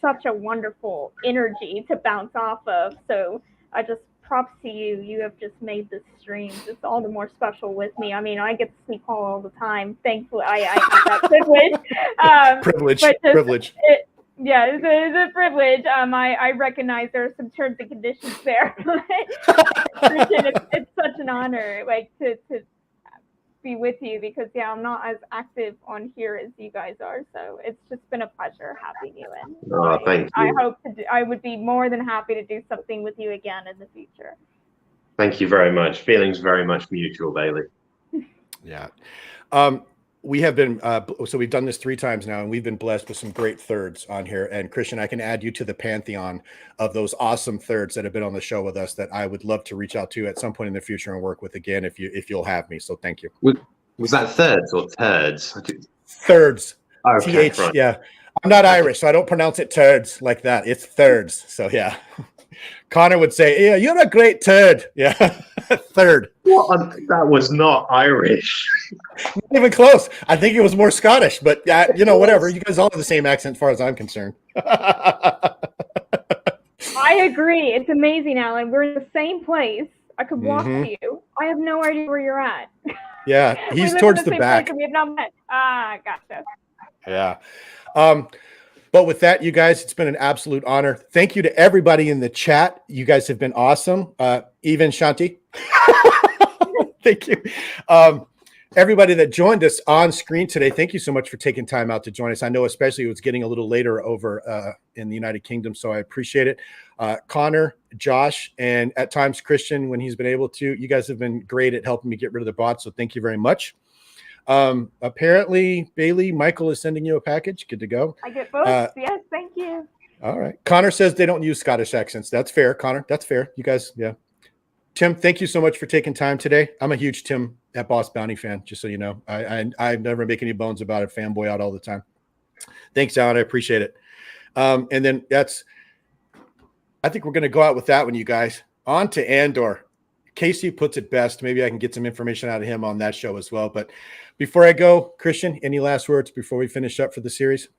such a wonderful energy to bounce off of. So I just props to you. You have just made this stream just all the more special with me. I mean, I get to sleep all the time. Thankfully, I have that privilege. Privilege. Yeah, it's a privilege. I recognize there are some terms and conditions there. Christian, it's such an honor, like to be with you, because I'm not as active on here as you guys are. So it's just been a pleasure having you in. Thank you. I would be more than happy to do something with you again in the future. Thank you very much. Feelings very much mutual, Bailey. Yeah. We have been, so we've done this 3 times now, and we've been blessed with some great thirds on here. And Christian, I can add you to the pantheon of those awesome thirds that have been on the show with us that I would love to reach out to at some point in the future and work with again if you'll have me. So thank you. Was that thirds or turds? Thirds. Okay, TH, right. Yeah. I'm not Irish, so I don't pronounce it turds like that. It's thirds. So yeah. Connor would say, yeah, you're a great turd. Yeah. Third. That was not Irish. Not even close. I think it was more Scottish, but whatever. You guys all have the same accent as far as I'm concerned. I agree. It's amazing, Alan. We're in the same place. I could walk to you. I have no idea where you're at. Yeah, he's towards the back. We have not met. Gotcha. Yeah. But with that, you guys, it's been an absolute honor. Thank you to everybody in the chat. You guys have been awesome. Even Shanti. Thank you. Everybody that joined us on screen today, thank you so much for taking time out to join us. I know especially it was getting a little later over in the United Kingdom, so I appreciate it. Connor, Josh, and at times Christian, when he's been able to, you guys have been great at helping me get rid of the bots, so thank you very much. Apparently, Bailey, Michael is sending you a package. Good to go. I get both. Yes, thank you. All right. Connor says they don't use Scottish accents. That's fair, Connor. That's fair. You guys, yeah. Tim, thank you so much for taking time today. I'm a huge Tim at Boss Bounty fan, just so you know. I never make any bones about it. Fanboy out all the time. Thanks, Alan. I appreciate it. And then I think we're going to go out with that one, you guys. On to Andor. Casey puts it best. Maybe I can get some information out of him on that show as well. But before I go, Christian, any last words before we finish up for the series?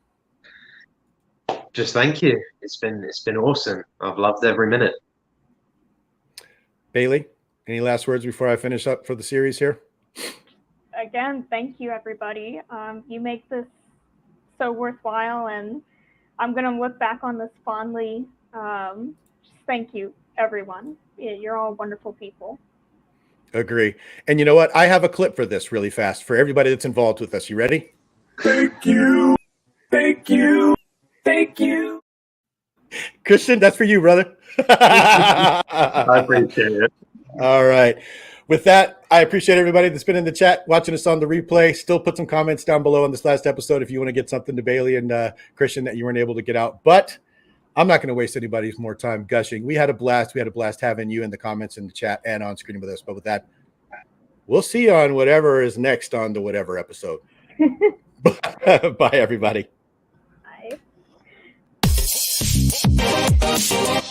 Just thank you. It's been awesome. I've loved every minute. Bailey, any last words before I finish up for the series here? Again, thank you, everybody. You make this so worthwhile, and I'm going to look back on this fondly. Just thank you, everyone. You're all wonderful people. Agree. And you know what? I have a clip for this really fast for everybody that's involved with us. You ready? Thank you. Thank you. Thank you. Christian, that's for you, brother. I appreciate it. All right. With that, I appreciate everybody that's been in the chat, watching us on the replay. Still put some comments down below on this last episode if you want to get something to Bailey and Christian that you weren't able to get out. But I'm not going to waste anybody's more time gushing. We had a blast. We had a blast having you in the comments in the chat and on screen with us. But with that, we'll see you on whatever is next on the whatever episode. Bye, everybody. Bye.